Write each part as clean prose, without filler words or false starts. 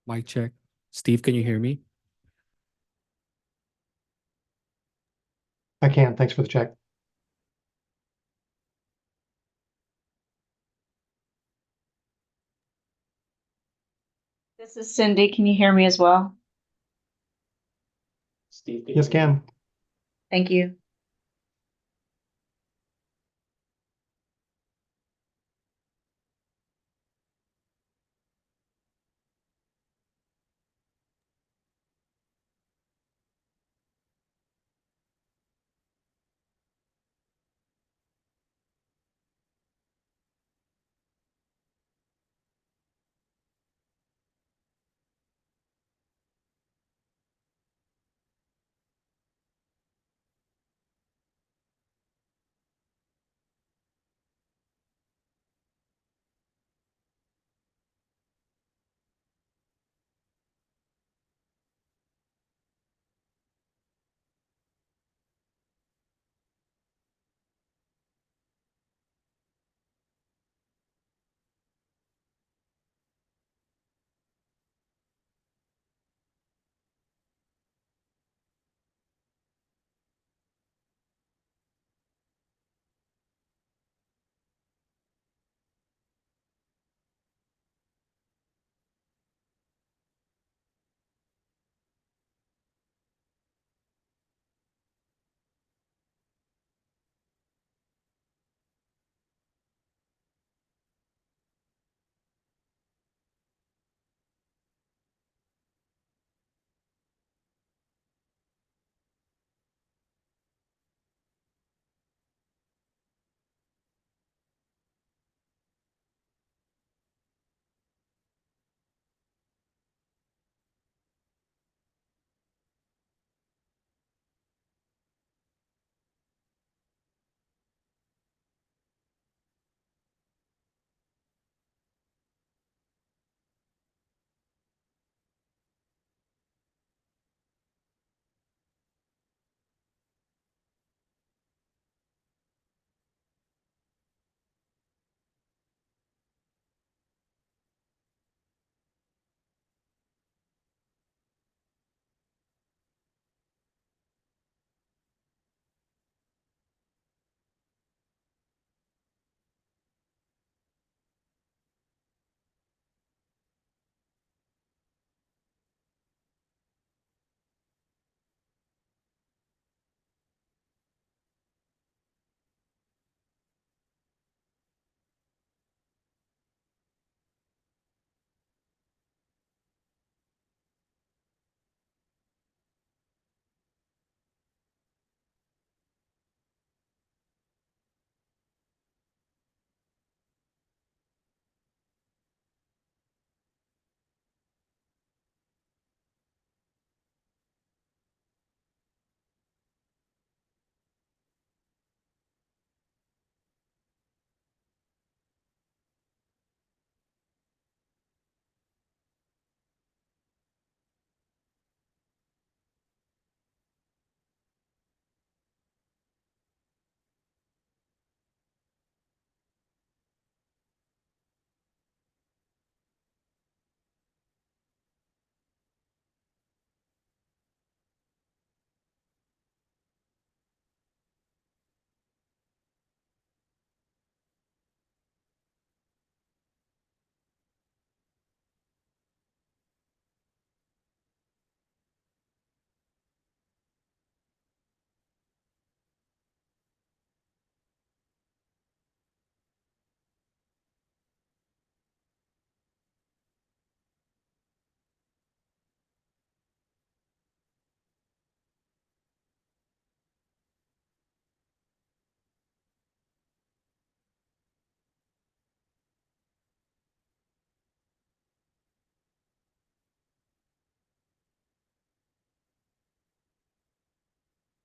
Mic check. Steve, can you hear me? I can. Thanks for the check. This is Cindy. Can you hear me as well? Steve, Yes, can. Thank you.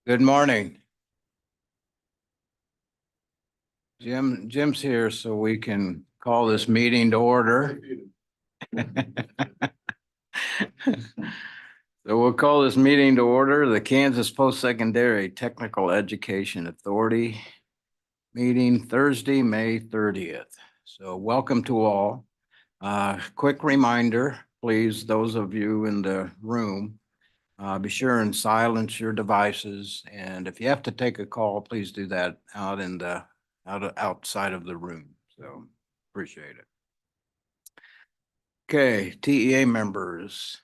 Good morning. Jim's here so we can call this meeting to order. So we'll call this meeting to order, the Kansas Post-Secondary Technical Education Authority meeting Thursday, May 30th. So welcome to all. Quick reminder, please, those of you in the room, be sure and silence your devices. And if you have to take a call, please do that out in the, outside of the room. So appreciate it. Okay, TEA members,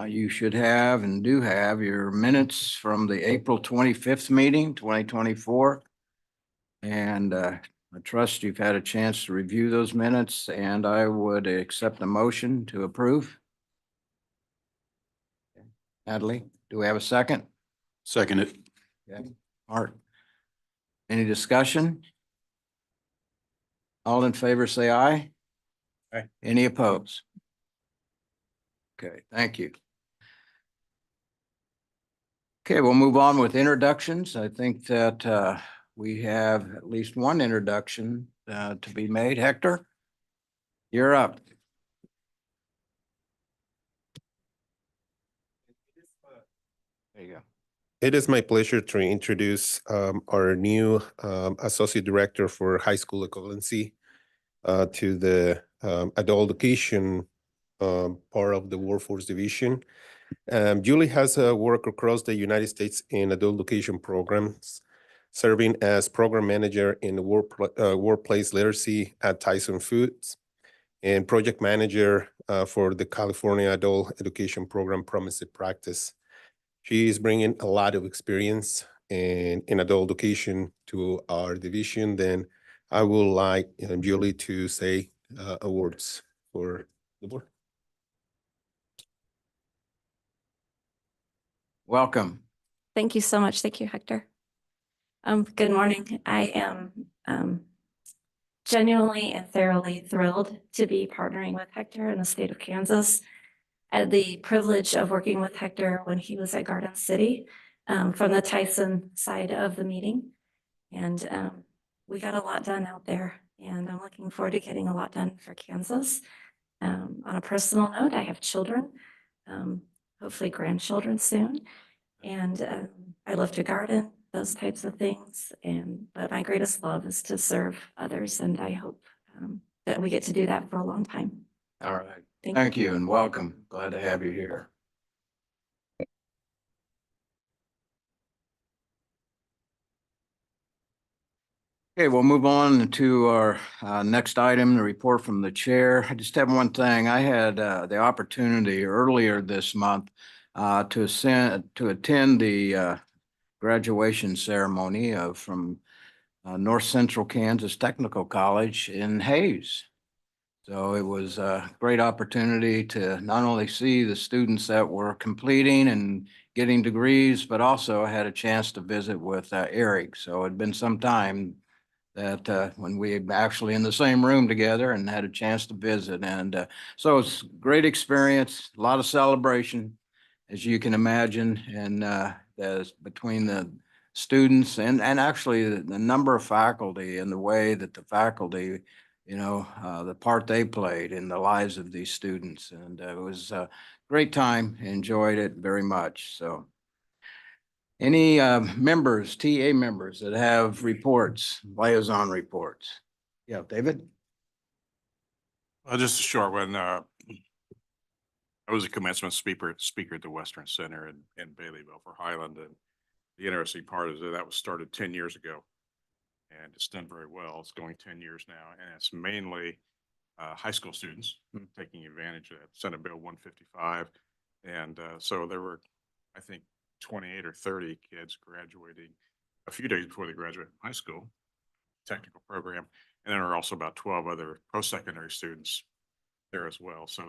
you should have and do have your minutes from the April 25th meeting, 2024. And I trust you've had a chance to review those minutes, and I would accept a motion to approve. Natalie, do we have a second? Second it. Okay. Art. Any discussion? All in favor, say aye. Aye. Any opposed? Okay, thank you. Okay, we'll move on with introductions. I think that we have at least one introduction to be made. Hector, you're up. There you go. It is my pleasure to introduce our new Associate Director for High School Equivalency to the Adult Education part of the Workforce Division. Julie has worked across the United States in adult education programs, serving as Program Manager in the Workplace Literacy at Tyson Foods and Project Manager for the California Adult Education Program Promised Practice. She is bringing a lot of experience in adult education to our division. Then I would like Julie to say awards for the board. Welcome. Thank you so much. Thank you, Hector. Good morning. I am genuinely and thoroughly thrilled to be partnering with Hector in the state of Kansas. I had the privilege of working with Hector when he was at Garden City from the Tyson side of the meeting. And we got a lot done out there, and I'm looking forward to getting a lot done for Kansas. On a personal note, I have children, hopefully grandchildren soon. And I love to garden, those types of things. But my greatest love is to serve others. And I hope that we get to do that for a long time. All right. Thank Thank you and welcome. Glad to have you here. Okay, we'll move on to our next item, the report from the chair. I just have one thing. I had the opportunity earlier this month to attend the graduation ceremony from North Central Kansas Technical College in Hayes. So it was a great opportunity to not only see the students that were completing and getting degrees, but also I had a chance to visit with Eric. So it'd been some time that when we were actually in the same room together and had a chance to visit. And so it's a great experience, a lot of celebration, as you can imagine, and between the students and actually the number of faculty and the way that the faculty, you know, the part they played in the lives of these students. And it was a great time, enjoyed it very much. So any members, TA members that have reports, liaison reports? Yeah, David? Just a short one. I was a commencement speaker at the Western Center in Baileyville for Highland. And the interesting part is that was started 10 years ago. And it's done very well. It's going 10 years now. And it's mainly high school students taking advantage of Senate Bill 155. And so there were, I think, 28 or 30 kids graduating a few days before they graduated from high school, technical program. And there are also about 12 other post-secondary students there as well. So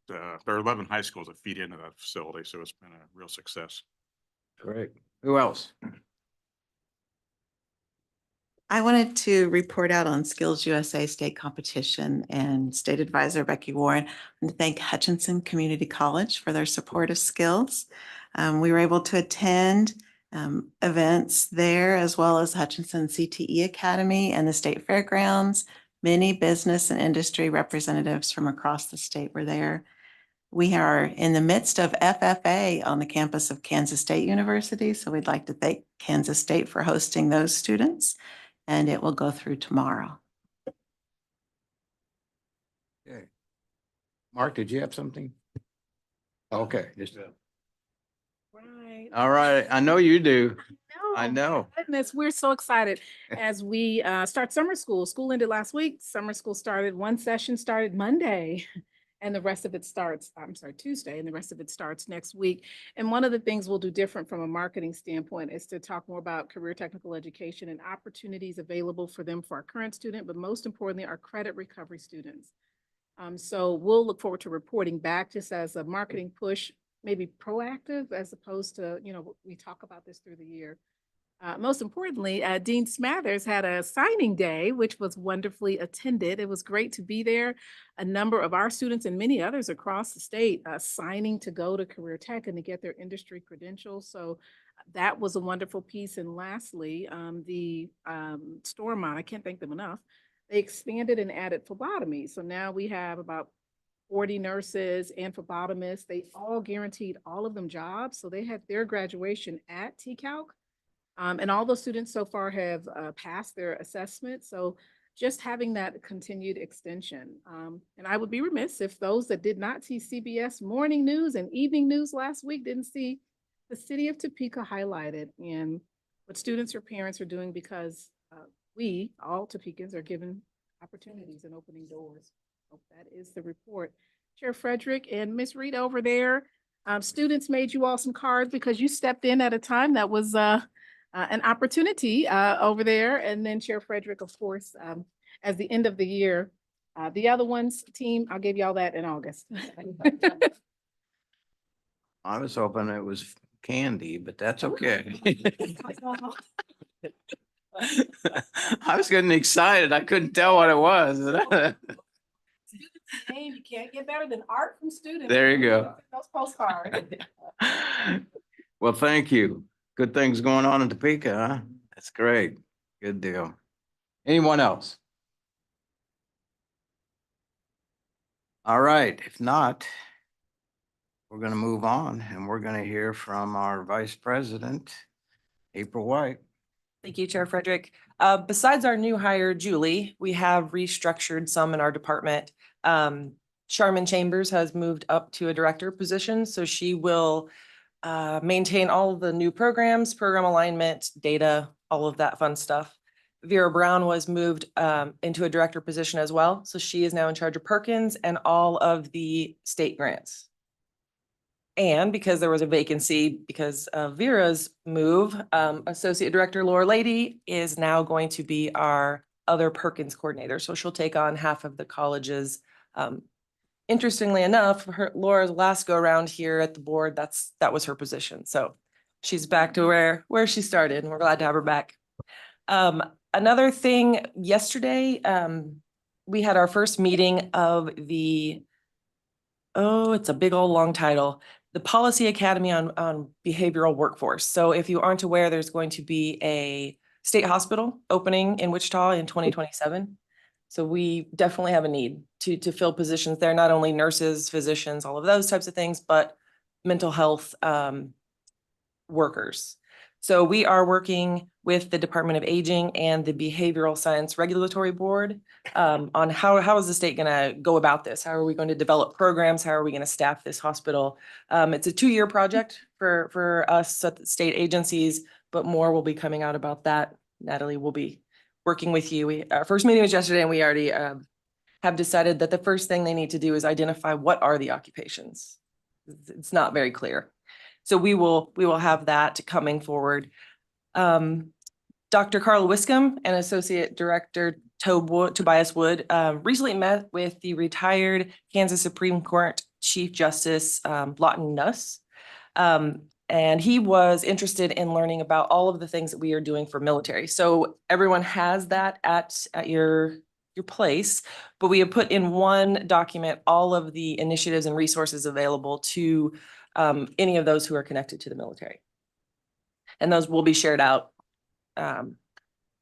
there are 11 high schools that feed into that facility. So it's been a real success. Great. Who else? I wanted to report out on Skills USA state competition, and State Advisor Becky Warren, and to thank Hutchinson Community College for their support of Skills. We were able to attend events there, as well as Hutchinson CTE Academy and the State Fairgrounds. Many business and industry representatives from across the state were there. We are in the midst of FFA on the campus of Kansas State University, so we'd like to thank Kansas State for hosting those students, and it will go through tomorrow. Okay. Mark, did you have something? Okay, just, Right. all right. I know you do. I No, know. goodness, we're so excited as we start summer school. School ended last week. Summer school started, one session started Monday. And the rest of it starts, I'm sorry, Tuesday, and the rest of it starts next week. And one of the things we'll do different from a marketing standpoint is to talk more about career technical education and opportunities available for them for our current student, but most importantly, our credit recovery students. So we'll look forward to reporting back just as a marketing push, maybe proactive as opposed to, we talk about this through the year. Most importantly, Dean Smathers had a signing day, which was wonderfully attended. It was great to be there. A number of our students and many others across the state signing to go to Career Tech and to get their industry credentials. So that was a wonderful piece. And lastly, the Stormont, I can't thank them enough. They expanded and added phlebotomy. So now we have about 40 nurses and phlebotomists. They all guaranteed all of them jobs. So they had their graduation at TCALC. And all those students so far have passed their assessment. So just having that continued extension. And I would be remiss if those that did not see CBS morning news and evening news last week didn't see the city of Topeka highlighted and what students or parents are doing because we, all Topekans, are given opportunities and opening doors. So that is the report. Chair Frederick and Ms. Reed over there, students made you all some cards because you stepped in at a time that was an opportunity over there. And then Chair Frederick, of course, as the end of the year. The other ones, team, I'll give y'all that in August. I was hoping it was candy, but that's okay. I was getting excited. I couldn't tell what it was. Name, you can't get better than art from students. There you go. Those postcards. Well, thank you. Good things going on in Topeka, huh? That's great. Good deal. Anyone else? All right, if not, we're going to move on and we're going to hear from our Vice President, April White. Thank you, Chair Frederick. Besides our new hire, Julie, we have restructured some in our department. Charmin Chambers has moved up to a director position, so she will maintain all of the new programs, program alignment, data, all of that fun stuff. Vera Brown was moved into a director position as well, so she is now in charge of Perkins and all of the state grants. And because there was a vacancy because of Vera's move, Associate Director Laura Lady is now going to be our other Perkins coordinator. So she'll take on half of the college's. Interestingly enough, Laura's last go around here at the board, that was her position. So she's back to where she started, and we're glad to have her back. Another thing, yesterday, we had our first meeting of it's a big old long title. The Policy Academy on Behavioral Workforce. So if you aren't aware, there's going to be a state hospital opening in Wichita in 2027. So we definitely have a need to fill positions there, not only nurses, physicians, all of those types of things, but mental health workers. So we are working with the Department of Aging and the Behavioral Science Regulatory Board on how is the state going to go about this? How are we going to develop programs? How are we going to staff this hospital? It's a 2-year project for us at the state agencies, but more will be coming out about that. Natalie will be working with you. Our first meeting was yesterday, and we already have decided that the first thing they need to do is identify what are the occupations. It's not very clear. So we will have that coming forward. Dr. Carla Wiscombe and Associate Director Tobias Wood recently met with the retired Kansas Supreme Court Chief Justice Lawton Nuss. And he was interested in learning about all of the things that we are doing for military. So everyone has that at your place, but we have put in one document all of the initiatives and resources available to any of those who are connected to the military. And those will be shared out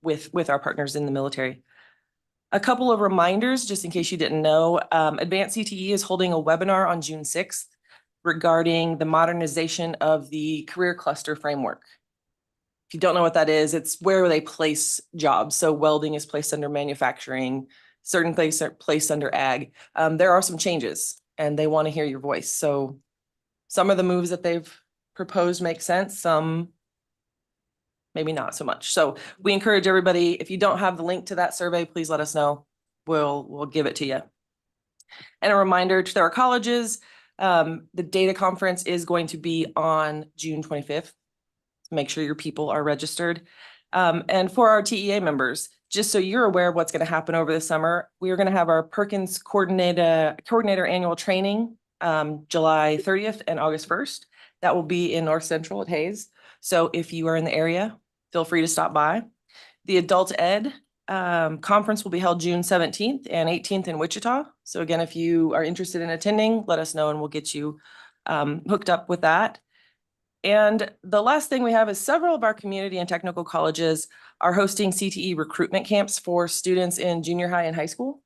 with our partners in the military. A couple of reminders, just in case you didn't know, Advanced CTE is holding a webinar on June 6th regarding the modernization of the career cluster framework. If you don't know what that is, it's where they place jobs. So welding is placed under manufacturing, certain places are placed under ag. There are some changes and they want to hear your voice. So some of the moves that they've proposed make sense, some maybe not so much. So we encourage everybody, if you don't have the link to that survey, please let us know. We'll give it to you. And a reminder to our colleges, the data conference is going to be on June 25th. Make sure your people are registered. And for our TEA members, just so you're aware of what's going to happen over the summer, we are going to have our Perkins coordinator annual training, July 30th and August 1st. That will be in North Central at Hayes. So if you are in the area, feel free to stop by. The Adult Ed conference will be held June 17th and 18th in Wichita. So again, if you are interested in attending, let us know and we'll get you hooked up with that. And the last thing we have is several of our community and technical colleges are hosting CTE recruitment camps for students in junior high and high school.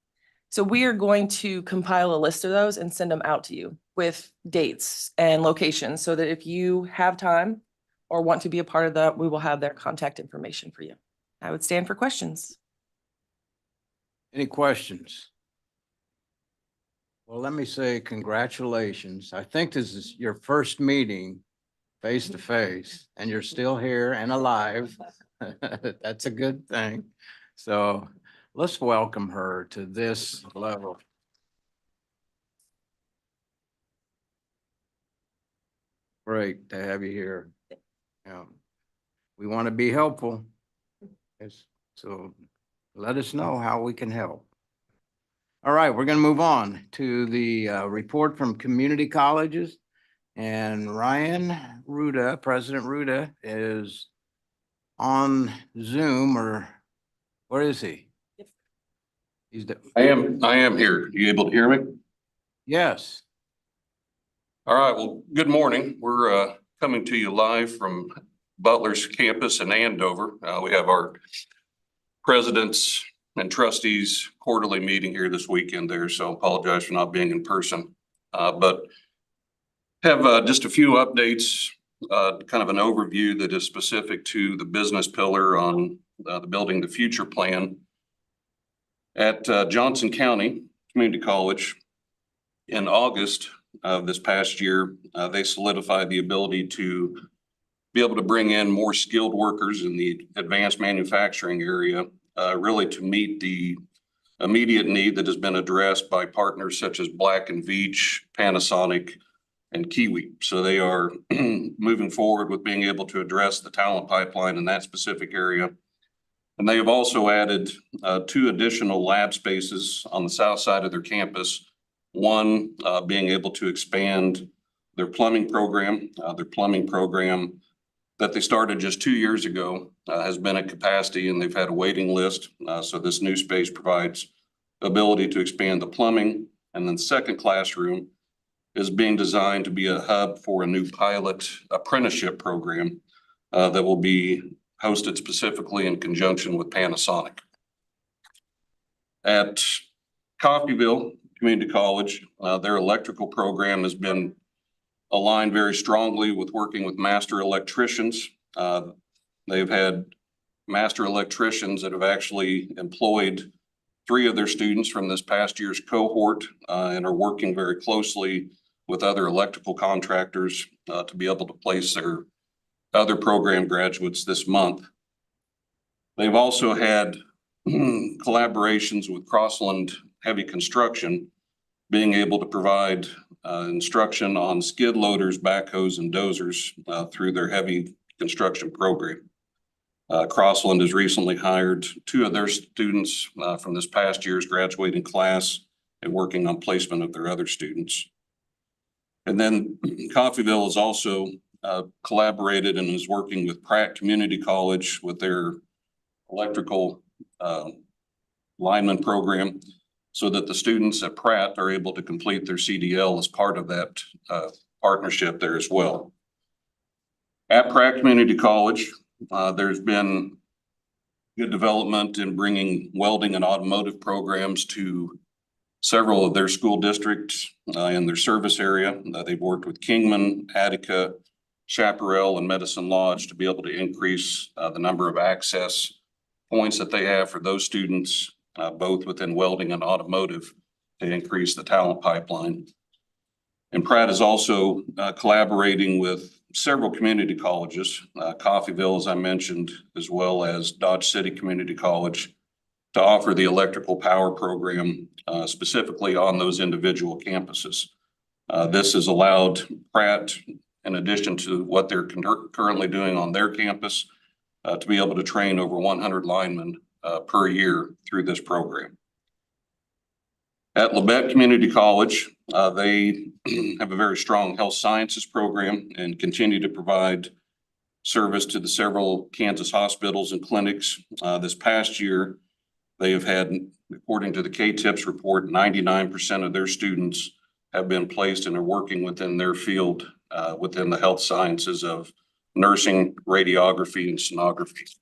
So we are going to compile a list of those and send them out to you with dates and locations so that if you have time or want to be a part of that, we will have their contact information for you. I would stand for questions. Any questions? Well, let me say congratulations. I think this is your first meeting face to face and you're still here and alive. That's a good thing. So let's welcome her to this level. Great to have you here. We want to be helpful. Yes, so let us know how we can help. All right, we're going to move on to the report from community colleges. And Ryan Ruda, President Ruda, is on Zoom, or where is he? He's the. I am here. Are you able to hear me? Yes. All right. Well, good morning. We're coming to you live from Butler's campus in Andover. We have our presidents and trustees quarterly meeting here this weekend there, so I apologize for not being in person. But have just a few updates, kind of an overview that is specific to the business pillar on the Building the Future plan. At Johnson County Community College in August of this past year, they solidified the ability to be able to bring in more skilled workers in the advanced manufacturing area, really to meet the immediate need that has been addressed by partners such as Black & Veatch, Panasonic, and Kiwi. So they are moving forward with being able to address the talent pipeline in that specific area. And they have also added 2 additional lab spaces on the south side of their campus. One being able to expand their plumbing program. Their plumbing program that they started just 2 years ago has been at capacity and they've had a waiting list. So this new space provides ability to expand the plumbing. And then the second classroom is being designed to be a hub for a new pilot apprenticeship program that will be hosted specifically in conjunction with Panasonic. At Coffeyville Community College, their electrical program has been aligned very strongly with working with master electricians. They've had master electricians that have actually employed 3 of their students from this past year's cohort and are working very closely with other electrical contractors to be able to place their other program graduates this month. They've also had collaborations with Crossland Heavy Construction, being able to provide instruction on skid loaders, backhoes, and dozers through their heavy construction program. Crossland has recently hired 2 of their students from this past year's graduating class and working on placement of their other students. And then Coffeyville has also collaborated and is working with Pratt Community College with their electrical lineman program so that the students at Pratt are able to complete their CDL as part of that partnership there as well. At Pratt Community College, there's been good development in bringing welding and automotive programs to several of their school districts in their service area. They've worked with Kingman, Attica, Chaparral, and Medicine Lodge to be able to increase the number of access points that they have for those students, both within welding and automotive, to increase the talent pipeline. And Pratt is also collaborating with several community colleges, Coffeyville, as I mentioned, as well as Dodge City Community College, to offer the electrical power program specifically on those individual campuses. This has allowed Pratt, in addition to what they're currently doing on their campus, to be able to train over 100 linemen per year through this program. At Labette Community College, they have a very strong health sciences program and continue to provide service to the several Kansas hospitals and clinics. This past year, they have had, according to the K-TIPS report, 99% of their students have been placed and are working within their field within the health sciences of nursing, radiography, and sonography.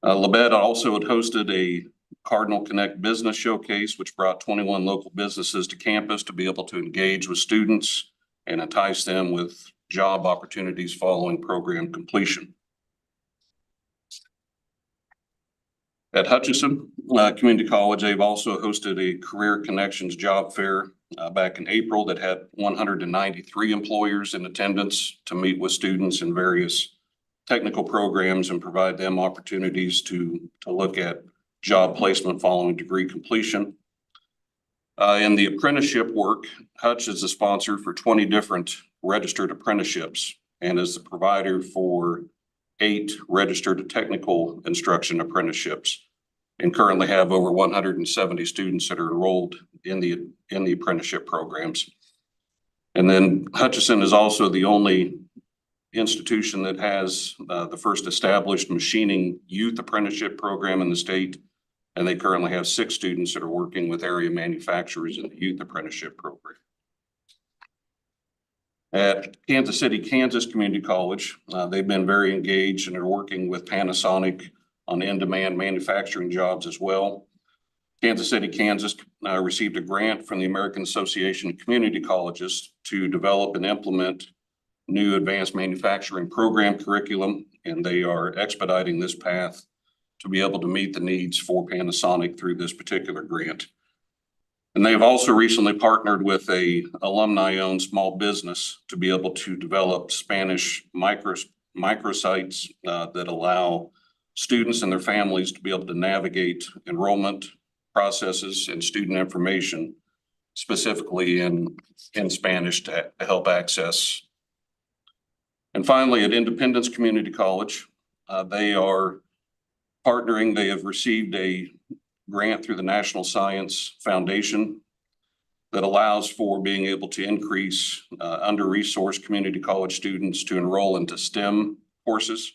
Labette also had hosted a Cardinal Connect Business Showcase, which brought 21 local businesses to campus to be able to engage with students and entice them with job opportunities following program completion. At Hutchinson Community College, they've also hosted a Career Connections Job Fair back in April that had 193 employers in attendance to meet with students in various technical programs and provide them opportunities to look at job placement following degree completion. In the apprenticeship work, Hutch is a sponsor for 20 different registered apprenticeships and is the provider for 8 registered technical instruction apprenticeships, and currently have over 170 students that are enrolled in the apprenticeship programs. And then Hutchinson is also the only institution that has the first established machining youth apprenticeship program in the state. And they currently have 6 students that are working with area manufacturers in the youth apprenticeship program. At Kansas City, Kansas Community College, they've been very engaged and are working with Panasonic on in-demand manufacturing jobs as well. Kansas City, Kansas received a grant from the American Association of Community Colleges to develop and implement new advanced manufacturing program curriculum, and they are expediting this path to be able to meet the needs for Panasonic through this particular grant. And they've also recently partnered with a alumni-owned small business to be able to develop Spanish microsites that allow students and their families to be able to navigate enrollment processes and student information, specifically in Spanish to help access. And finally, at Independence Community College, they are partnering. They have received a grant through the National Science Foundation that allows for being able to increase under-resourced community college students to enroll into STEM courses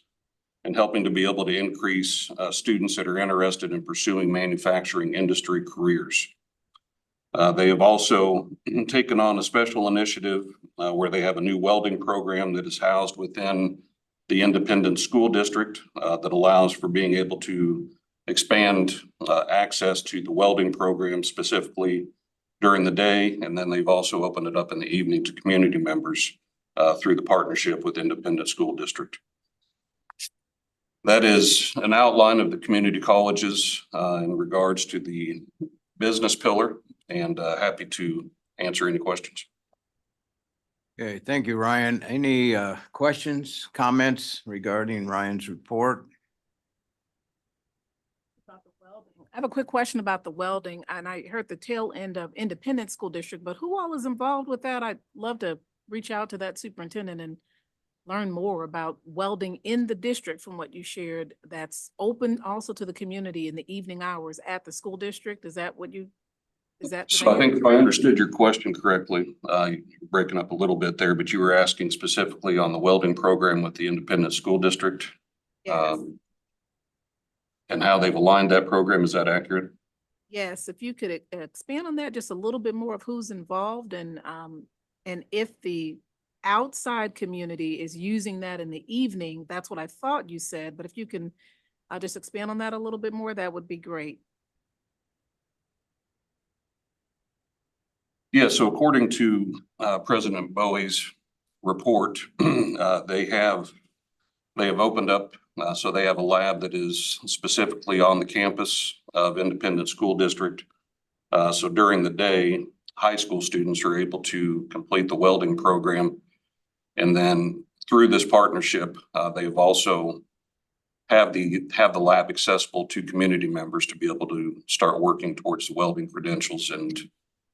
and helping to be able to increase students that are interested in pursuing manufacturing industry careers. They have also taken on a special initiative where they have a new welding program that is housed within the Independent School District that allows for being able to expand access to the welding program specifically during the day. And then they've also opened it up in the evening to community members through the partnership with Independent School District. That is an outline of the community colleges in regards to the business pillar, and happy to answer any questions. Okay, thank you, Ryan. Any questions, comments regarding Ryan's report? About the welding. I have a quick question about the welding, and I heard the tail end of Independent School District, but who all is involved with that? I'd love to reach out to that superintendent and learn more about welding in the district from what you shared. That's open also to the community in the evening hours at the school district. Is that what you, is that? So I think if I understood your question correctly, you're breaking up a little bit there, but you were asking specifically on the welding program with the Independent School District. Yes. And how they've aligned that program. Is that accurate? Yes, if you could expand on that just a little bit more of who's involved and if the outside community is using that in the evening. That's what I thought you said, but if you can just expand on that a little bit more, that would be great. Yeah, so according to President Bowie's report, they have opened up, so they have a lab that is specifically on the campus of Independent School District. So during the day, high school students are able to complete the welding program. And then through this partnership, they've also have the lab accessible to community members to be able to start working towards the welding credentials and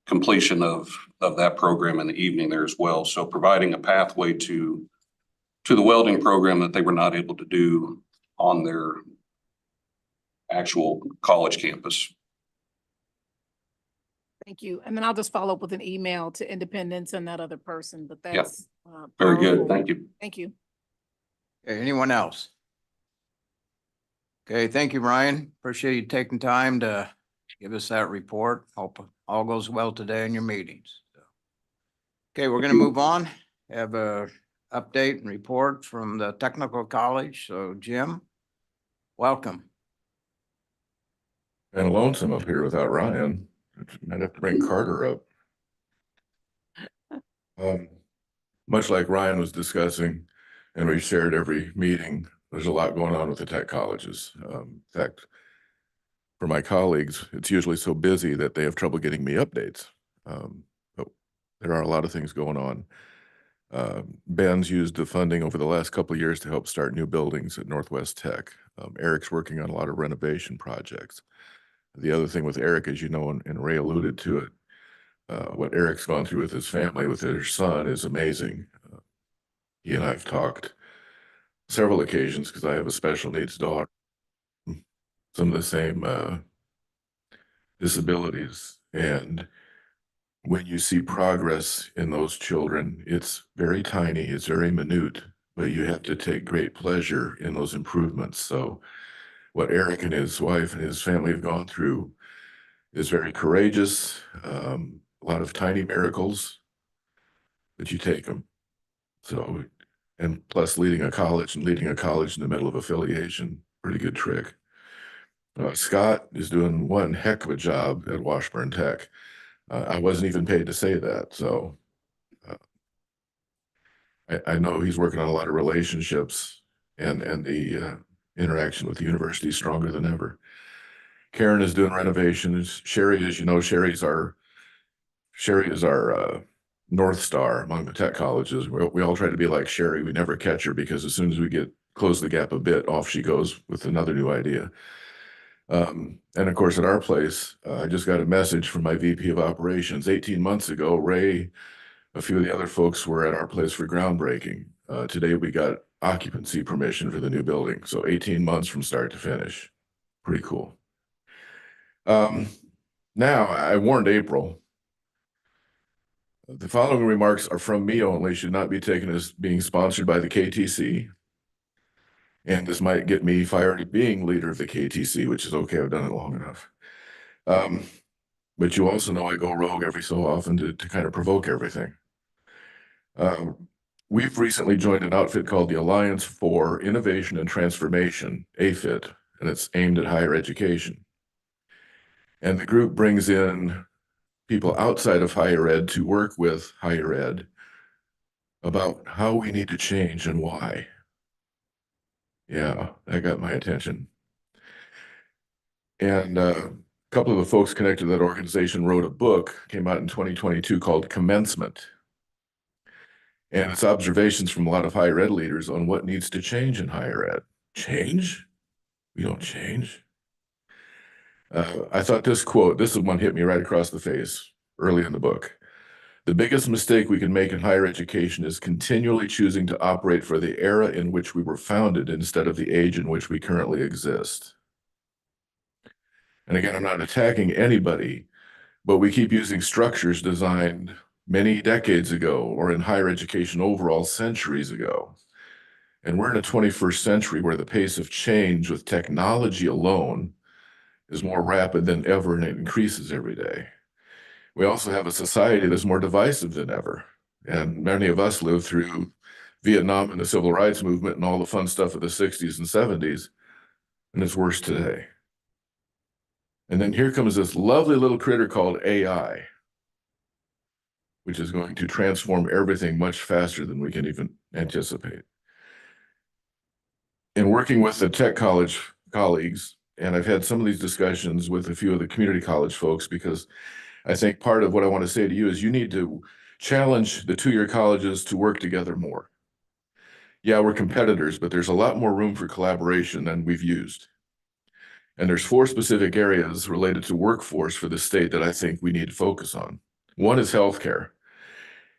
completion of that program in the evening there as well. So providing a pathway to the welding program that they were not able to do on their actual college campus. Thank you. And then I'll just follow up with an email to Independence and that other person, but Yeah. that's. Very good. powerful. Thank you. Thank you. Okay, anyone else? Okay, thank you, Ryan. Appreciate you taking time to give us that report. Hope all goes well today in your meetings. Okay, we're gonna move on. Have a update and report from the technical college. So Jim, welcome. Kind of lonesome up here without Ryan. Might have to bring Carter up. Much like Ryan was discussing, and we shared every meeting, there's a lot going on with the tech colleges. In fact, for my colleagues, it's usually so busy that they have trouble getting me updates. But there are a lot of things going on. Ben's used the funding over the last couple of years to help start new buildings at Northwest Tech. Eric's working on a lot of renovation projects. The other thing with Eric, as you know, and Ray alluded to it, what Eric's gone through with his family, with his son, is amazing. He and I have talked several occasions because I have a special needs daughter. Some of the same disabilities. And when you see progress in those children, it's very tiny, it's very minute, but you have to take great pleasure in those improvements. So what Eric and his wife and his family have gone through is very courageous. A lot of tiny miracles, but you take them. So, and plus leading a college in the middle of affiliation, pretty good trick. Scott is doing one heck of a job at Washburn Tech. I wasn't even paid to say that, so I know he's working on a lot of relationships, and the interaction with the university is stronger than ever. Karen is doing renovations. Sherry, as you know, Sherry is our North Star among the tech colleges. We all try to be like Sherry. We never catch her because as soon as we close the gap a bit, off she goes with another new idea. And of course, at our place, I just got a message from my VP of operations 18 months ago. Ray, a few of the other folks were at our place for groundbreaking. Today, we got occupancy permission for the new building. So 18 months from start to finish. Pretty cool. Now, I warned April. The following remarks are from me only, should not be taken as being sponsored by the KTC. And this might get me fired being leader of the KTC, which is okay, I've done it long enough. But you also know I go rogue every so often to kind of provoke everything. We've recently joined an outfit called the Alliance for Innovation and Transformation, AFIT, and it's aimed at higher education. And the group brings in people outside of higher ed to work with higher ed about how we need to change and why. Yeah, that got my attention. And a couple of the folks connected to that organization wrote a book, came out in 2022 called Commencement. And it's observations from a lot of higher ed leaders on what needs to change in higher ed. Change? We don't change. I thought this quote, this one hit me right across the face early in the book. The biggest mistake we can make in higher education is continually choosing to operate for the era in which we were founded instead of the age in which we currently exist. And again, I'm not attacking anybody, but we keep using structures designed many decades ago or in higher education overall centuries ago. And we're in a 21st century where the pace of change with technology alone is more rapid than ever, and it increases every day. We also have a society that's more divisive than ever. And many of us lived through Vietnam and the civil rights movement and all the fun stuff of the 60s and 70s, and it's worse today. And then here comes this lovely little critter called AI, which is going to transform everything much faster than we can even anticipate. In working with the tech college colleagues, and I've had some of these discussions with a few of the community college folks because I think part of what I want to say to you is you need to challenge the two-year colleges to work together more. Yeah, we're competitors, but there's a lot more room for collaboration than we've used. And there's 4 specific areas related to workforce for the state that I think we need to focus on. One is healthcare.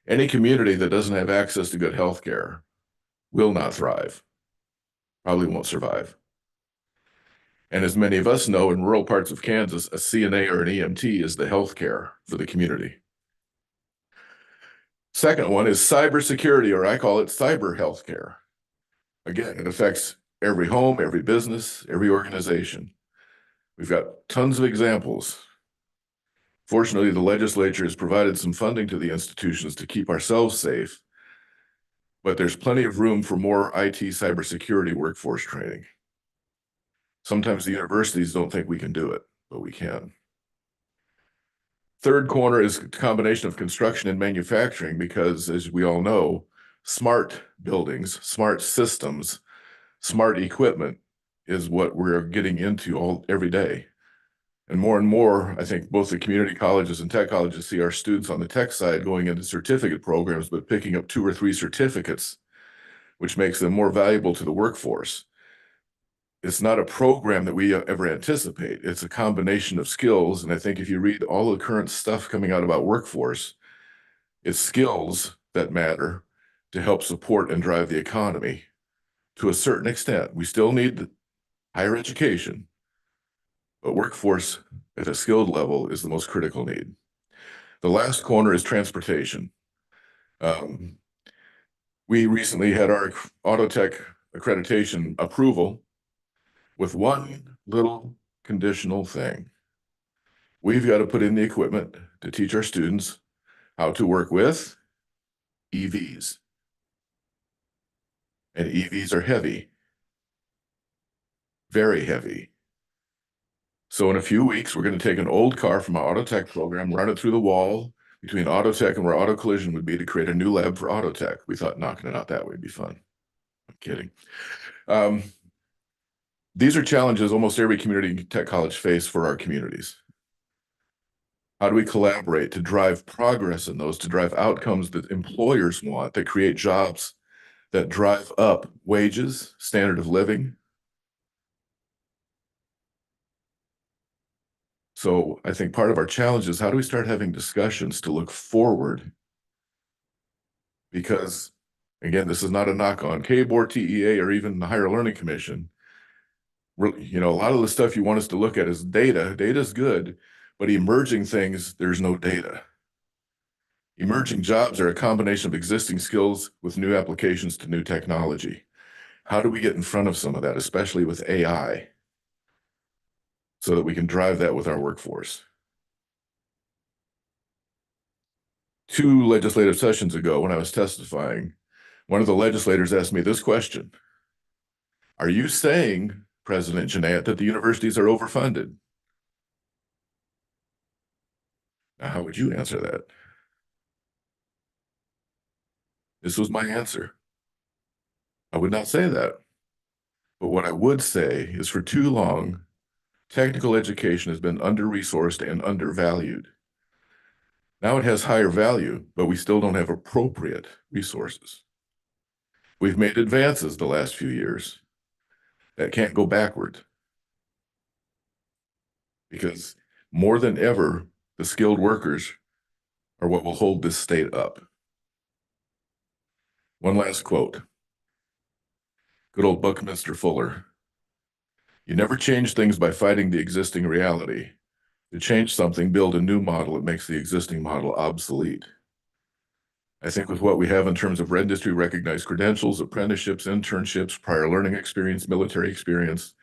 Any community that doesn't have access to good healthcare will not thrive, probably won't survive. And as many of us know, in rural parts of Kansas, a CNA or an EMT is the healthcare for the community. Second one is cybersecurity, or I call it cyber healthcare. Again, it affects every home, every business, every organization. We've got tons of examples. Fortunately, the legislature has provided some funding to the institutions to keep ourselves safe, but there's plenty of room for more IT cybersecurity workforce training. Sometimes the universities don't think we can do it, but we can. Third corner is a combination of construction and manufacturing because, as we all know, smart buildings, smart systems, smart equipment is what we're getting into every day. And more, I think both the community colleges and tech colleges see our students on the tech side going into certificate programs, but picking up 2 or 3 certificates, which makes them more valuable to the workforce. It's not a program that we ever anticipate. It's a combination of skills. And I think if you read all the current stuff coming out about workforce, it's skills that matter to help support and drive the economy to a certain extent. We still need higher education, but workforce at a skilled level is the most critical need. The last corner is transportation. We recently had our auto tech accreditation approval with one little conditional thing. We've got to put in the equipment to teach our students how to work with EVs. And EVs are heavy, very heavy. So in a few weeks, we're going to take an old car from our auto tech program, run it through the wall between auto tech and where auto collision would be to create a new lab for auto tech. We thought knocking it out that way would be fun. I'm kidding. These are challenges almost every community tech college face for our communities. How do we collaborate to drive progress in those, to drive outcomes that employers want, that create jobs, that drive up wages, standard of living? So I think part of our challenge is how do we start having discussions to look forward? Because again, this is not a knock on KBOR, TEA, or even the Higher Learning Commission. You know, a lot of the stuff you want us to look at is data. Data is good, but emerging things, there's no data. Emerging jobs are a combination of existing skills with new applications to new technology. How do we get in front of some of that, especially with AI, so that we can drive that with our workforce? 2 legislative sessions ago, when I was testifying, one of the legislators asked me this question: are you saying, President Jeanette, that the universities are overfunded? Now, how would you answer that? This was my answer. I would not say that. But what I would say is for too long, technical education has been under-resourced and undervalued. Now it has higher value, but we still don't have appropriate resources. We've made advances the last few years. That can't go backward. Because more than ever, the skilled workers are what will hold this state up. One last quote. Good old Buckminster Fuller. You never change things by fighting the existing reality. To change something, build a new model that makes the existing model obsolete. I think with what we have in terms of red industry recognized credentials, apprenticeships, internships, prior learning experience, military experience,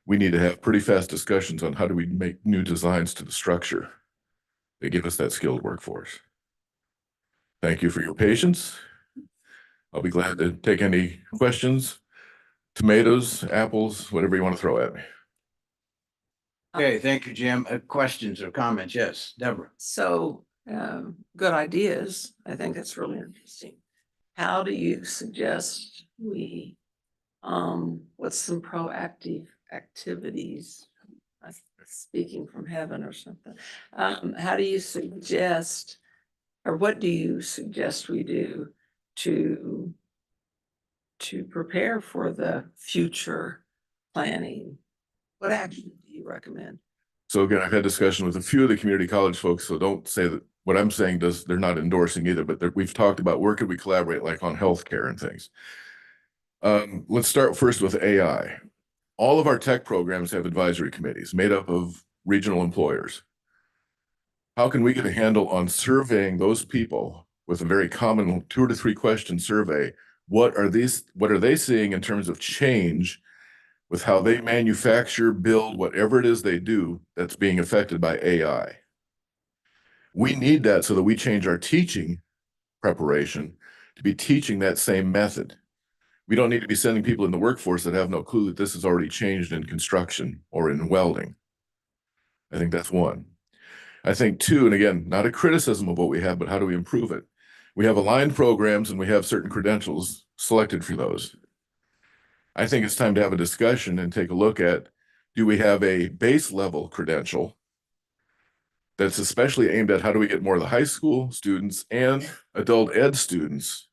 we need to have pretty fast discussions on how do we make new designs to the structure that give us that skilled workforce. Thank you for your patience. I'll be glad to take any questions, tomatoes, apples, whatever you want to throw at me. Okay, thank you, Jim. Questions or comments? Yes, Deborah. So, good ideas. I think that's really interesting. How do you suggest we, what's some proactive activities? speaking from heaven or something. How do you suggest, or what do you suggest we do to prepare for the future planning? What action do you recommend? So again, I've had discussion with a few of the community college folks, so don't say that what I'm saying they're not endorsing either, but we've talked about where could we collaborate, like on healthcare and things. Let's start first with AI. All of our tech programs have advisory committees made up of regional employers. How can we get a handle on surveying those people with a very common 2 to 3 question survey? What are they seeing in terms of change with how they manufacture, build, whatever it is they do that's being affected by AI? We need that so that we change our teaching preparation to be teaching that same method. We don't need to be sending people in the workforce that have no clue that this has already changed in construction or in welding. I think that's one. I think two, and again, not a criticism of what we have, but how do we improve it? We have aligned programs and we have certain credentials selected for those. I think it's time to have a discussion and take a look at, do we have a base level credential that's especially aimed at how do we get more of the high school students and adult ed students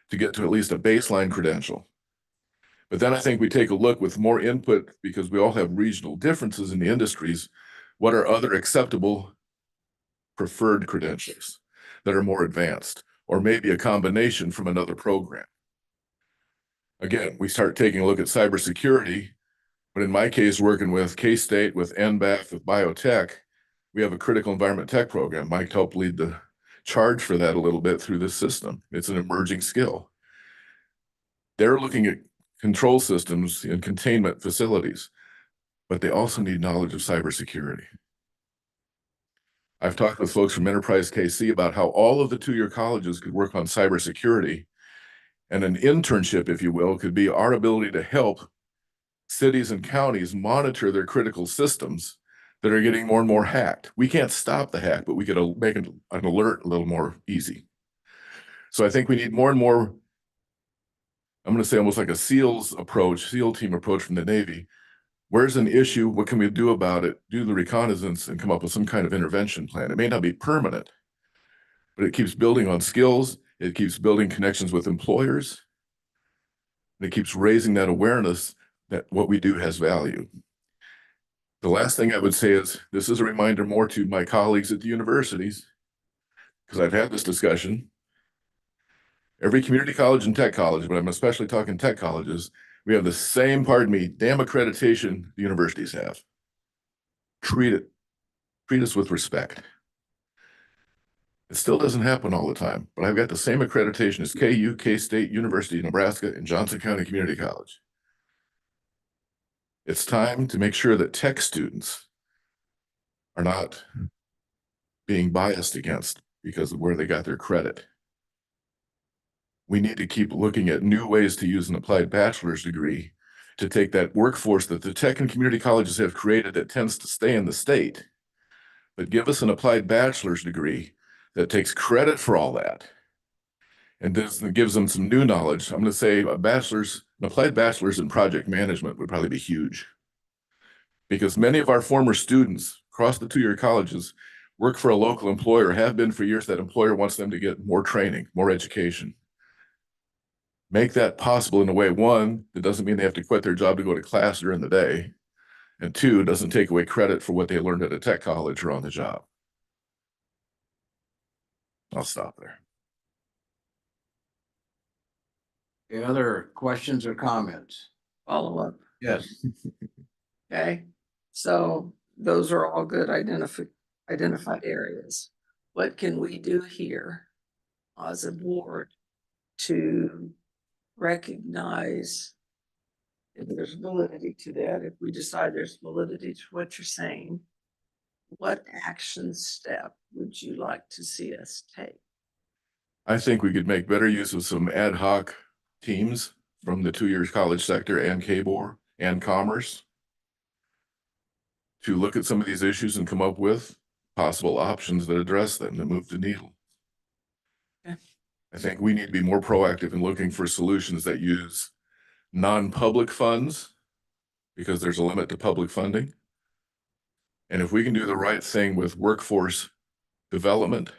to get to at least a baseline credential? But then I think we take a look with more input, because we all have regional differences in the industries. What are other acceptable preferred credentials that are more advanced, or maybe a combination from another program? Again, we start taking a look at cybersecurity, but in my case, working with K-State, with NBAF, with biotech, we have a critical environment tech program. Mike helped lead the charge for that a little bit through this system. It's an emerging skill. They're looking at control systems and containment facilities, but they also need knowledge of cybersecurity. I've talked with folks from Enterprise KC about how all of the 2-year colleges could work on cybersecurity, and an internship, if you will, could be our ability to help cities and counties monitor their critical systems that are getting more and more hacked. We can't stop the hack, but we could make an alert a little more easy. So I think we need more and more, I'm going to say almost like a SEAL team approach from the Navy. Where's an issue? What can we do about it? Do the reconnaissance and come up with some kind of intervention plan. It may not be permanent, but it keeps building on skills. It keeps building connections with employers. And it keeps raising that awareness that what we do has value. The last thing I would say is, this is a reminder more to my colleagues at the universities, because I've had this discussion. Every community college and tech college, but I'm especially talking tech colleges, we have the same, pardon me, damn accreditation the universities have. Treat us with respect. It still doesn't happen all the time, but I've got the same accreditation as KU, K-State, University of Nebraska, and Johnson County Community College. It's time to make sure that tech students are not being biased against because of where they got their credit. We need to keep looking at new ways to use an applied bachelor's degree to take that workforce that the tech and community colleges have created that tends to stay in the state, but give us an applied bachelor's degree that takes credit for all that and gives them some new knowledge. I'm going to say an applied bachelor's in project management would probably be huge, because many of our former students across the 2-year colleges work for a local employer, have been for years. That employer wants them to get more training, more education. Make that possible in a way, one, that doesn't mean they have to quit their job to go to class during the day, and two, doesn't take away credit for what they learned at a tech college or on the job. I'll stop there. Any other questions or comments? Follow up. Yes. Okay, so those are all good identified areas. What can we do here as a board to recognize if there's validity to that? If we decide there's validity to what you're saying, what action step would you like to see us take? I think we could make better use of some ad hoc teams from the 2-year college sector and KBOR and Commerce to look at some of these issues and come up with possible options that address them, that move the needle. Okay. I think we need to be more proactive in looking for solutions that use non-public funds, because there's a limit to public funding, And if we can do the right thing with workforce development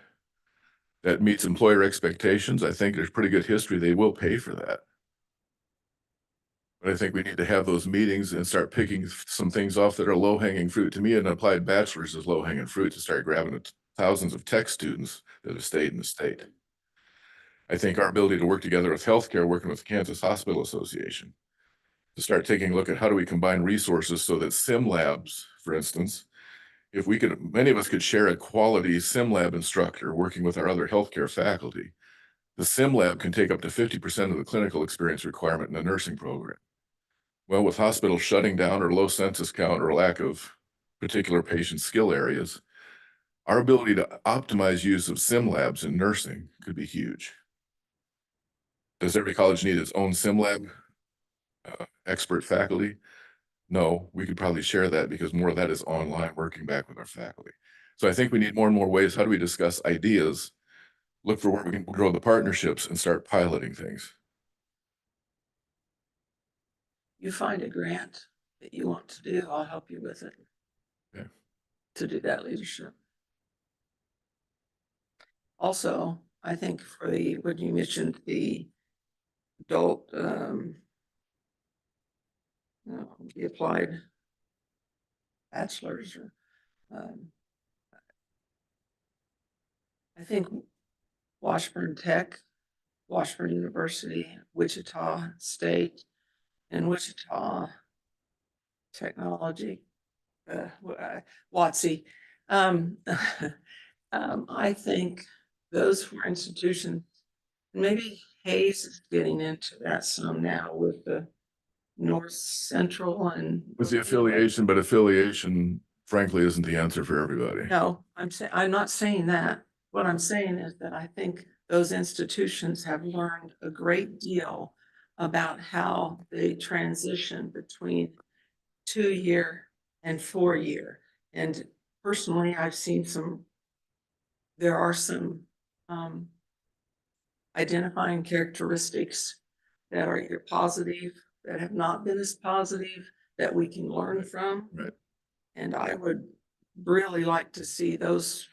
that meets employer expectations, I think there's pretty good history. They will pay for that. But I think we need to have those meetings and start picking some things off that are low hanging fruit. To me, an applied bachelor's is low hanging fruit to start grabbing thousands of tech students that have stayed in the state. I think our ability to work together with healthcare, working with the Kansas Hospital Association, to start taking a look at how do we combine resources so that sim labs, for instance, if we could, many of us could share a quality sim lab instructor working with our other healthcare faculty. The sim lab can take up to 50% of the clinical experience requirement in a nursing program. Well, with hospitals shutting down or low census count or lack of particular patient skill areas, our ability to optimize use of sim labs in nursing could be huge. Does every college need its own sim lab expert faculty? No, we could probably share that because more of that is online working back with our faculty. So I think we need more and more ways. How do we discuss ideas, look for where we can grow the partnerships and start piloting things? You find a grant that you want to do, I'll help you with it. Okay. To do that leadership. Also, I think for the, when you mentioned the adult, the applied bachelor's or, I think Washburn Tech, Washburn University, Wichita State, and Wichita Technology, WOTC. I think those four institutions, maybe Hayes is getting into that some now with the North Central and. With the affiliation, but affiliation frankly isn't the answer for everybody. No, I'm not saying that. What I'm saying is that I think those institutions have learned a great deal about how they transition between 2-year and 4-year. And personally, I've seen there are some identifying characteristics that are either positive, that have not been as positive, that we can learn from. Right. And I would really like to see those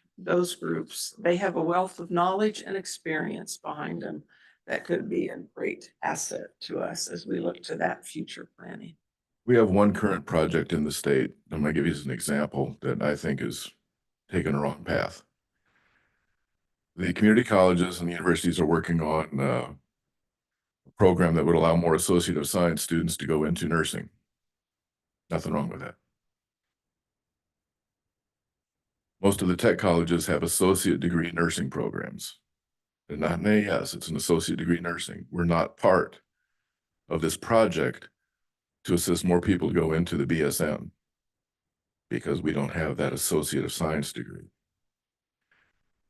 groups. They have a wealth of knowledge and experience behind them that could be a great asset to us as we look to that future planning. We have one current project in the state. I'm going to give you an example that I think is taking a wrong path. The community colleges and the universities are working on a program that would allow more associate of science students to go into nursing. Nothing wrong with that. Most of the tech colleges have associate degree nursing programs. They're not an AS, it's an associate degree nursing. We're not part of this project to assist more people to go into the BSN because we don't have that associate of science degree.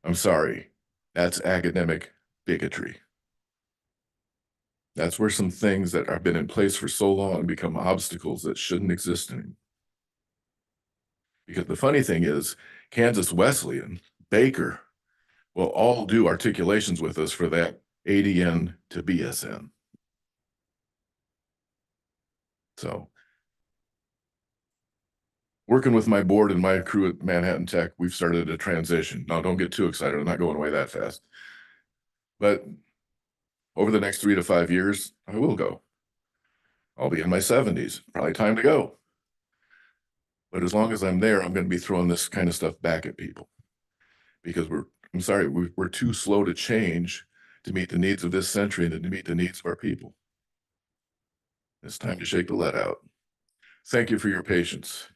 I'm sorry, that's academic bigotry. That's where some things that have been in place for so long become obstacles that shouldn't exist anymore. Because the funny thing is, Kansas Wesleyan, Baker, will all do articulations with us for that ADN to BSN. So, working with my board and my crew at Manhattan Tech, we've started a transition. Now, don't get too excited. I'm not going away that fast. But over the next 3 to 5 years, I will go. I'll be in my 70s, probably time to go. But as long as I'm there, I'm going to be throwing this kind of stuff back at people because I'm sorry, we're too slow to change to meet the needs of this century and to meet the needs of our people. It's time to shake the lead out. Thank you for your patience.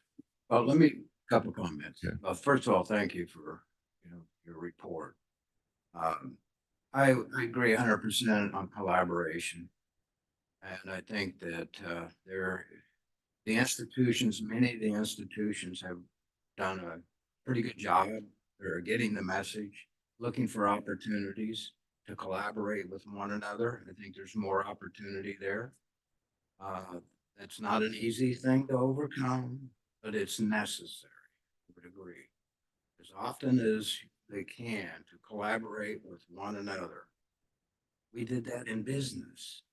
Well, let me, a couple comments. Okay. First of all, thank you for, your report. I agree 100% on collaboration. And I think that the institutions, many of the institutions have done a pretty good job. They're getting the message, looking for opportunities to collaborate with one another. I think there's more opportunity there. That's not an easy thing to overcome, but it's necessary. I would agree. As often as they can to collaborate with one another. We did that in business.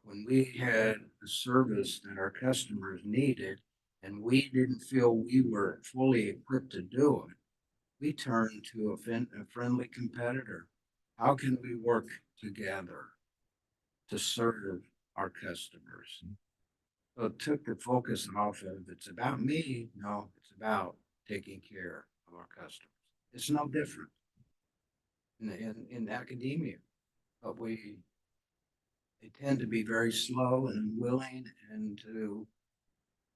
When we had a service that our customers needed, and we didn't feel we were fully equipped to do it, we turned to a friendly competitor. How can we work together to serve our customers? So it took the focus off of it's about me. No, it's about taking care of our customers. It's no different in academia, but they tend to be very slow and unwilling and to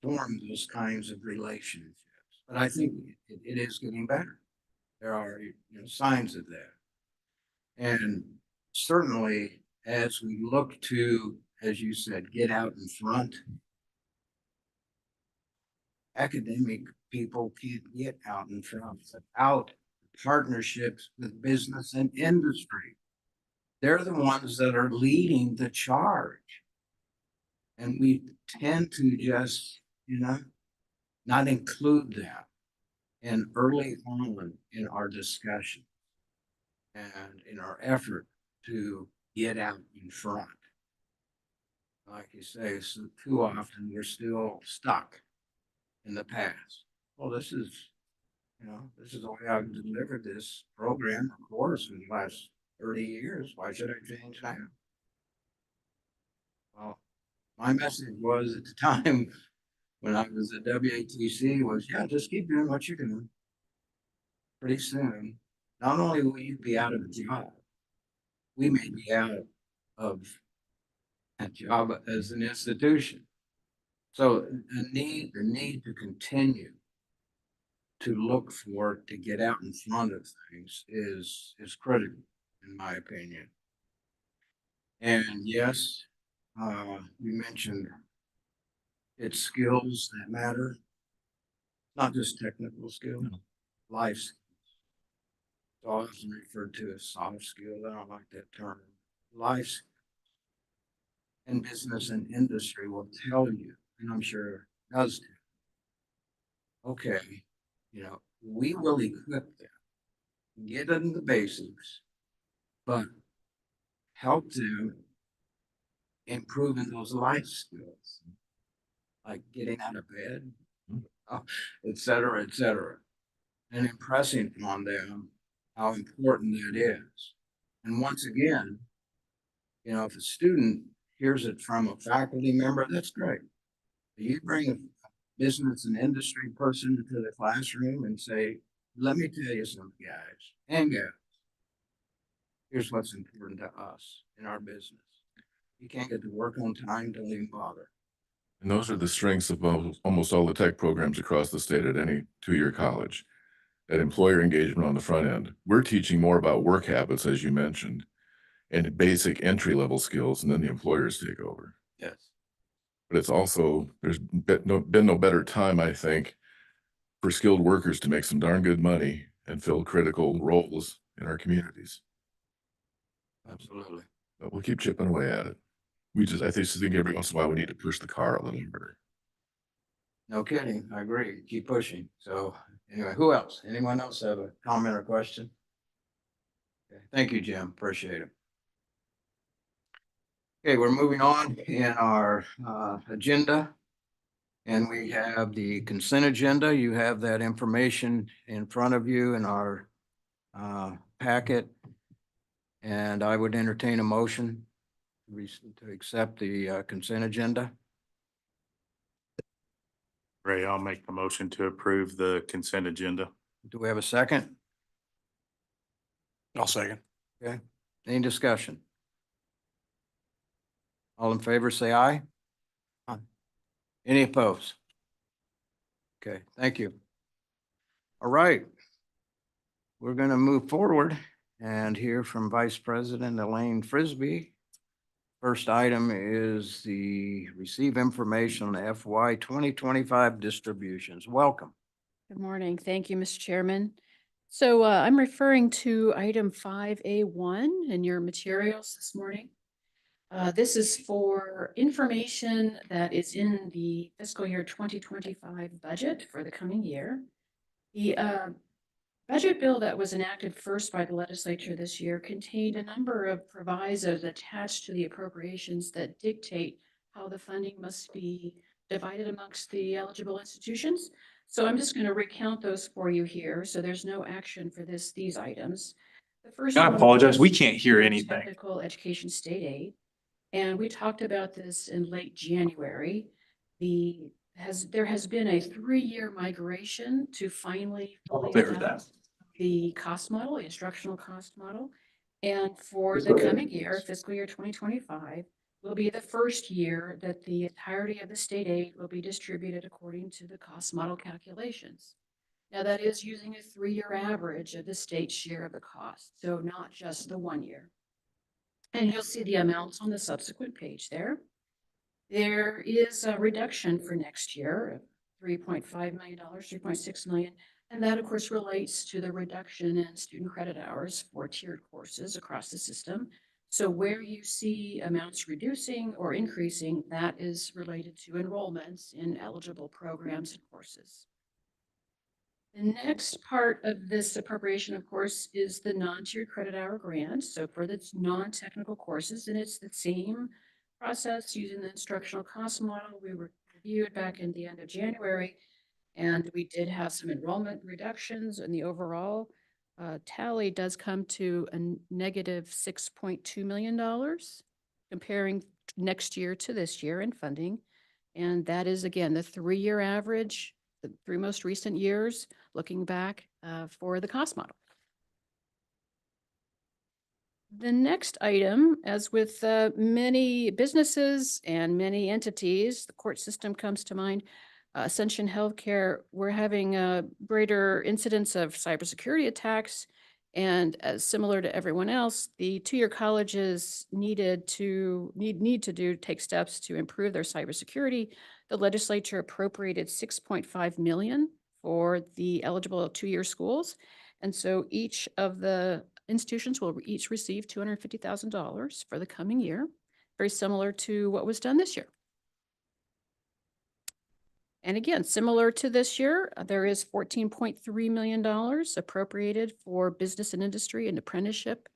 form those kinds of relationships. But I think it is getting better. There are, signs of that. And certainly as we look to, as you said, get out in front, academic people can't get out in front without partnerships with business and industry. They're the ones that are leading the charge. And we tend to just, not include that in early on in our discussion and in our effort to get out in front. Like you say, so too often we're still stuck in the past. Well, this is the way I've delivered this program, of course, in the last 30 years. Why should I change now? Well, my message was at the time when I was at WATC was, yeah, just keep doing what you're doing. Pretty soon, not only will you be out of a job, we may be out of a job as an institution. So the need to continue to look for, to get out in front of things is critical, in my opinion. And yes, we mentioned it's skills that matter, not just technical skills, life skills. It's often referred to as soft skills. I don't like that term. Life skills. And business and industry will tell you, and I'm sure it does too. Okay, we will equip them, get them the basics, but help them improving those life skills, like getting out of bed, et cetera, and impressing on them how important that is. And once again, if a student hears it from a faculty member, that's great. You bring a business and industry person into the classroom and say, let me tell you something, guys and gals. Here's what's important to us in our business. You can't get to work on time, don't even bother. And those are the strengths of almost all the tech programs across the state at any two-year college. That employer engagement on the front end. We're teaching more about work habits, as you mentioned, and basic entry-level skills, and then the employers take over. Yes. But it's also, there's been no better time, I think, for skilled workers to make some darn good money and fill critical roles in our communities. Absolutely. But we'll keep chipping away at it. I just think every once in a while we need to push the car a little harder. No kidding. I agree. Keep pushing. So anyway, who else? Anyone else have a comment or question? Okay. Thank you, Jim. Appreciate it. Okay, we're moving on in our agenda. And we have the consent agenda. You have that information in front of you in our packet. And I would entertain a motion to accept the consent agenda. Ray, I'll make the motion to approve the consent agenda. Do we have a second? I'll second. Okay, any discussion? All in favor, say aye. Aye. Any opposed? Okay, thank you. All right. We're going to move forward and hear from Vice President Elaine Frisbee. First item is the receive information on FY 2025 distributions. Welcome. Good morning. Thank you, Mr. Chairman. So I'm referring to item 5A1 in your materials this morning. This is for information that is in the fiscal year 2025 budget for the coming year. The budget bill that was enacted first by the legislature this year contained a number of provisos attached to the appropriations that dictate how the funding must be divided amongst the eligible institutions. So I'm just going to recount those for you here. So there's no action for these items. The first I one apologize, we is can't hear the anything. Technical Education State Aid. And we talked about this in late January. There has been a 3-year migration to finally fully There, adopt the cost model, the instructional cost model. And for the coming year, fiscal year 2025, will be the first year that the entirety of the state aid will be distributed according to the cost model calculations. Now, that is using a 3-year average of the state's share of the cost, so not just the 1 year. And you'll see the amounts on the subsequent page there. There is a reduction for next year of $3.5 million, $3.6 million. And that, of course, relates to the reduction in student credit hours for tiered courses across the system. So where you see amounts reducing or increasing, that is related to enrollments in eligible programs and courses. The next part of this appropriation, of course, is the non-tiered credit hour grant. So for the non-technical courses, and it's the same process using the instructional cost model we reviewed back in the end of January. And we did have some enrollment reductions, and the overall tally does come to a negative $6.2 million, comparing next year to this year in funding. And that is, again, the 3-year average, the 3 most recent years, looking back for the cost model. The next item, as with many businesses and many entities, the court system comes to mind. Ascension Healthcare, we're having a greater incidence of cybersecurity attacks. And as similar to everyone else, the 2-year colleges need to take steps to improve their cybersecurity. The legislature appropriated $6.5 million for the eligible 2-year schools. And so each of the institutions will each receive $250,000 for the coming year, very similar to what was done this year. And again, similar to this year, there is $14.3 million appropriated for business and industry and apprenticeship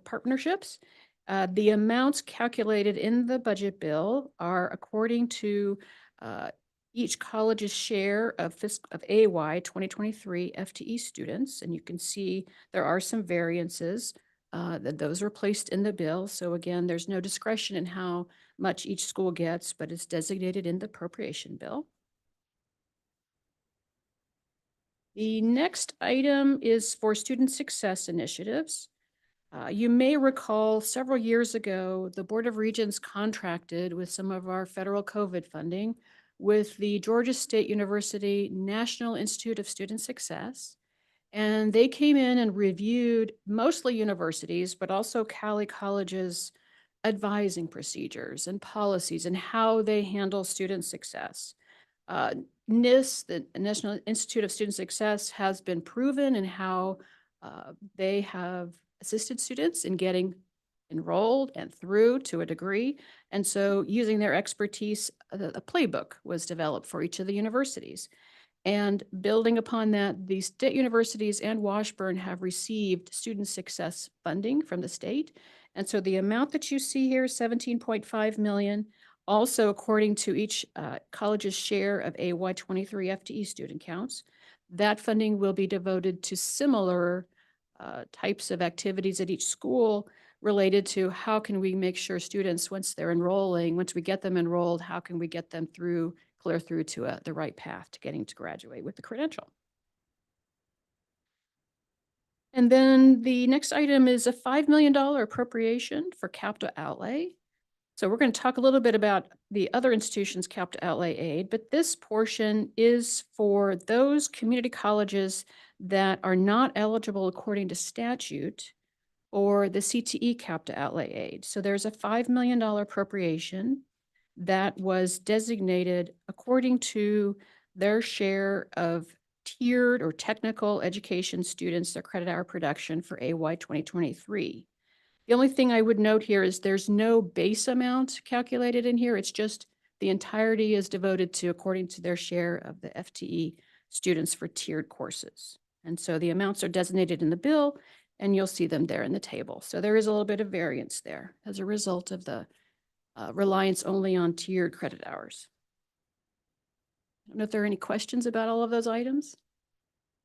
partnerships. The amounts calculated in the budget bill are according to each college's share of AY 2023 FTE students. And you can see there are some variances that those are placed in the bill. So again, there's no discretion in how much each school gets, but it's designated in the appropriation bill. The next item is for student success initiatives. You may recall several years ago, the Board of Regents contracted with some of our federal COVID funding with the Georgia State University National Institute of Student Success. And they came in and reviewed mostly universities, but also Cali College's advising procedures and policies and how they handle student success. NIST, the National Institute of Student Success, has been proven in how they have assisted students in getting enrolled and through to a degree. And so using their expertise, a playbook was developed for each of the universities. And building upon that, the state universities and Washburn have received student success funding from the state. And so the amount that you see here, $17.5 million, also according to each college's share of AY 23 FTE student counts, that funding will be devoted to similar types of activities at each school related to how can we make sure students, once they're enrolling, once we get them enrolled, how can we get them clear through to the right path to getting to graduate with the credential. And then the next item is a $5 million appropriation for capital outlay. So we're going to talk a little bit about the other institutions' capital outlay aid, but this portion is for those community colleges that are not eligible according to statute or the CTE capital outlay aid. So there's a $5 million appropriation that was designated according to their share of tiered or technical education students, their credit hour production for AY 2023. The only thing I would note here is there's no base amount calculated in here. It's just the entirety is devoted to according to their share of the FTE students for tiered courses. And so the amounts are designated in the bill, and you'll see them there in the table. So there is a little bit of variance there as a result of the reliance only on tiered credit hours. don't know if there are any questions about all of those items.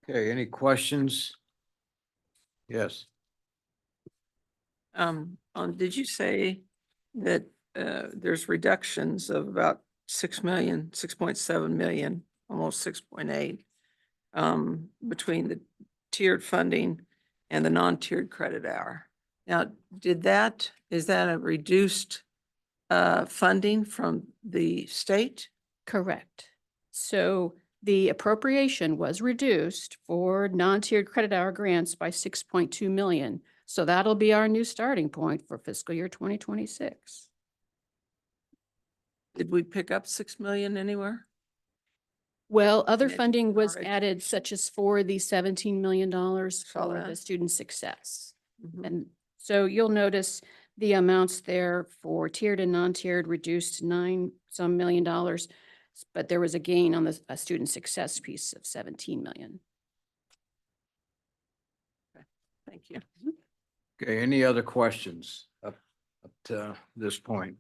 Okay, any questions? Yes. Did you say that, there's reductions of about 6 million, 6.7 million, almost 6.8, between the tiered funding and the non-tiered credit hour? Now, is that a reduced, funding from the state? Correct. So the appropriation was reduced for non-tiered credit hour grants by 6.2 million. So that'll be our new starting point for fiscal year 2026. Did we pick up 6 million anywhere? Well, other Education funding was or added, such as for the $17 million Saw for that. the student success. Mhm. And so you'll notice the amounts there for tiered and non-tiered reduced some million dollars, but there was a gain on the student success piece of 17 million. Thank you. Okay, any other questions up to this point?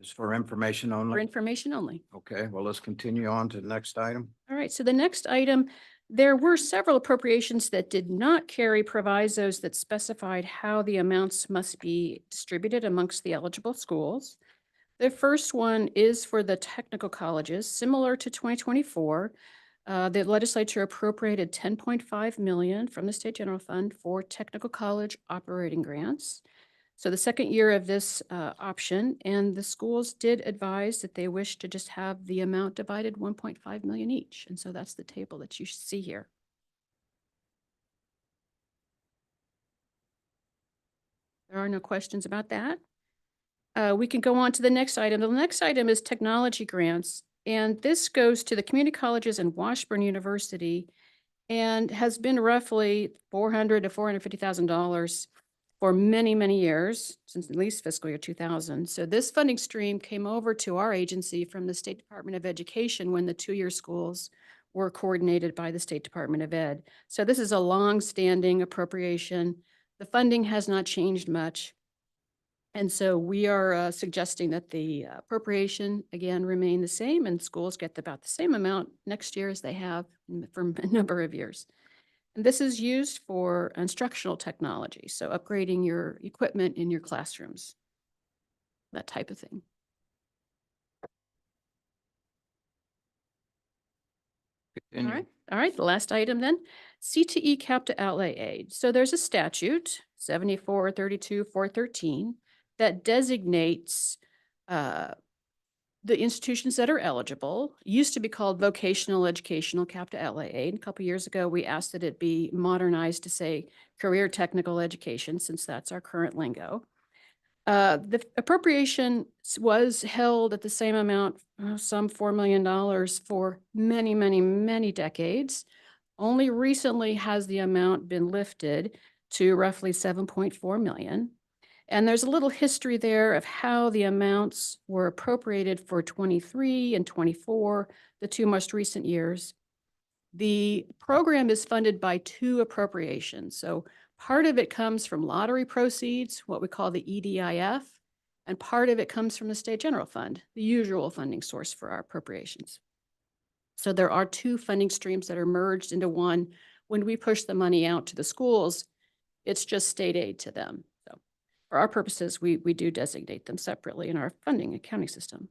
Just for information For only? information only. Okay, well, let's continue on to the next item. All right, so the next item, there were several appropriations that did not carry provisos that specified how the amounts must be distributed amongst the eligible schools. The first one is for the technical colleges, similar to 2024. The legislature appropriated 10.5 million from the state general fund for technical college operating grants. So the second year of this option, and the schools did advise that they wish to just have the amount divided 1.5 million each. And so that's the table that you see here. There are no questions about that. We can go on to the next item. The next item is technology grants. And this goes to the community colleges and Washburn University and has been roughly $400,000 to $450,000 for many, many years, since at least fiscal year 2000. So this funding stream came over to our agency from the State Department of Education when the two-year schools were coordinated by the State Department of Ed. So this is a long-standing appropriation. The funding has not changed much. And so we are suggesting that the appropriation, again, remain the same and schools get about the same amount next year as they have for a number of years. And this is used for instructional technology, so upgrading your equipment in your classrooms, that type of thing. All right, the last item then, CTE capped outlay aid. So there's a statute, 7432-413, that designates the institutions that are eligible. Used to be called vocational educational capped outlay aid. A couple years ago, we asked that it be modernized to say career technical education, since that's our current lingo. The appropriation was held at the same amount, some $4 million for many, many, many decades. Only recently has the amount been lifted to roughly 7.4 million. And there's a little history there of how the amounts were appropriated for 23 and 24, the two most recent years. The program is funded by two appropriations. So part of it comes from lottery proceeds, what we call the EDIF, and part of it comes from the State General Fund, the usual funding source for our appropriations. So there are two funding streams that are merged into one. When we push the money out to the schools, it's just state aid to them. So for our purposes, we do designate them separately in our funding accounting system.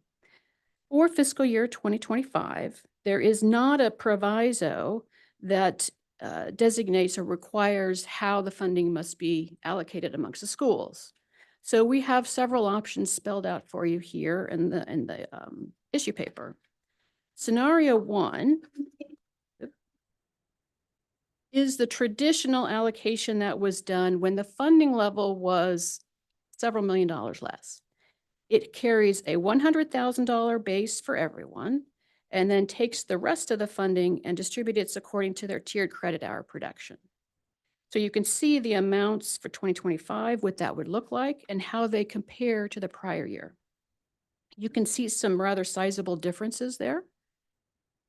For fiscal year 2025, there is not a proviso that designates or requires how the funding must be allocated amongst the schools. So we have several options spelled out for you here in the issue paper. Scenario 1 is the traditional allocation that was done when the funding level was several $1 million less. It carries a $100,000 base for everyone and then takes the rest of the funding and distributes it according to their tiered credit hour production. So you can see the amounts for 2025, what that would look like and how they compare to the prior year. You can see some rather sizable differences there.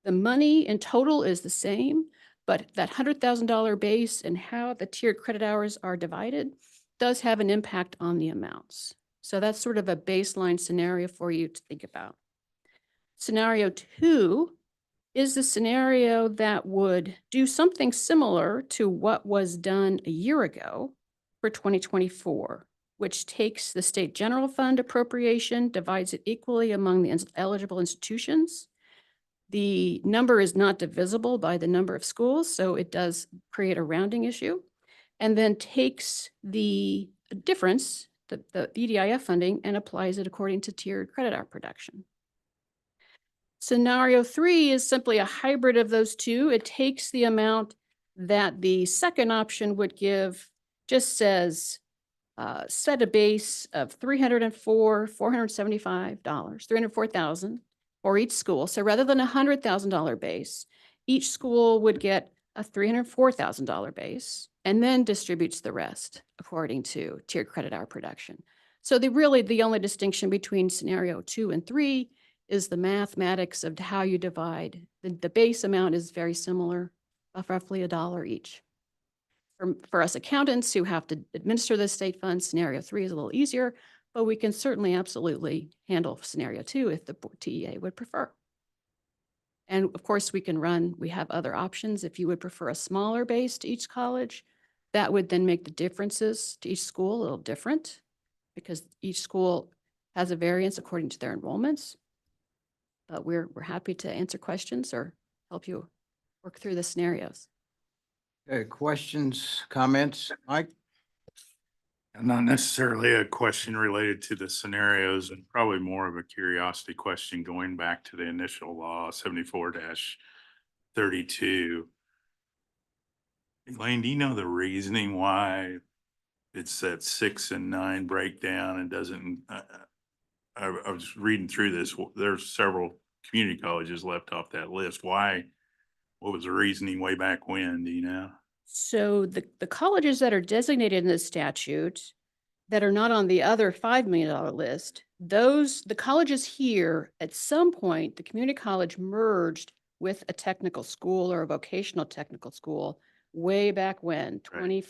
The money in total is the same, but that $100,000 base and how the tiered credit hours are divided does have an impact on the amounts. So that's sort of a baseline scenario for you to think about. Scenario 2 is the scenario that would do something similar to what was done a year ago for 2024, which takes the state general fund appropriation, divides it equally among the eligible institutions. The number is not divisible by the number of schools, so it does create a rounding issue, and then takes the difference, the EDIF funding, and applies it according to tiered credit hour production. Scenario 3 is simply a hybrid of those two. It takes the amount that the second option would give, just says, set a base of $304,000 for each school. So rather than a $100,000 base, each school would get a $304,000 base and then distributes the rest according to tiered credit hour production. So the only distinction between scenario 2 and 3 is the mathematics of how you divide. The base amount is very similar, of roughly $1 each. For us accountants who have to administer the state funds, scenario 3 is a little easier, but we can certainly absolutely handle scenario 2 if the TEA would prefer. And of course, we have other options. If you would prefer a smaller base to each college, that would then make the differences to each school a little different, because each school has a variance according to their enrollments. But we're happy to answer questions or help you work through the scenarios. Okay, questions, comments? Mike? Not necessarily a question related to the scenarios, and probably more of a curiosity question going back to the initial law 74-32. Elaine, do you know the reasoning why it's that 6 and 9 breakdown and doesn't, I was reading through this, there's several community colleges left off that list. Why? What was the reasoning way back when, do you know? So the colleges that are designated in the statute that are not on the other $5 million list, the colleges here, at some point, the community college merged with a technical school or a vocational technical school way back when, 20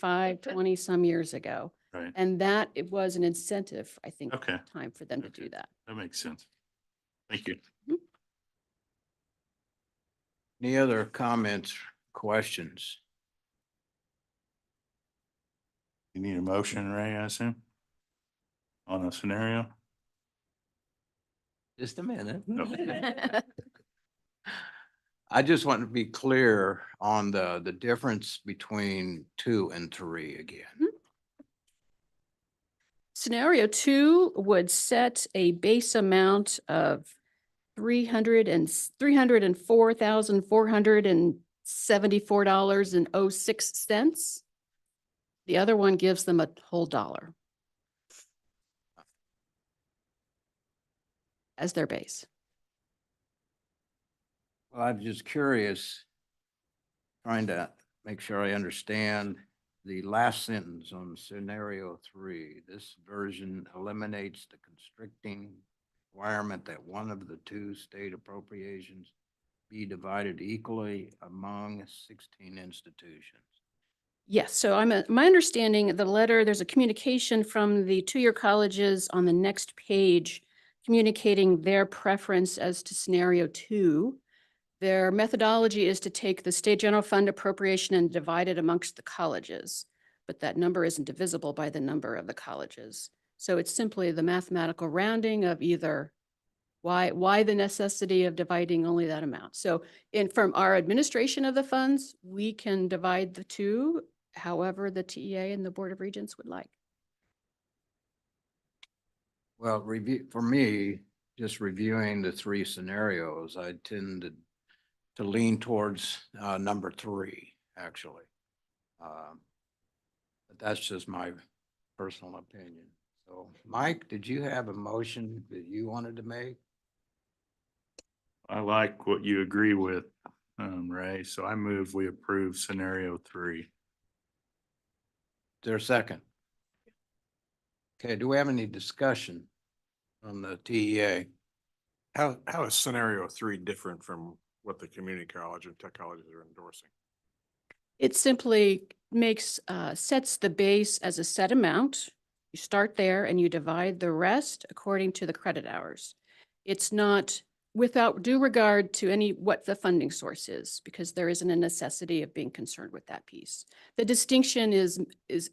some years ago. Right. And that it was an incentive, I think, Okay. time for them to do that. That makes sense. Thank you. Any other comments, questions? You need a motion, Ray, I assume? On a scenario? Just a minute. Okay. I just want to be clear on the difference between 2 and 3 again. Scenario 2 would set a base amount of $304,474.06. The other one gives them a whole $1 as their base. Well, I'm just curious, trying to make sure I understand the last sentence on scenario 3. This version eliminates the constricting requirement that one of the 2 state appropriations be divided equally among 16 institutions. Yes, so my understanding of the letter, there's a communication from the two-year colleges on the next page communicating their preference as to scenario 2. Their methodology is to take the state general fund appropriation and divide it amongst the colleges, but that number isn't divisible by the number of the colleges. So it's simply the mathematical rounding of either why the necessity of dividing only that amount. So from our administration of the funds, we can divide the 2 however the TEA and the Board of Regents would like. Well, for me, just reviewing the 3 scenarios, I tend to lean towards number 3, actually. But that's just my personal opinion. So, Mike, did you have a motion that you wanted to make? I like what you agree with, Ray, so I move we approve scenario 3. Is there a second? Okay, do we have any discussion on the TEA? How is scenario 3 different from what the community college and tech colleges are endorsing? It simply sets the base as a set amount. You start there and you divide the rest according to the credit hours. It's not without due regard to what the funding source is, because there isn't a necessity of being concerned with that piece. The distinction is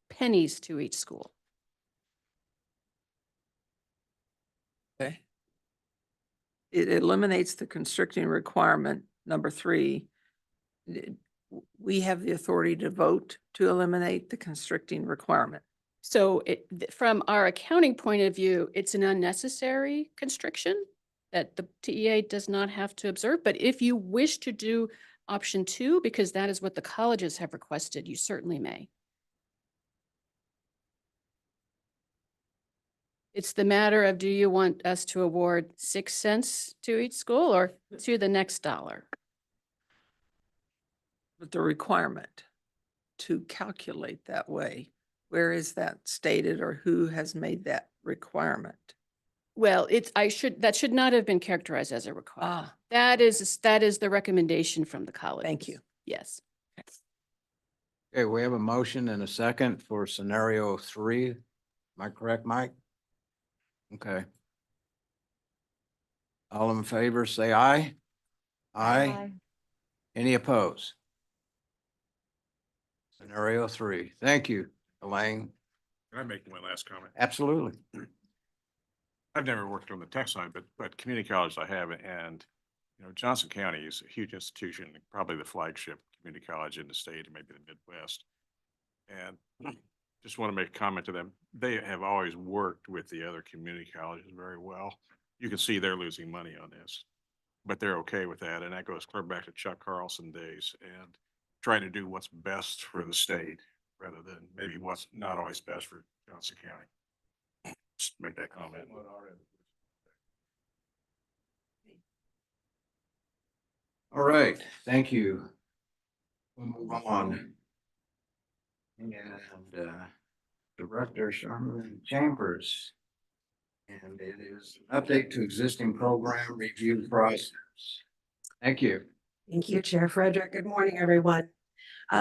pennies to each school. Okay. It eliminates the constricting requirement, number 3. We have the authority to vote to eliminate the constricting requirement. So from our accounting point of view, it's an unnecessary constriction that the TEA does not have to observe. But if you wish to do option 2, because that is what the colleges have requested, you certainly may. It's the matter of, do you want us to award 6 cents to each school or to the next dollar? But the requirement to calculate that way, where is that stated or who has made that requirement? Well, that should not have been characterized as a requirement. That is the recommendation from the college. Thank you. Yes. Okay, we have a motion and a second for scenario 3. Am I correct, Mike? Okay. All in favor, say aye. Aye. Any opposed? Scenario 3. Thank you, Elaine. Can I make one last comment? Absolutely. I've never worked on the tech side, but community college I have, and Johnson County is a huge institution, probably the flagship community college in the state or maybe the Midwest. And just want to make a comment to them. They have always worked with the other community colleges very well. You can see they're losing money on this, but they're okay with that. And that goes clear back to Chuck Carlson days and trying to do what's best for the state rather than maybe what's not always best for Johnson County. Just make that comment. All right, thank you. We'll move on. And Director Sherman Chambers. And it is an update to existing program review process. Thank you. Thank you, Chair Frederick. Good morning, everyone.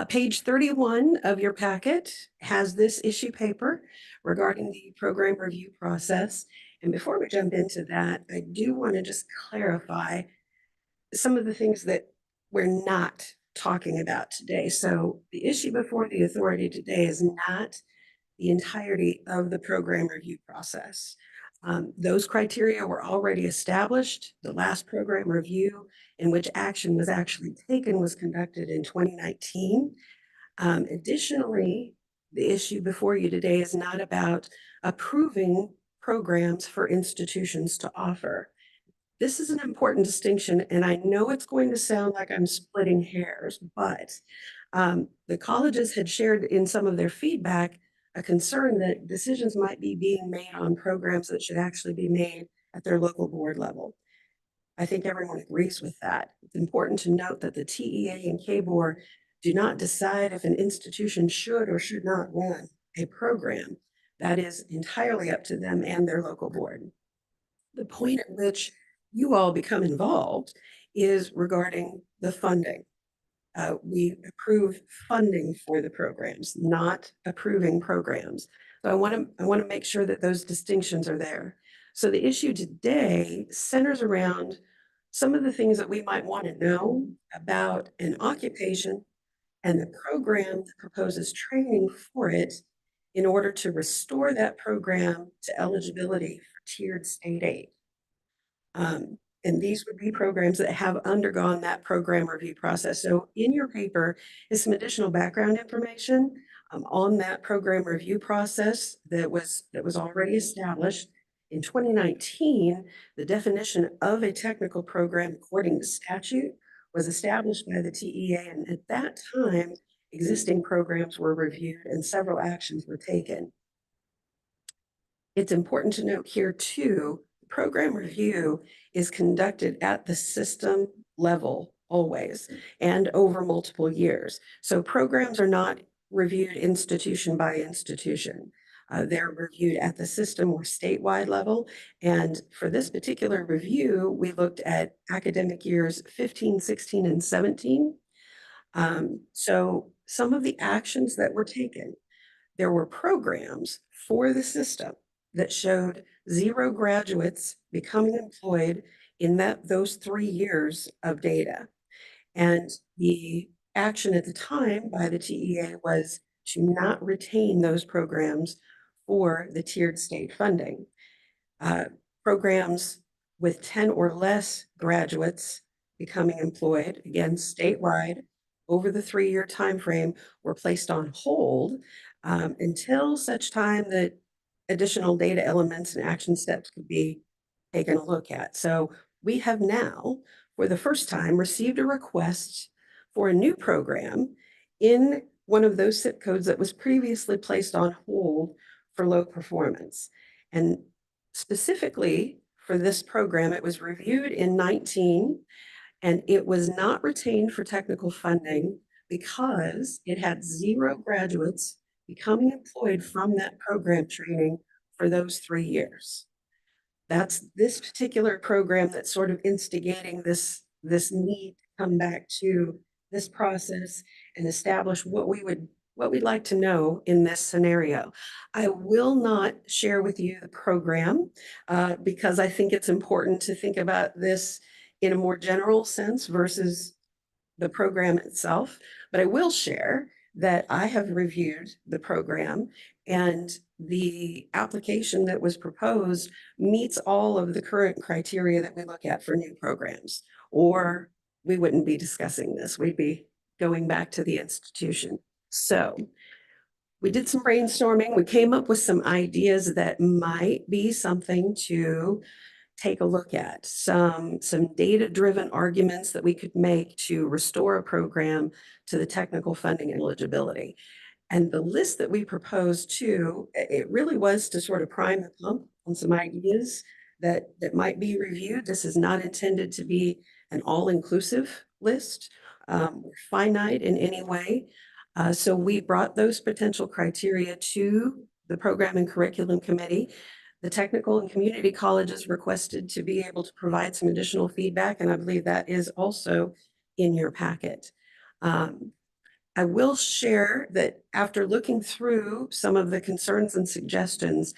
Page 31 of your packet has this issue paper regarding the program review process. And before we jump into that, I do want to just clarify some of the things that we're not talking about today. So the issue before the authority today is not the entirety of the program review process. Those criteria were already established. The last program review in which action was actually taken was conducted in 2019. Additionally, the issue before you today is not about approving programs for institutions to offer. This is an important distinction, and I know it's going to sound like I'm splitting hairs, but the colleges had shared in some of their feedback a concern that decisions might be being made on programs that should actually be made at their local board level. I think everyone agrees with that. It's important to note that the TEA and KBOR do not decide if an institution should or should not run a program. That is entirely up to them and their local board. The point at which you all become involved is regarding the funding. We approve funding for the programs, not approving programs. So I want to make sure that those distinctions are there. So the issue today centers around some of the things that we might want to know about an occupation and the program that proposes training for it in order to restore that program to eligibility for tiered state aid. And these would be programs that have undergone that program review process. So in your paper is some additional background information on that program review process that was already established. In 2019, the definition of a technical program according to statute was established by the TEA, and at that time, existing programs were reviewed and several actions were taken. It's important to note here too, program review is conducted at the system level always and over multiple years. So programs are not reviewed institution by institution. They're reviewed at the system or statewide level. And for this particular review, we looked at academic years 15, 16, and 17. So some of the actions that were taken, there were programs for the system that showed 0 graduates becoming employed in those 3 years of data. And the action at the time by the TEA was to not retain those programs for the tiered state funding. Programs with 10 or less graduates becoming employed, again, statewide, over the 3-year timeframe were placed on hold until such time that additional data elements and action steps could be taken a look at. So we have now, for the first time, received a request for a new program in one of those zip codes that was previously placed on hold for low performance. And specifically for this program, it was reviewed in 19, and it was not retained for technical funding because it had 0 graduates becoming employed from that program training for those 3 years. That's this particular program that's sort of instigating this need to come back to this process and establish what we'd like to know in this scenario. I will not share with you the program because I think it's important to think about this in a more general sense versus the program itself. But I will share that I have reviewed the program, and the application that was proposed meets all of the current criteria that we look at for new programs, or we wouldn't be discussing this. We'd be going back to the institution. So we did some brainstorming. We came up with some ideas that might be something to take a look at, some data-driven arguments that we could make to restore a program to the technical funding eligibility. And the list that we proposed too, it really was to sort of prime the pump on some ideas that might be reviewed. This is not intended to be an all-inclusive list, or finite in any way. So we brought those potential criteria to the Program and Curriculum Committee. The technical and community colleges requested to be able to provide some additional feedback, and I believe that is also in your packet. I will share that after looking through some of the concerns and suggestions,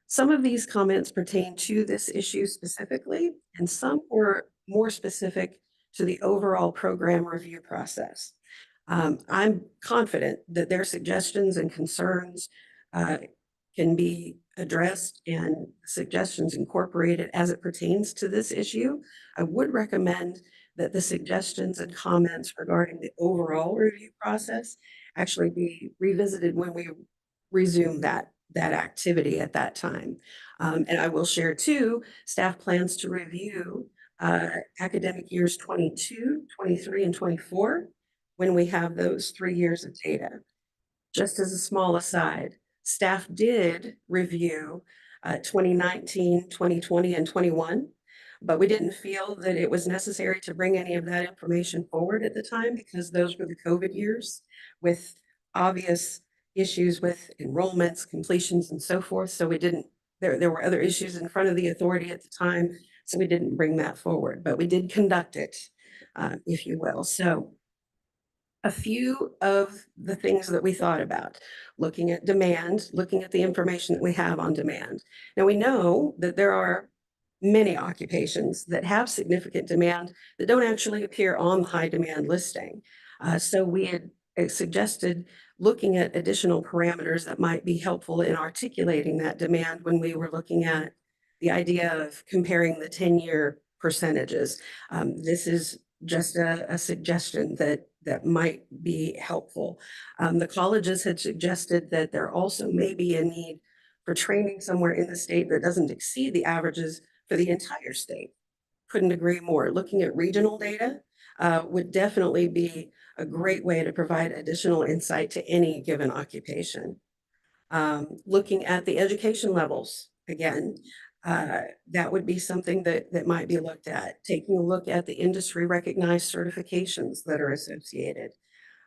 some of these comments pertain to this issue specifically, and some were more specific to the overall program review process. I'm confident that their suggestions and concerns can be addressed and suggestions incorporated as it pertains to this issue. I would recommend that the suggestions and comments regarding the overall review process actually be revisited when we resume that activity at that time. And I will share too, staff plans to review academic years 22, 23, and 24 when we have those 3 years of data. Just as a small aside, staff did review 2019, 2020, and 21, but we didn't feel that it was necessary to bring any of that information forward at the time because those were the COVID years with obvious issues with enrollments, completions, and so forth. So we didn't, there were other issues in front of the authority at the time, so we didn't bring that forward, but we did conduct it, if you will. So a few of the things that we thought about, looking at demand, looking at the information that we have on demand. Now we know that there are many occupations that have significant demand that don't actually appear on the high demand listing. So we had suggested looking at additional parameters that might be helpful in articulating that demand when we were looking at the idea of comparing the 10-year percentages. This is just a suggestion that might be helpful. The colleges had suggested that there also may be a need for training somewhere in the state that doesn't exceed the averages for the entire state. Couldn't agree more. Looking at regional data would definitely be a great way to provide additional insight to any given occupation. Looking at the education levels, again, that would be something that might be looked at. Taking a look at the industry recognized certifications that are associated.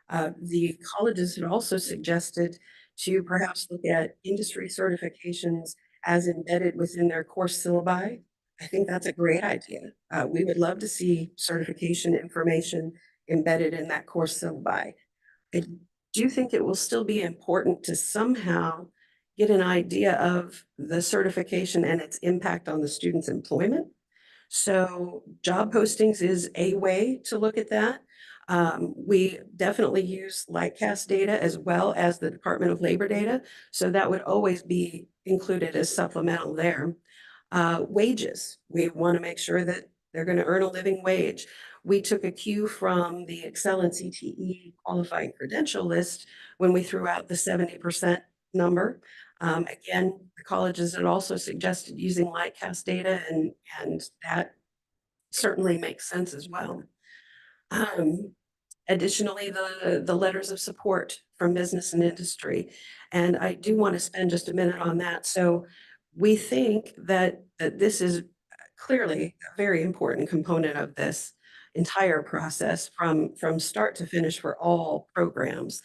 The colleges had also suggested to perhaps look at industry certifications as embedded within their course syllabi. I think that's a great idea. We would love to see certification information embedded in that course syllabi. I do think it will still be important to somehow get an idea of the certification and its impact on the student's employment. So job postings is a way to look at that. We definitely use Lightcast data as well as the Department of Labor data. So that would always be included as supplemental there. Wages, we want to make sure that they're going to earn a living wage. We took a cue from the Excel and CTE qualifying credential list when we threw out the 70% number. Again, the colleges had also suggested using Lightcast data, and that certainly makes sense as well. Additionally, the letters of support from business and industry. And I do want to spend just a minute on that. So we think that this is clearly a very important component of this entire process from start to finish for all programs.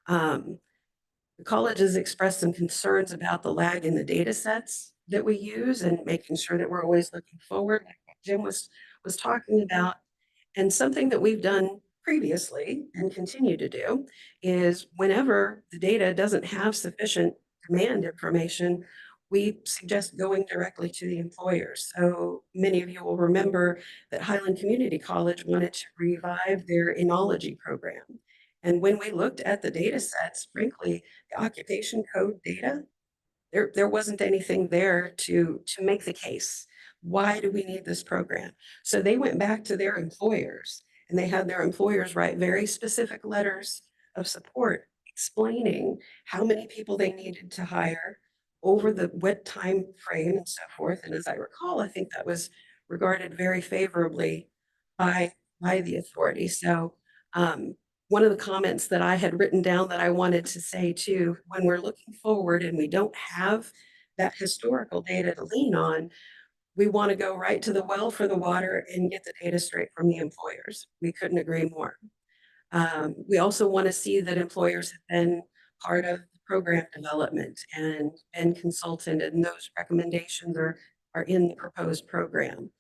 The college has expressed some concerns about the lag in the data sets that we use and making sure that we're always looking forward, like what Jim was talking about. And something that we've done previously and continue to do is whenever the data doesn't have sufficient demand information, we suggest going directly to the employers. So many of you will remember that Highland Community College wanted to revive their enology program. And when we looked at the data sets, frankly, the occupation code data, there wasn't anything there to make the case. Why do we need this program? So they went back to their employers and they had their employers write very specific letters of support explaining how many people they needed to hire over what time frame and so forth. And as I recall, I think that was regarded very favorably by the authority. So one of the comments that I had written down that I wanted to say too, when we're looking forward and we don't have that historical data to lean on, we want to go right to the well for the water and get the data straight from the employers. We couldn't agree more. We also want to see that employers have been part of program development and consultant, and those recommendations are in the proposed program.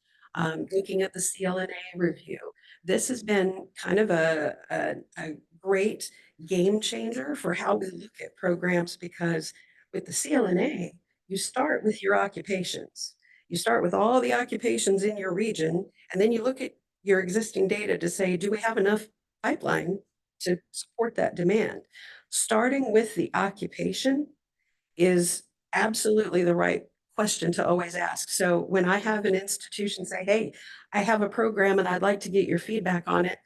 Looking at the CLNA review, this has been kind of a great game changer for how we look at programs, because with the CLNA, you start with your occupations. You start with all the occupations in your region, and then you look at your existing data to say, do we have enough pipeline to support that demand? Starting with the occupation is absolutely the right question to always ask. So when I have an institution say, hey, I have a program and I'd like to get your feedback on it,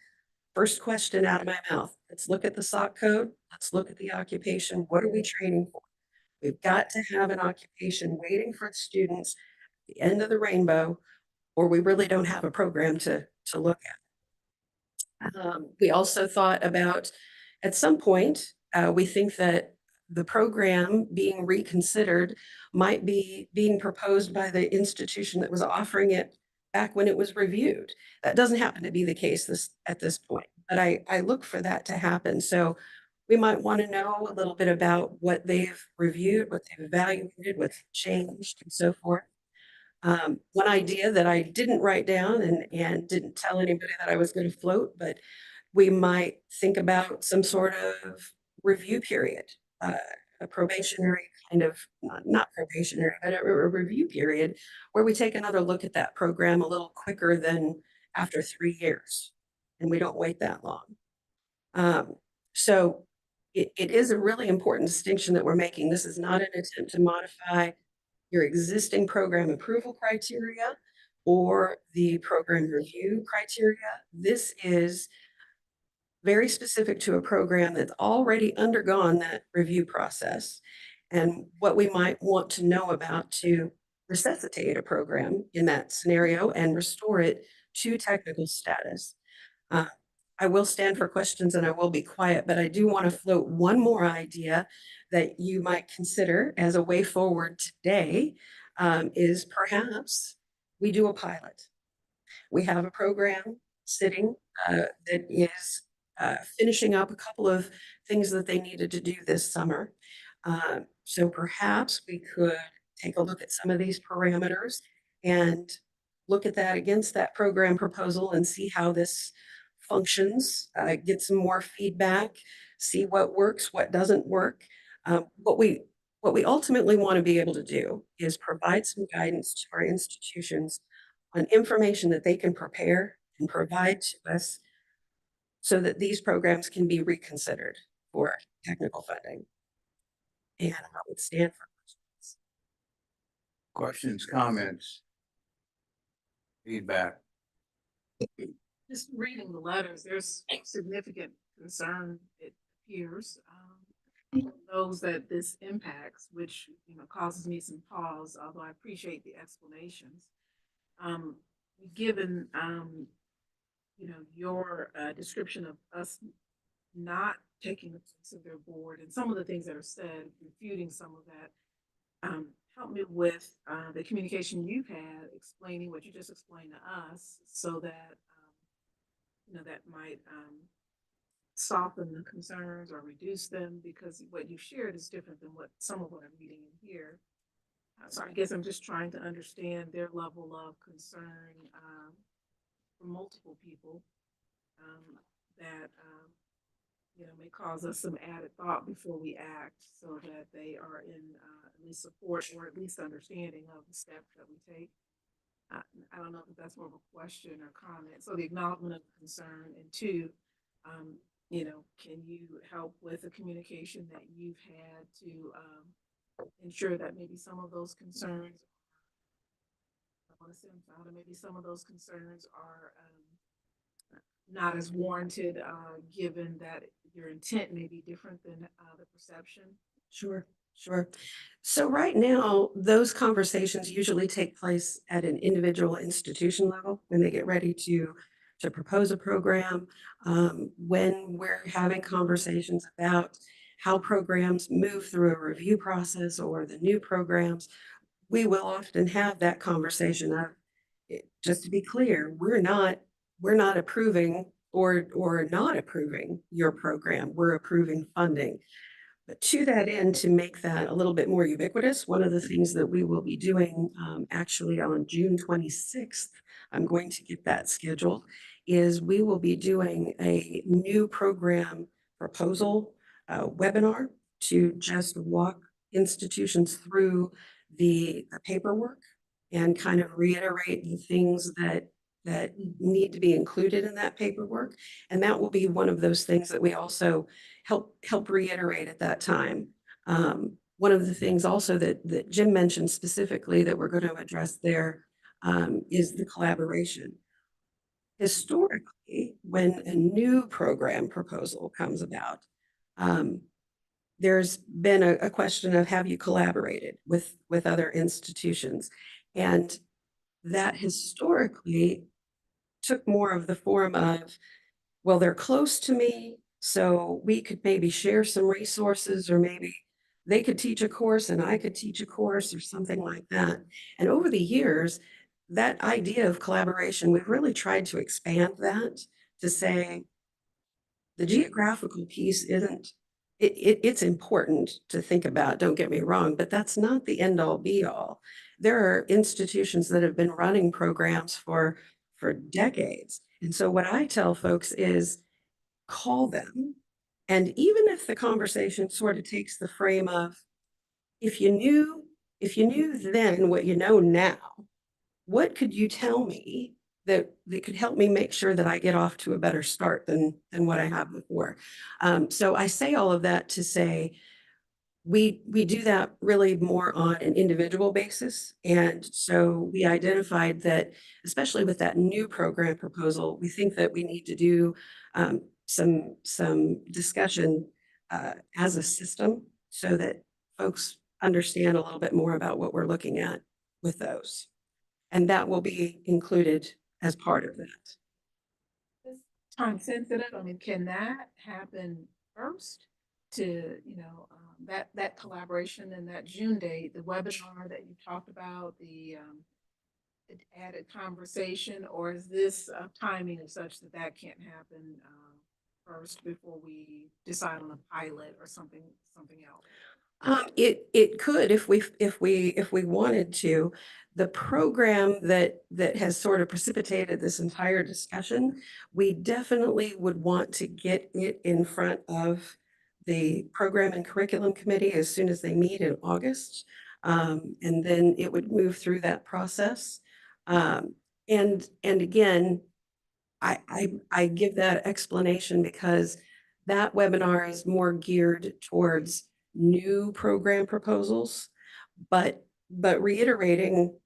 first question out of my mouth, let's look at the SOC code. Let's look at the occupation. What are we training for? We've got to have an occupation waiting for the students at the end of the rainbow, or we really don't have a program to look at. We also thought about, at some point, we think that the program being reconsidered might be being proposed by the institution that was offering it back when it was reviewed. That doesn't happen to be the case at this point, but I look for that to happen. So we might want to know a little bit about what they've reviewed, what they've evaluated, what's changed, and so forth. One idea that I didn't write down and didn't tell anybody that I was going to float, but we might think about some sort of review period, a probationary kind of, not probationary, but a review period where we take another look at that program a little quicker than after 3 years, and we don't wait that long. So it is a really important distinction that we're making. This is not an attempt to modify your existing program approval criteria or the program review criteria. This is very specific to a program that's already undergone that review process and what we might want to know about to resuscitate a program in that scenario and restore it to technical status. I will stand for questions and I will be quiet, but I do want to float one more idea that you might consider as a way forward today, is perhaps we do a pilot. We have a program sitting that is finishing up a couple of things that they needed to do this summer. So perhaps we could take a look at some of these parameters and look at that against that program proposal and see how this functions, get some more feedback, see what works, what doesn't work. What we What we ultimately want to be able to do is provide some guidance to our institutions on information that they can prepare and provide to us so that these programs can be reconsidered for technical funding. And I would stand for questions. Questions, comments? Feedback? Just reading the letters, there's significant concern, it appears, those that this impacts, which, you know, causes me some pause, although I appreciate the explanations. Given, you know, your description of us not taking the place of their board and some of the things that are said, refuting some of that, help me with the communication you've had explaining what you just explained to us so that, you know, that might soften the concerns or reduce them, because what you shared is different than what some of what I'm reading in here. So I guess I'm just trying to understand their level of concern for multiple people that you know, may cause us some added thought before we act, so that they are in at least support or at least understanding of the steps that we take. I don't know if that's more of a question or comment. So the acknowledgement of concern, and two, you know, can you help with the communication that you've had to ensure that maybe some of those concerns, I want to say, maybe some of those concerns are not as warranted, given that your intent may be different than the perception? Sure, sure. So right now, those conversations usually take place at an individual institution level when they get ready to propose a program. When we're having conversations about how programs move through a review process or the new programs, we will often have that conversation of, just to be clear, we're not approving or not approving your program. We're approving funding. But to that end, to make that a little bit more ubiquitous, one of the things that we will be doing actually on June 26th, I'm going to get that scheduled, is we will be doing a new program proposal webinar to just walk institutions through the paperwork and kind of reiterate the things that need to be included in that paperwork. And that will be one of those things that we also help reiterate at that time. One of the things also that Jim mentioned specifically that we're going to address there is the collaboration. Historically, when a new program proposal comes about, there's been a question of, have you collaborated with other institutions? And that historically took more of the form of, well, they're close to me, so we could maybe share some resources, or maybe they could teach a course and I could teach a course or something like that. And over the years, that idea of collaboration, we've really tried to expand that to say the geographical piece isn't, it's important to think about, don't get me wrong, but that's not the end all be all. There are institutions that have been running programs for decades. And so what I tell folks is call them. And even if the conversation sort of takes the frame of, if you knew then what you know now, what could you tell me that could help me make sure that I get off to a better start than what I have before? So I say all of that to say, we do that really more on an individual basis. And so we identified that, especially with that new program proposal, we think that we need to do some discussion as a system so that folks understand a little bit more about what we're looking at with those. And that will be included as part of that. Time sensitive, I mean, can that happen first to, you know, that collaboration and that June date, the webinar that you talked about, the added conversation, or is this timing of such that can't happen first before we decide on a pilot or something else? It could if we wanted to. The program that has sort of precipitated this entire discussion, we definitely would want to get it in front of the Program and Curriculum Committee as soon as they meet in August. And then it would move through that process. And again, I give that explanation because that webinar is more geared towards new program proposals, but reiterating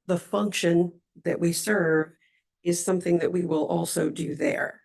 the function that we serve is something that we will also do there.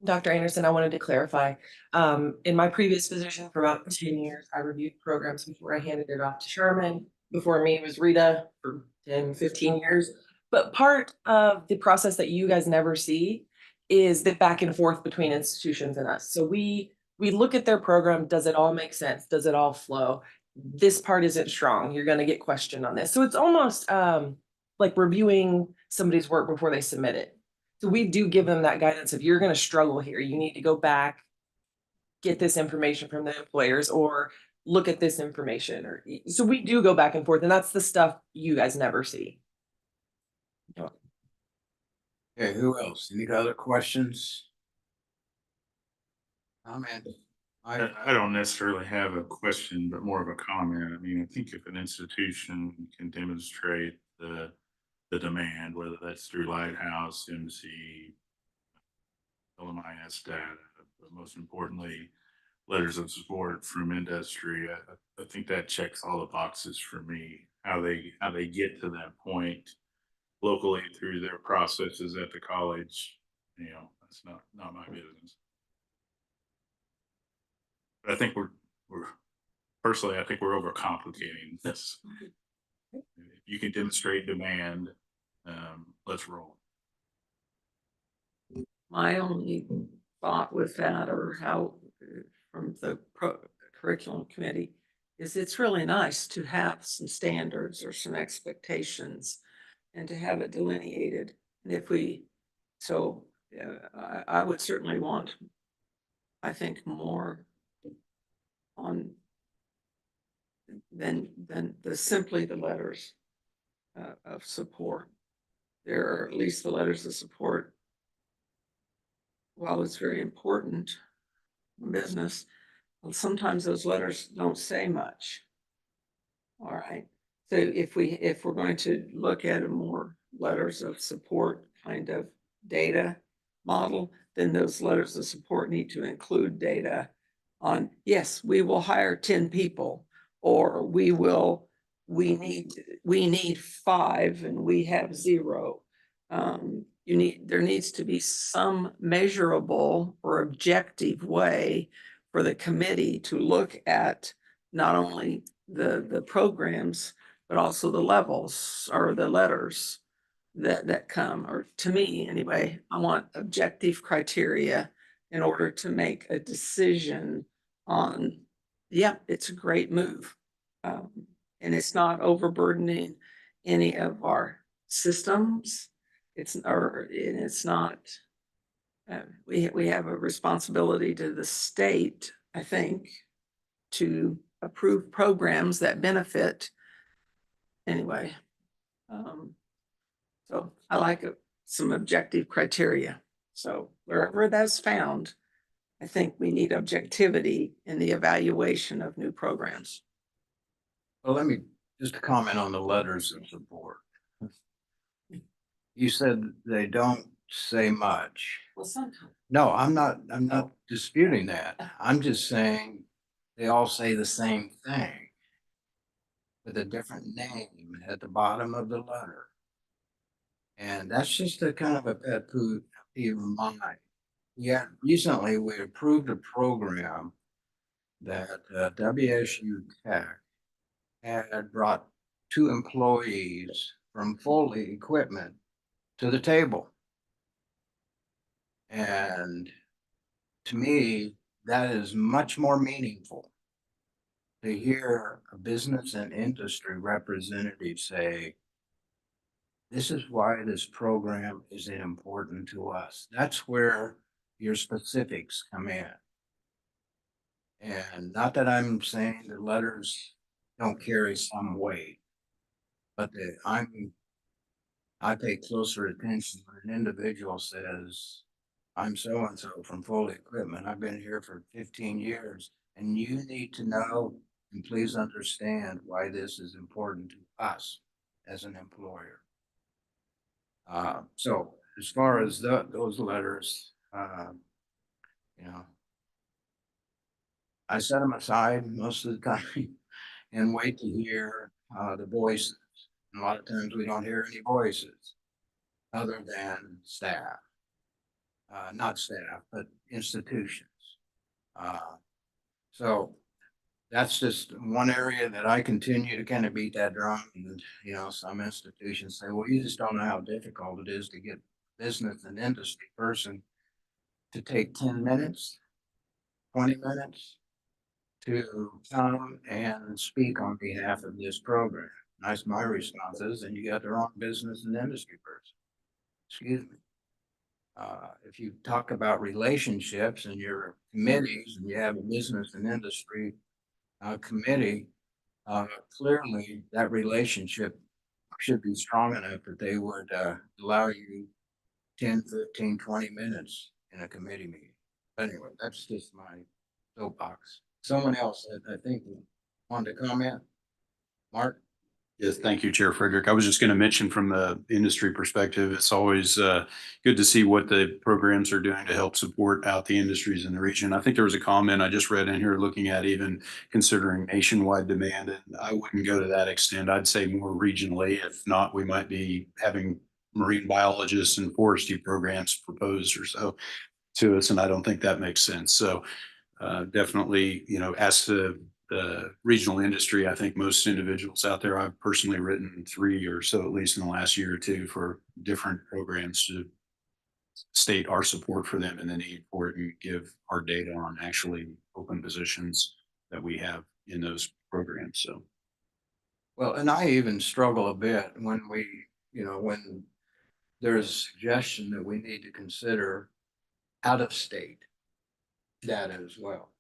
Dr. Anderson, I wanted to clarify, in my previous position for about 10 years, I reviewed programs before I handed it off to Sherman. Before me was Rita for 10, 15 years. But part of the process that you guys never see is the back and forth between institutions and us. So we look at their program. Does it all make sense? Does it all flow? This part isn't strong. You're going to get questioned on this. So it's almost like reviewing somebody's work before they submit it. So we do give them that guidance. If you're going to struggle here, you need to go back, get this information from the employers, or look at this information. Or so we do go back and forth, and that's the stuff you guys never see. Okay, who else? Any other questions? Comment? I don't necessarily have a question, but more of a comment. I mean, I think if an institution can demonstrate the demand, whether that's through Lighthouse, MC, LMIS data, but most importantly, letters of support from industry, I think that checks all the boxes for me. How they get to that point locally through their processes at the college, that's not my business. But I think we're personally, I think we're overcomplicating this. If you can demonstrate demand, let's roll. My only thought with that, or how from the curriculum committee, is it's really nice to have some standards or some expectations and to have it delineated. And if we, so I would certainly want, I think, more on than simply the letters of support. There are at least the letters of support. While it's very important business, well, sometimes those letters don't say much. All right. So if we're going to look at a more letters of support kind of data model, then those letters of support need to include data on, yes, we will hire 10 people, or we need 5 and we have 0. There needs to be some measurable or objective way for the committee to look at not only the programs, but also the levels or the letters that come, or to me anyway. I want objective criteria in order to make a decision on, yeah, it's a great move. And it's not overburdening any of our systems. It's not, we have a responsibility to the state, I think, to approve programs that benefit anyway. So I like some objective criteria. So wherever that's found, I think we need objectivity in the evaluation of new programs. Well, let me just comment on the letters of support. You said they don't say much. Well, sometimes. No, I'm not disputing that. I'm just saying they all say the same thing with a different name at the bottom of the letter. And that's just a kind of a pet peeve of mine. Yeah, recently we approved a program that WSU Tech had brought 2 employees from Foley Equipment to the table. And to me, that is much more meaningful to hear a business and industry representative say, this is why this program is important to us. That's where your specifics come in. And not that I'm saying the letters don't carry some weight, but I pay closer attention when an individual says, I'm so-and-so from Foley Equipment. I've been here for 15 years. And you need to know and please understand why this is important to us as an employer. So as far as those letters, you know, I set them aside most of the time and wait to hear the voices. And a lot of times we don't hear any voices other than staff. Not staff, but institutions. So that's just one area that I continue to kind of beat that drum. And, you know, some institutions say, well, you just don't know how difficult it is to get business and industry person to take 10 minutes, 20 minutes to come and speak on behalf of this program. That's my response is, and you got the wrong business and industry person. Excuse me. If you talk about relationships and your committees and you have a business and industry committee, clearly that relationship should be strong enough that they would allow you 10, 15, 20 minutes in a committee meeting. But anyway, that's just my soapbox. Someone else, I think, wanted to comment. Mark? Yes, thank you, Chair Frederick. I was just going to mention from the industry perspective, it's always good to see what the programs are doing to help support out the industries in the region. I think there was a comment I just read in here looking at even considering nationwide demand, and I wouldn't go to that extent. I'd say more regionally. If not, we might be having marine biologists and forestry programs proposed or so to us, and I don't think that makes sense. So definitely, you know, as to the regional industry, I think most individuals out there, I've personally written 3 or so, at least in the last year or two, for different programs to state our support for them and the need for it and give our data on actually open positions that we have in those programs. So. Well, and I even struggle a bit when we, you know, when there's a suggestion that we need to consider out of state data as well.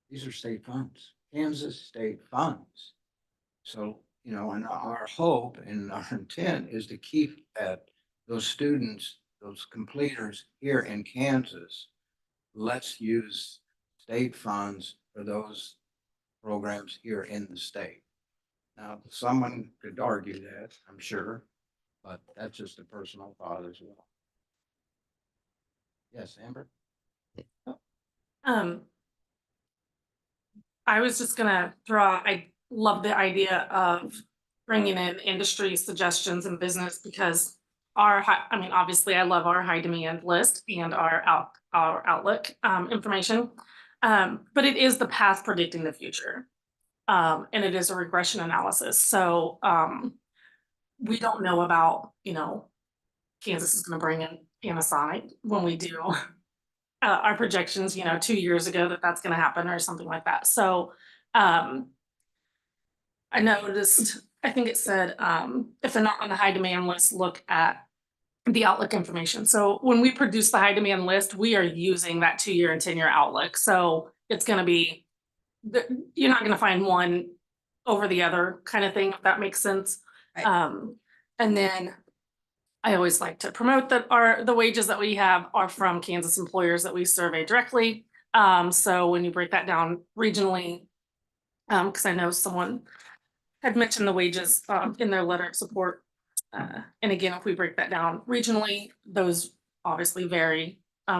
These are state funds, Kansas state funds. So, you know, and our hope and our intent is to keep those students, those completers here in Kansas. Let's use state funds for those programs here in the state. Now, someone could argue that, I'm sure, but that's just a personal thought as well. Yes, Amber? I was just gonna I love the idea of bringing in industry suggestions and business because I mean, obviously I love our high demand list and our outlook information. But it is the path predicting the future. And it is a regression analysis. So we don't know about, you know, Kansas is gonna bring in Panasonic when we do our projections, you know, 2 years ago that's going to happen or something like that. So I noticed, I think it said, if they're not on the high demand list, look at the outlook information. So when we produce the high demand list, we are using that 2-year and 10-year outlook. So it's going to be, you're not going to find one over the other kind of thing, if that makes sense. Right. And then I always like to promote that the wages that we have are from Kansas employers that we survey directly. So when you break that down regionally, because I know someone had mentioned the wages in their letter of support. And again, if we break that down regionally, those obviously vary.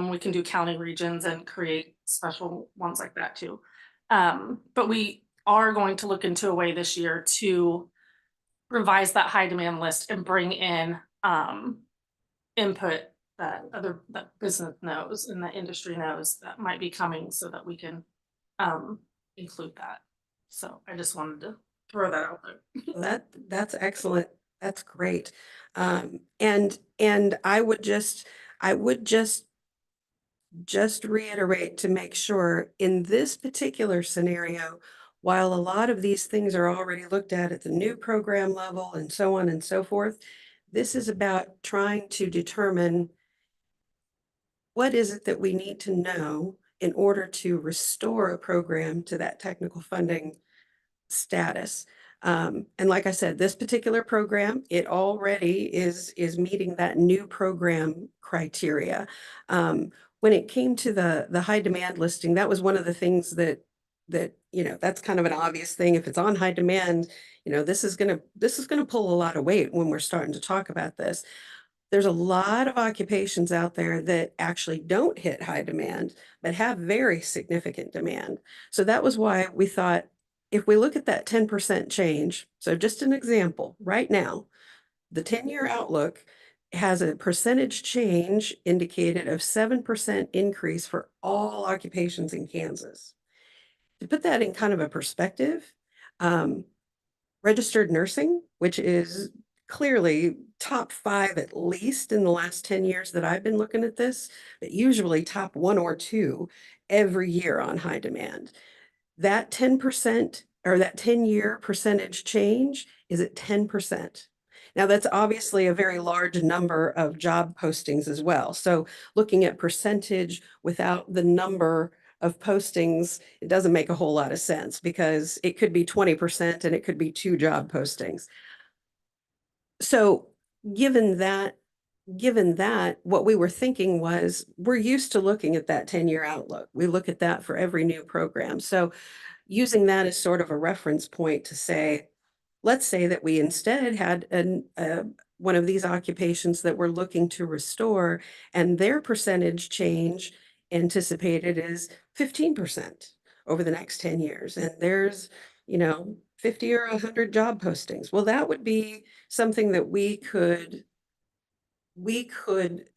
We can do county regions and create special ones like that too. But we are going to look into a way this year to revise that high demand list and bring in input that business knows and the industry knows that might be coming so that we can include that. So I just wanted to throw that out there. That's excellent. That's great. And I would just reiterate to make sure in this particular scenario, while a lot of these things are already looked at the new program level and so on and so forth, this is about trying to determine what is it that we need to know in order to restore a program to that technical funding status. And like I said, this particular program, it already is meeting that new program criteria. When it came to the high demand listing, that was one of the things that, that's kind of an obvious thing. If it's on high demand, this is gonna pull a lot of weight when we're starting to talk about this. There's a lot of occupations out there that actually don't hit high demand, but have very significant demand. So that was why we thought, if we look at that 10% change, so just an example, right now, the 10-year outlook has a percentage change indicated of 7% increase for all occupations in Kansas. To put that in kind of a perspective, registered nursing, which is clearly top 5 at least in the last 10 years that I've been looking at this, but usually top 1 or 2 every year on high demand. That 10% or that 10-year percentage change is at 10%. Now, that's obviously a very large number of job postings as well. So looking at percentage without the number of postings, it doesn't make a whole lot of sense, because it could be 20% and it could be 2 job postings. So given that, what we were thinking was, we're used to looking at that 10-year outlook. We look at that for every new program. So using that as sort of a reference point to say, let's say that we instead had one of these occupations that we're looking to restore, and their percentage change anticipated is 15% over the next 10 years. And there's, 50 or 100 job postings. Well, that would be something that we could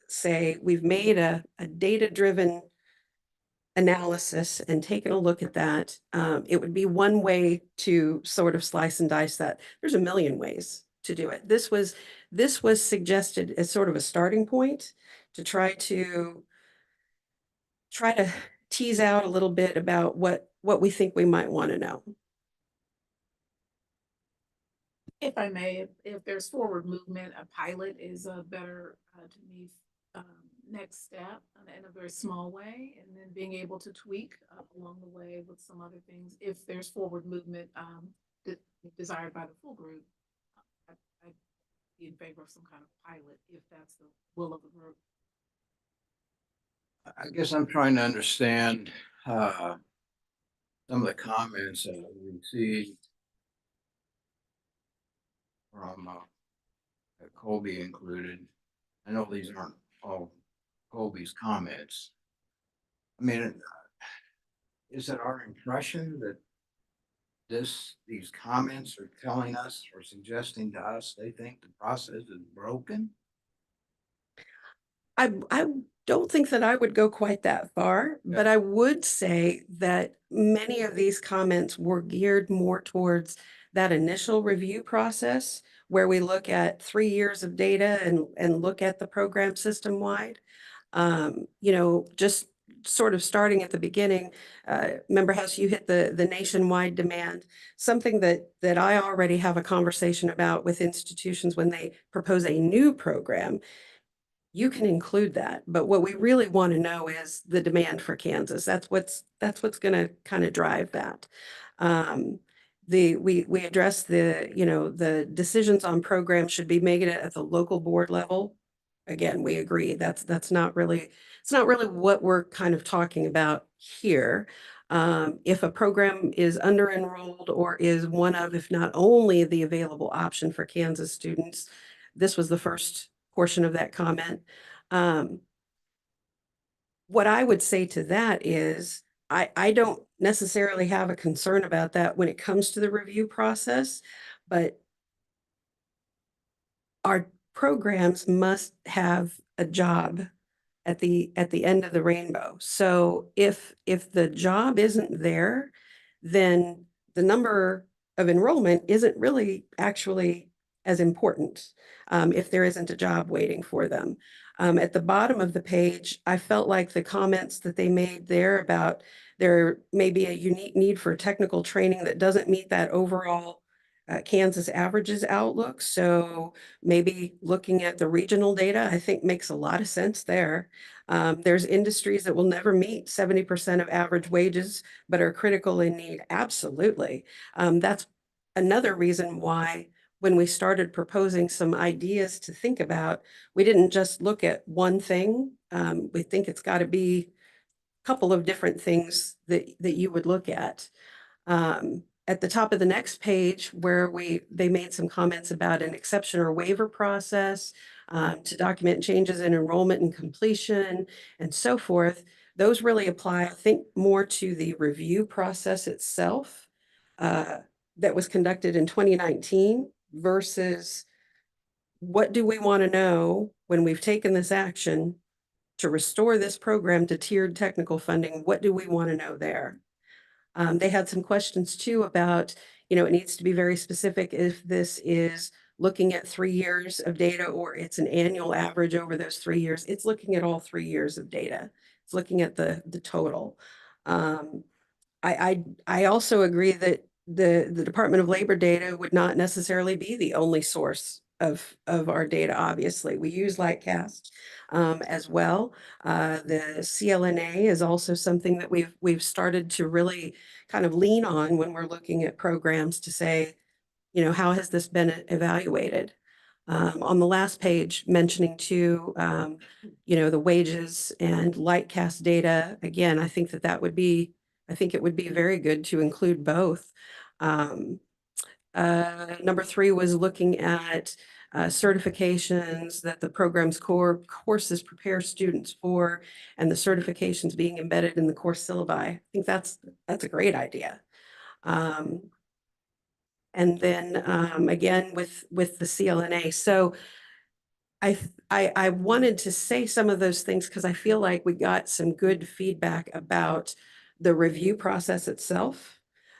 say we've made a data-driven analysis and taken a look at that. It would be one way to sort of slice and dice that. There's a million ways to do it. This was suggested as sort of a starting point to try to tease out a little bit about what we think we might want to know. If I may, if there's forward movement, a pilot is a better, to me, next step in a very small way, and then being able to tweak along the way with some other things. If there's forward movement desired by the full group, I'd be in favor of some kind of pilot if that's the will of the group. I guess I'm trying to understand some of the comments that we see from Colby included. I know these aren't all Colby's comments. I mean, is it our impression that these comments are telling us or suggesting to us they think the process is broken? I don't think that I would go quite that far, but I would say that many of these comments were geared more towards that initial review process, where we look at 3 years of data and look at the program system wide. Just sort of starting at the beginning, Member House, you hit the nationwide demand, something that I already have a conversation about with institutions when they propose a new program. You can include that, but what we really want to know is the demand for Kansas. That's what's going to kind of drive that. We address the decisions on programs should be made at the local board level. Again, we agree that's not really, it's not really what we're kind of talking about here. If a program is under enrolled or is one of, if not only, the available option for Kansas students, this was the first portion of that comment. What I would say to that is, I don't necessarily have a concern about that when it comes to the review process, but our programs must have a job at the end of the rainbow. So if the job isn't there, then the number of enrollment isn't really actually as important if there isn't a job waiting for them. At the bottom of the page, I felt like the comments that they made there about there may be a unique need for technical training that doesn't meet that overall Kansas averages outlook. So maybe looking at the regional data, I think makes a lot of sense there. There's industries that will never meet 70% of average wages, but are critical in need. Absolutely. That's another reason why when we started proposing some ideas to think about, we didn't just look at one thing. We think it's got to be a couple of different things that you would look at. At the top of the next page where they made some comments about an exception or waiver process to document changes in enrollment and completion and so forth. Those really apply, I think, more to the review process itself that was conducted in 2019 versus what do we want to know when we've taken this action to restore this program to tiered technical funding? What do we want to know there? They had some questions too about, it needs to be very specific if this is looking at 3 years of data or it's an annual average over those 3 years. It's looking at all 3 years of data. It's looking at the total. I also agree that the Department of Labor data would not necessarily be the only source of our data. Obviously, we use Lightcast as well. The CLNA is also something that we've started to really kind of lean on when we're looking at programs to say, how has this been evaluated? On the last page, mentioning too, the wages and Lightcast data. Again, I think it would be very good to include both. Number 3 was looking at certifications that the program's core courses prepare students for, and the certifications being embedded in the course syllabi. I think that's a great idea. And then again with the CLNA. So I wanted to say some of those things because I feel like we got some good feedback about the review process itself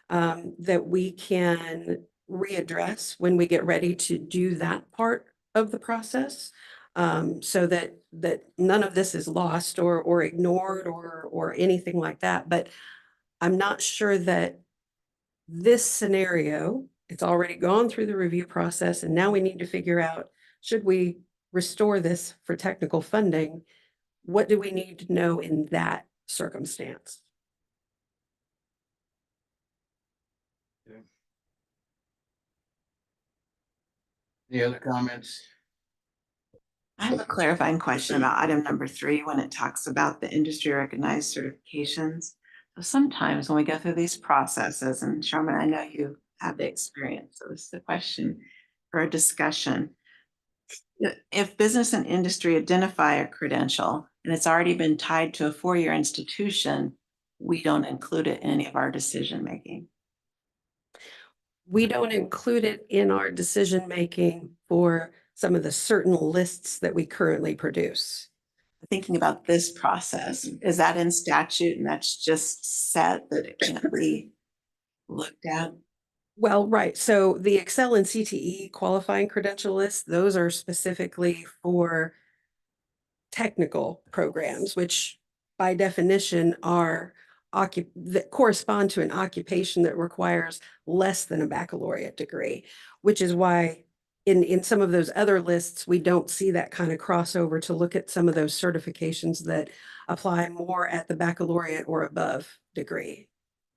that we can readdress when we get ready to do that part of the process, so that none of this is lost or ignored or anything like that. But I'm not sure that this scenario, it's already gone through the review process, and now we need to figure out, should we restore this for technical funding? What do we need to know in that circumstance? Any other comments? I have a clarifying question about item number 3 when it talks about the industry recognized certifications. So sometimes when we go through these processes, and Sherman, I know you have the experience, so this is a question for a discussion. If business and industry identify a credential and it's already been tied to a 4-year institution, we don't include it in any of our decision making. We don't include it in our decision making for some of the certain lists that we currently produce. Thinking about this process, is that in statute and that's just set that it can't be looked at? Well, right. So the Excel and CTE qualifying credential lists, those are specifically for technical programs, which by definition are that correspond to an occupation that requires less than a baccalaureate degree, which is why in some of those other lists, we don't see that kind of crossover to look at some of those certifications that apply more at the baccalaureate or above degree.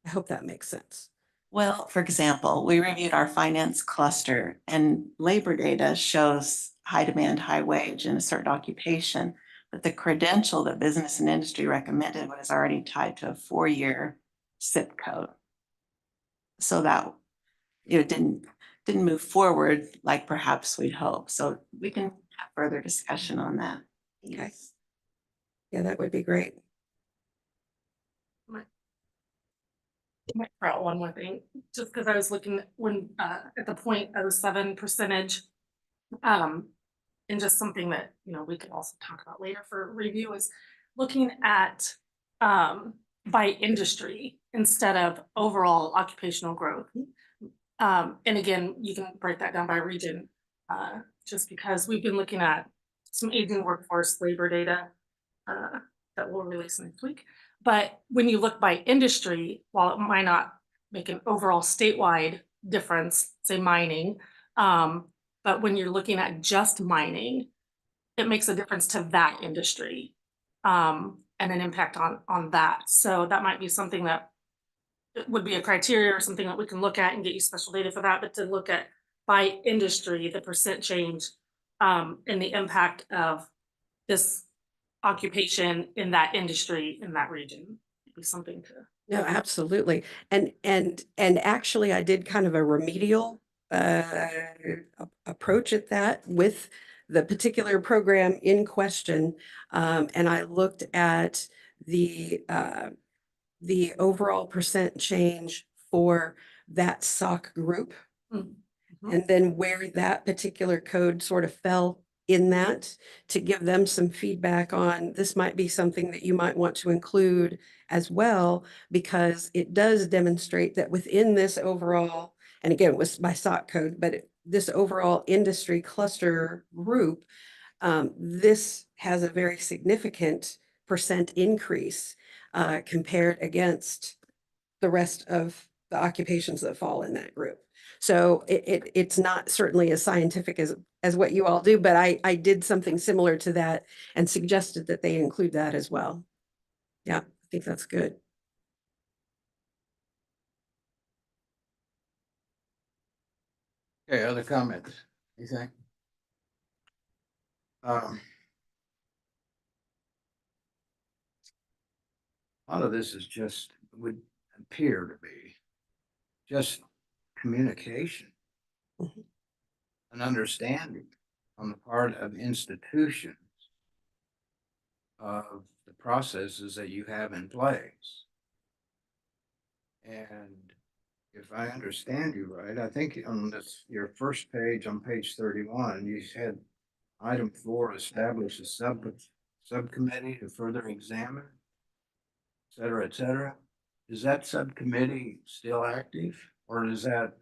I hope that makes sense. Well, for example, we reviewed our finance cluster and labor data shows high demand, high wage in a certain occupation, but the credential that business and industry recommended was already tied to a 4-year zip code. So that didn't move forward like perhaps we'd hope. So we can have further discussion on that. Okay. Yeah, that would be great. Might throw out one more thing, just because I was looking when at the 0.07 percentage, and just something that we could also talk about later for review is looking at by industry instead of overall occupational growth. And again, you can break that down by region, just because we've been looking at some aging workforce labor data that we'll release next week. But when you look by industry, while it might not make an overall statewide difference, say mining, but when you're looking at just mining, it makes a difference to that industry and an impact on that. So that might be something that it would be a criteria or something that we can look at and get you special data for that, but to look at by industry, the percent change and the impact of this occupation in that industry in that region. It'd be something to. No, absolutely. And actually I did kind of a remedial approach at that with the particular program in question. And I looked at the overall percent change for that SOC group. And then where that particular code sort of fell in that, to give them some feedback on this might be something that you might want to include as well, because it does demonstrate that within this overall, and again, it was by SOC code, but this overall industry cluster group, this has a very significant percent increase compared against the rest of the occupations that fall in that group. So it's not certainly as scientific as what you all do, but I did something similar to that and suggested that they include that as well. Yeah, I think that's good. Okay, other comments? Anything? A lot of this is just, would appear to be just communication and understanding on the part of institutions of the processes that you have in place. And if I understand you right, I think on this, your first page on page 31, you had item 4, establish a subcommittee to further examine, et cetera, et cetera. Is that subcommittee still active, or is that,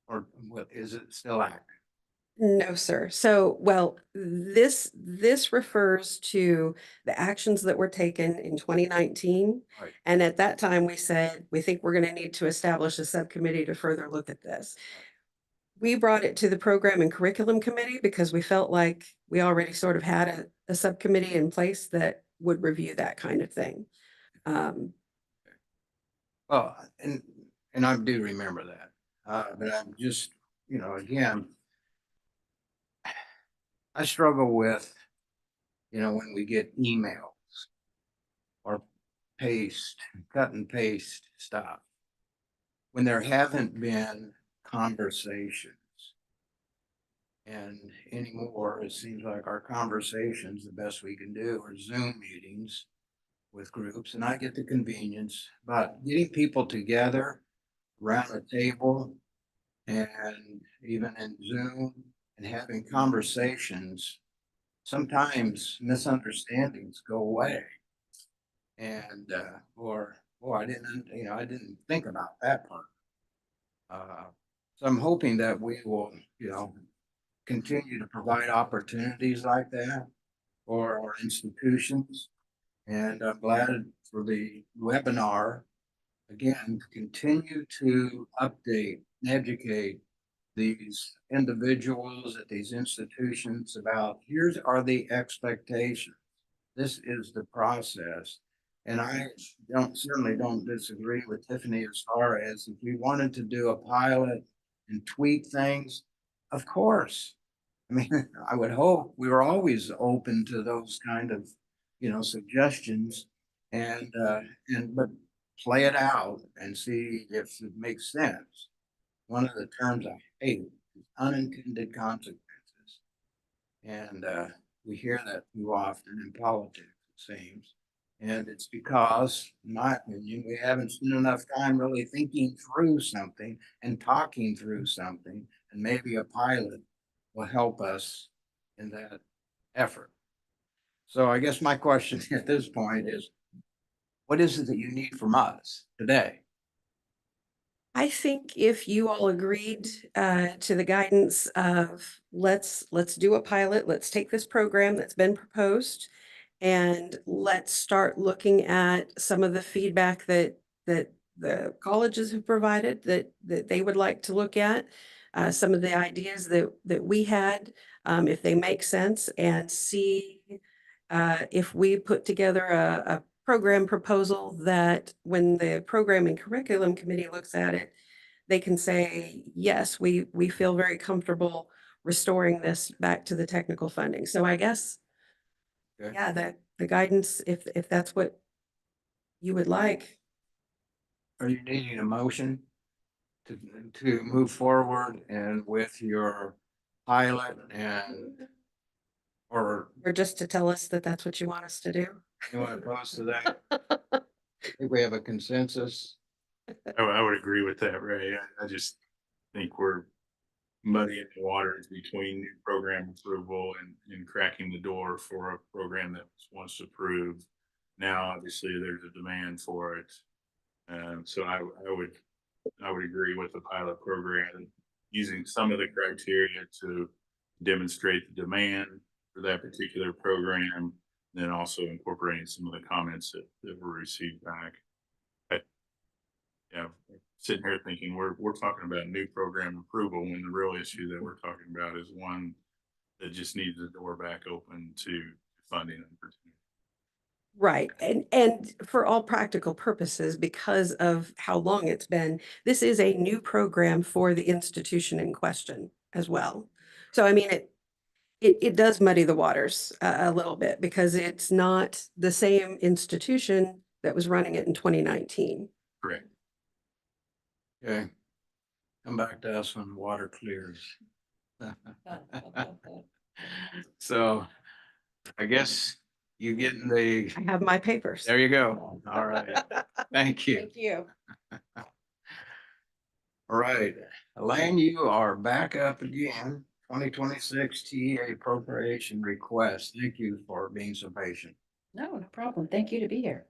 or what, is it still active? No, sir. So, well, this refers to the actions that were taken in 2019. Right. And at that time, we said, we think we're going to need to establish a subcommittee to further look at this. We brought it to the program and curriculum committee because we felt like we already sort of had a subcommittee in place that would review that kind of thing. Well, and I do remember that, but I'm just, again, I struggle with, when we get emails or cut and paste stuff, when there haven't been conversations. And anymore, it seems like our conversations, the best we can do are Zoom meetings with groups, and I get the convenience, but getting people together around a table and even in Zoom and having conversations, sometimes misunderstandings go away. And, I didn't think about that part. So I'm hoping that we will, continue to provide opportunities like that for our institutions. And I'm glad for the webinar, again, to continue to update and educate these individuals at these institutions about here are the expectations. This is the process. And I certainly don't disagree with Tiffany as far as if we wanted to do a pilot and tweak things, of course. I mean, I would hope we were always open to those kind of, suggestions but play it out and see if it makes sense. One of the terms I hate is unintended consequences. And we hear that too often in politics, it seems. And it's because, in my opinion, we haven't spent enough time really thinking through something and talking through something, and maybe a pilot will help us in that effort. So I guess my question at this point is, what is it that you need from us today? I think if you all agreed to the guidance of let's do a pilot, let's take this program that's been proposed and let's start looking at some of the feedback that the colleges have provided that they would like to look at, some of the ideas that we had, if they make sense, and see if we put together a program proposal that when the program and curriculum committee looks at it, they can say, yes, we feel very comfortable restoring this back to the technical funding. So I guess, Okay. yeah, that the guidance, if that's what you would like. Are you needing a motion to move forward and with your pilot or Or just to tell us that that's what you want us to do? you want to post to that? I think we have a consensus. I would agree with that, Ray. I just think we're muddying the waters between new program approval and cracking the door for a program that was once approved. Now, obviously, there's a demand for it. So I would agree with the pilot program, using some of the criteria to demonstrate the demand for that particular program, then also incorporating some of the comments that were received back. Yeah, sitting here thinking we're talking about new program approval when the real issue that we're talking about is one that just needs the door back open to funding opportunity. Right. And for all practical purposes, because of how long it's been, this is a new program for the institution in question as well. So, I mean, it does muddy the waters a little bit because it's not the same institution that was running it in 2019. Correct. Okay. Come back to us when water clears. So I guess you getting the, I have my papers. there you go. All right. Thank you. Thank you. All right, Elaine, you are back up again. 2026 TA appropriation request. Thank you for being so patient. No, no problem. Thank you to be here.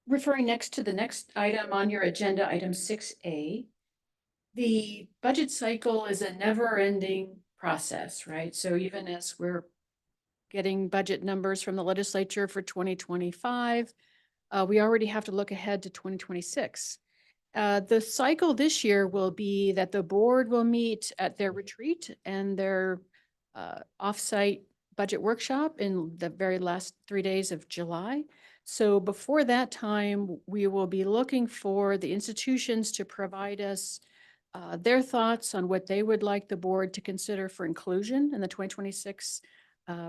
Referring next to the next item on your agenda, item 6A. The budget cycle is a never-ending process, right? So even as we're getting budget numbers from the legislature for 2025, we already have to look ahead to 2026. The cycle this year will be that the board will meet at their retreat and their offsite budget workshop in the very last 3 days of July. So before that time, we will be looking for the institutions to provide us their thoughts on what they would like the board to consider for inclusion in the 2026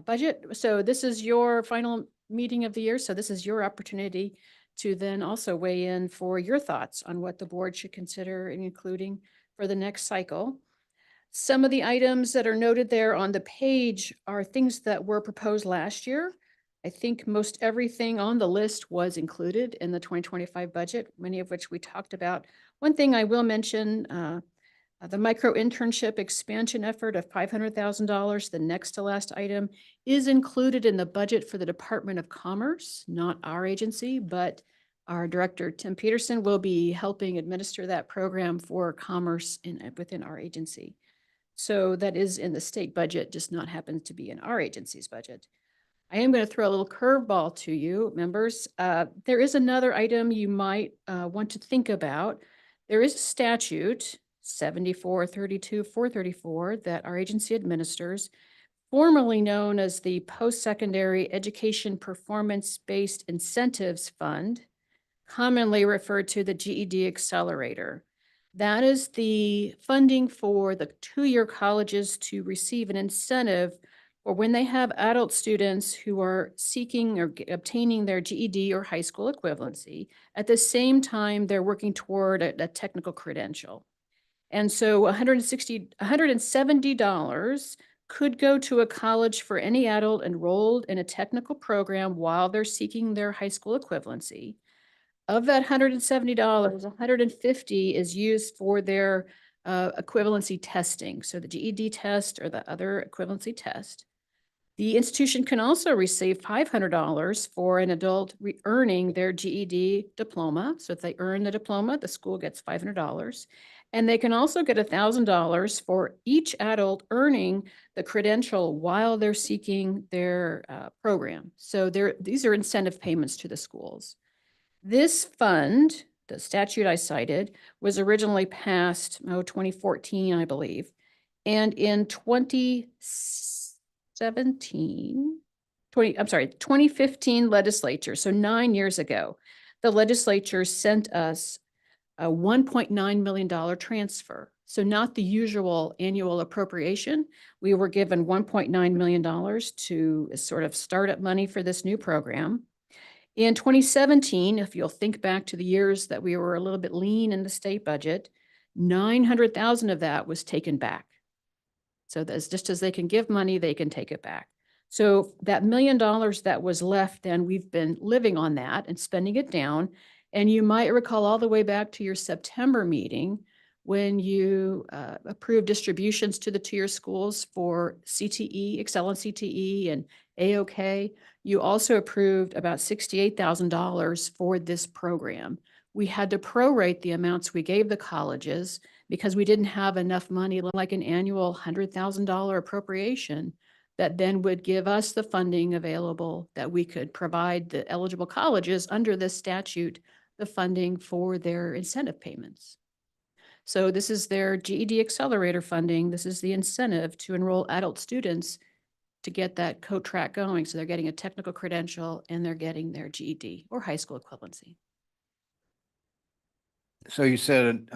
budget. So this is your final meeting of the year. So this is your opportunity to then also weigh in for your thoughts on what the board should consider in including for the next cycle. Some of the items that are noted there on the page are things that were proposed last year. I think most everything on the list was included in the 2025 budget, many of which we talked about. One thing I will mention, the micro internship expansion effort of $500,000, the next to last item, is included in the budget for the Department of Commerce, not our agency, but our director, Tim Peterson, will be helping administer that program for commerce within our agency. So that is in the state budget, just not happens to be in our agency's budget. I am going to throw a little curveball to you, members. There is another item you might want to think about. There is a statute, 7432-434, that our agency administers, formerly known as the Post-Secondary Education Performance-Based Incentives Fund, commonly referred to the GED Accelerator. That is the funding for the two-year colleges to receive an incentive or when they have adult students who are seeking or obtaining their GED or high school equivalency, at the same time they're working toward a technical credential. And so $170 could go to a college for any adult enrolled in a technical program while they're seeking their high school equivalency. Of that $170, $150 is used for their equivalency testing, so the GED test or the other equivalency test. The institution can also receive $500 for an adult earning their GED diploma. So if they earn the diploma, the school gets $500. And they can also get $1,000 for each adult earning the credential while they're seeking their program. So these are incentive payments to the schools. This fund, the statute I cited, was originally passed, 2014, I believe. And in 2017, 2015 legislature, so 9 years ago, the legislature sent us a $1.9 million transfer. So not the usual annual appropriation. We were given $1.9 million to sort of startup money for this new program. In 2017, if you'll think back to the years that we were a little bit lean in the state budget, 900,000 of that was taken back. So that's just as they can give money, they can take it back. So that $1 million that was left, then we've been living on that and spending it down. And you might recall all the way back to your September meeting when you approved distributions to the tier schools for CTE, Excel and CTE and AOK. You also approved about $68,000 for this program. We had to prorate the amounts we gave the colleges because we didn't have enough money, like an annual $100,000 appropriation that then would give us the funding available that we could provide the eligible colleges under this statute, the funding for their incentive payments. So this is their GED Accelerator funding. This is the incentive to enroll adult students to get that co-track going. So they're getting a technical credential and they're getting their GED or high school equivalency. So you said,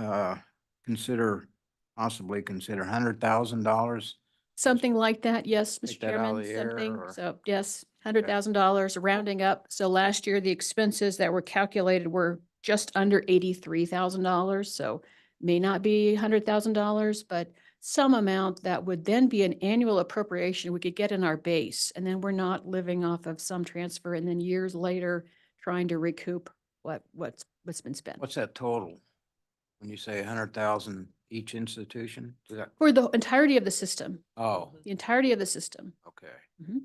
possibly consider $100,000. Something like that, yes, Mr. Take that out of Chairman, the air, something. or- So yes, $100,000 rounding up. So last year, the expenses that were calculated were just under $83,000. So may not be $100,000, but some amount that would then be an annual appropriation we could get in our base. And then we're not living off of some transfer and then years later trying to recoup what's been spent. What's that total? When you say 100,000 each institution? Is that, For the entirety of the system, oh, the entirety of the system. okay. Mhm.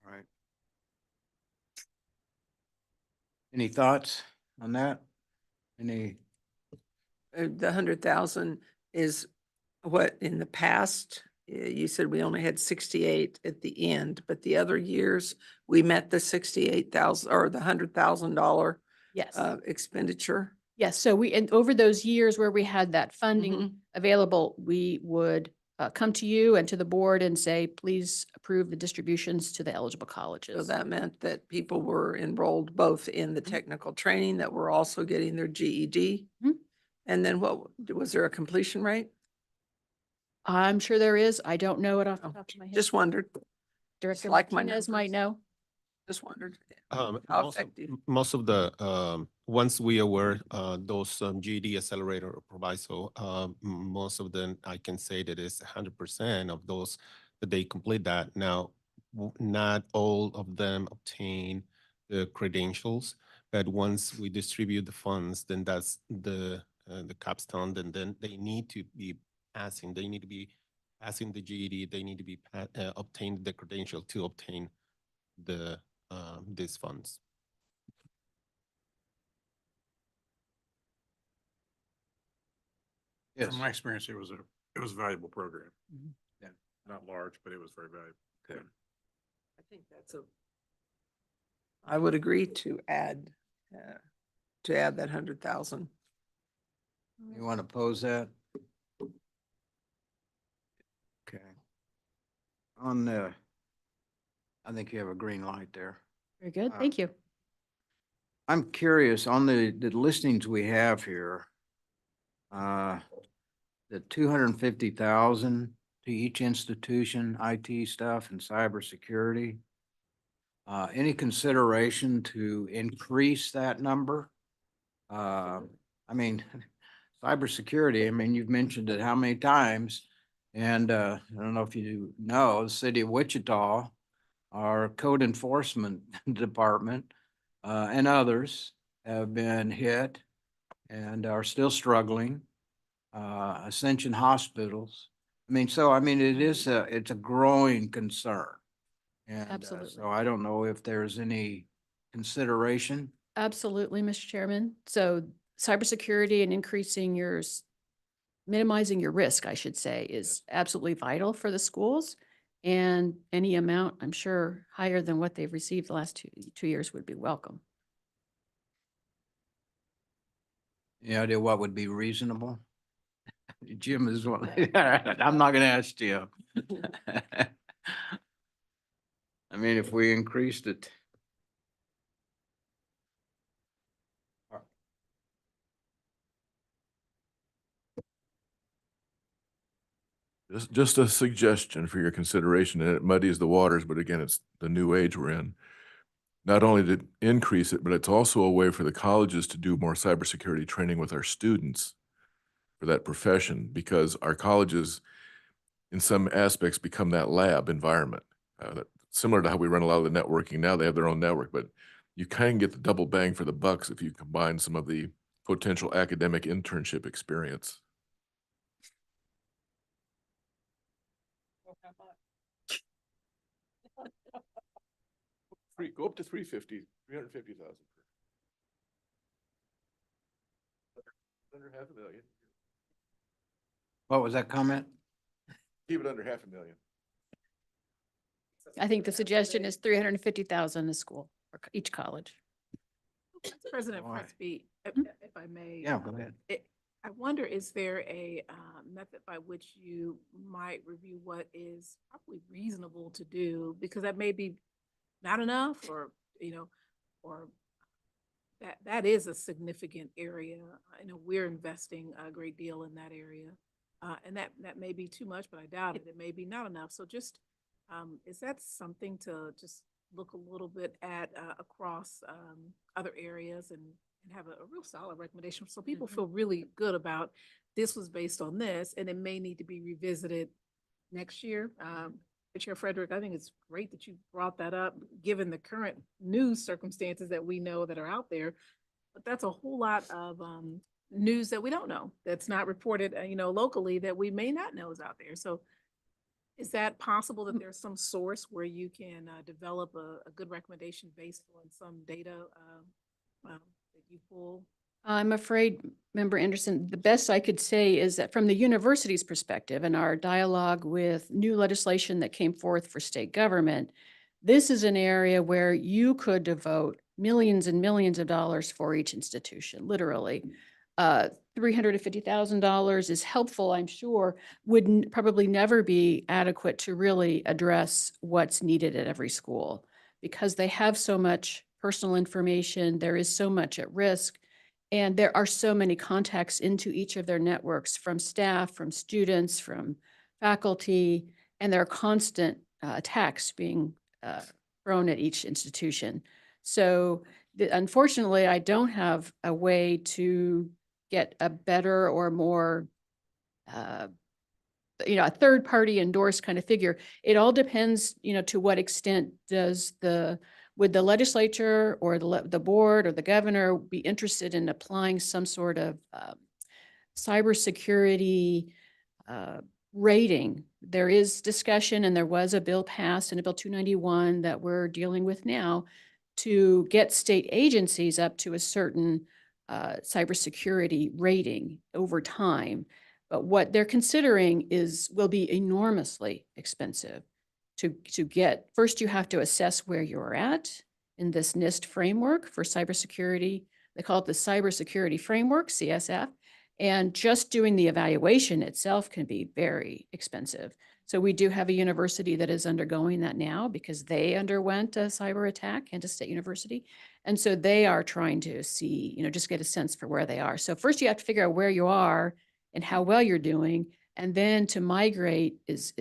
All right. Any thoughts on that? Any? The 100,000 is what in the past, you said we only had 68 at the end, but the other years we met the 68,000 or the $100,000 Yes. expenditure. Yes, so and over those years where we had that funding Mhm. available, we would come to you and to the board and say, please approve the distributions to the eligible So colleges. that meant that people were enrolled both in the technical training that were also getting their GED. Mhm. And then what, was there a completion rate? I'm sure there is. I don't know it off the Oh, top of my head. Just wondered, Director like my Martinez might numbers. know. just wondered. How effective? Most of the, once we award those GED Accelerator or Proviso, most of them, I can say that it's 100% of those that they complete that. Now, not all of them obtain the credentials, but once we distribute the funds, then that's the capstone, and then they need to be passing. They need to be passing the GED. They need to be obtain the credential to obtain the these funds. Yes. From my experience, it was a valuable program. Mhm. Yeah, not large, but it was very valuable. Okay. I think I would agree to add that 100,000. You want to pose that? Okay. On the, I think you have a green light there. Very good. Thank you. I'm curious on the listings we have here. The 250,000 to each institution, IT stuff and cybersecurity. Any consideration to increase that number? I mean, cybersecurity, I mean, you've mentioned it how many times? And I don't know if you know, the city of Wichita, our code enforcement department, and others have been hit and are still struggling. Ascension hospitals. I mean, so, I mean, it's a growing concern. And Absolutely. so I don't know if there's any consideration. Absolutely, Mr. Chairman. So cybersecurity and minimizing your risk, I should say, is absolutely vital for the schools. And any amount, I'm sure, higher than what they've received the last two years would be welcome. Any idea what would be reasonable? Jim is one. I'm not gonna ask Jim. I mean, if we increased it. Just a suggestion for your consideration, and it muddies the waters, but again, it's the new age we're in. Not only to increase it, but it's also a way for the colleges to do more cybersecurity training with our students for that profession, because our colleges, in some aspects, become that lab environment. Similar to how we run a lot of the networking now, they have their own network, but you can get the double bang for the bucks if you combine some of the potential academic internship experience. Go up to 350,000. Under $500,000. What was that comment? Keep it under $500,000. I think the suggestion is 350,000 a school or each college. President Why? Pressby, if I may. Yeah, go ahead. I wonder, is there a method by which you might review what is probably reasonable to do? Because that may be not enough, or, you know, or that is a significant area. I know we're investing a great deal in that area. And that may be too much, but I doubt it. It may be not enough. So just, is that something to just look a little bit at across other areas and have a real solid recommendation, so people feel really good about this was based on this, and it may need to be revisited next year. Chair Frederick, I think it's great that you brought that up, given the current news circumstances that we know that are out there. But that's a whole lot of news that we don't know, that's not reported, locally, that we may not know is out there. So is that possible that there's some source where you can develop a good recommendation based on some data that you pull? I'm afraid, Member Anderson, the best I could say is that from the university's perspective and our dialogue with new legislation that came forth for state government, this is an area where you could devote millions and millions of dollars for each institution, literally. $350,000 is helpful, I'm sure, would probably never be adequate to really address what's needed at every school, because they have so much personal information, there is so much at risk. And there are so many contacts into each of their networks, from staff, from students, from faculty, and there are constant attacks being thrown at each institution. So unfortunately, I don't have a way to get a better or more, a third-party endorsed kind of figure. It all depends, to what extent would the legislature or the board or the governor be interested in applying some sort of cybersecurity rating? There is discussion, and there was a bill passed, and a Bill 291 that we're dealing with now, to get state agencies up to a certain cybersecurity rating over time. But what they're considering will be enormously expensive. To get, first you have to assess where you're at in this NIST framework for cybersecurity. They call it the Cybersecurity Framework, CSF. And just doing the evaluation itself can be very expensive. So we do have a university that is undergoing that now, because they underwent a cyber attack, Kansas State University. And so they are trying to see, just get a sense for where they are. So first you have to figure out where you are and how well you're doing. And then to migrate is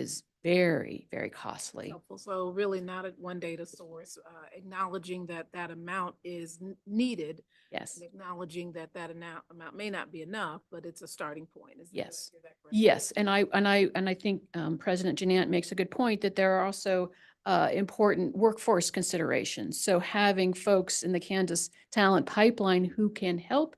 very, very costly. Helpful. So really not at one data source, acknowledging that amount is needed. Yes. And acknowledging that amount may not be enough, but it's a starting point. Yes. Yes. And I think President Jeanette makes a good point that there are also important workforce considerations. So having folks in the Kansas Talent Pipeline who can help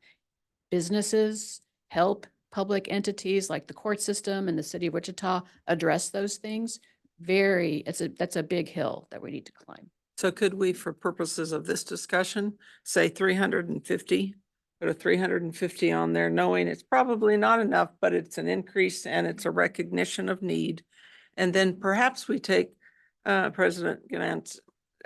businesses, help public entities like the court system and the city of Wichita address those things, that's a big hill that we need to climb. So could we, for purposes of this discussion, say 350, put a 350 on there, knowing it's probably not enough, but it's an increase and it's a recognition of need. And then perhaps we take President Gantt's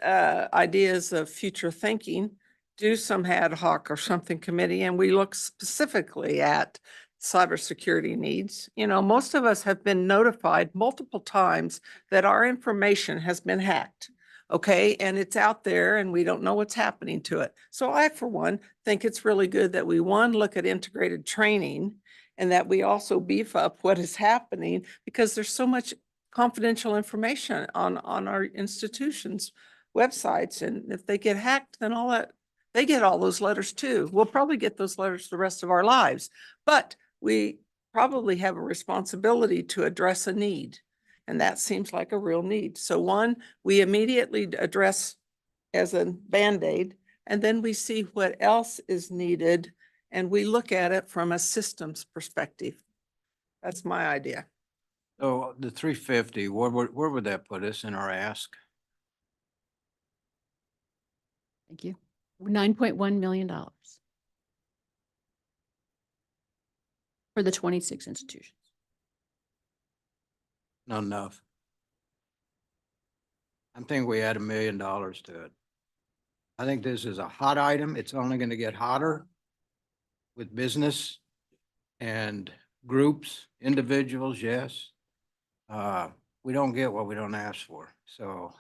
ideas of future thinking, do some ad hoc or something committee, and we look specifically at cybersecurity needs. Most of us have been notified multiple times that our information has been hacked. Okay, and it's out there and we don't know what's happening to it. So I, for one, think it's really good that we, one, look at integrated training and that we also beef up what is happening because there's so much confidential information on our institutions' websites. And if they get hacked, then all that, they get all those letters too. We'll probably get those letters the rest of our lives, but we probably have a responsibility to address a need. And that seems like a real need. So one, we immediately address as a Band-Aid, and then we see what else is needed and we look at it from a systems perspective. That's my idea. So the 350, where would that put us in our ask? Thank you. $9.1 million for the 26 institutions. Not enough. I'm thinking we add $1 million to it. I think this is a hot item. It's only going to get hotter with business and groups, individuals, yes. We don't get what we don't ask for. So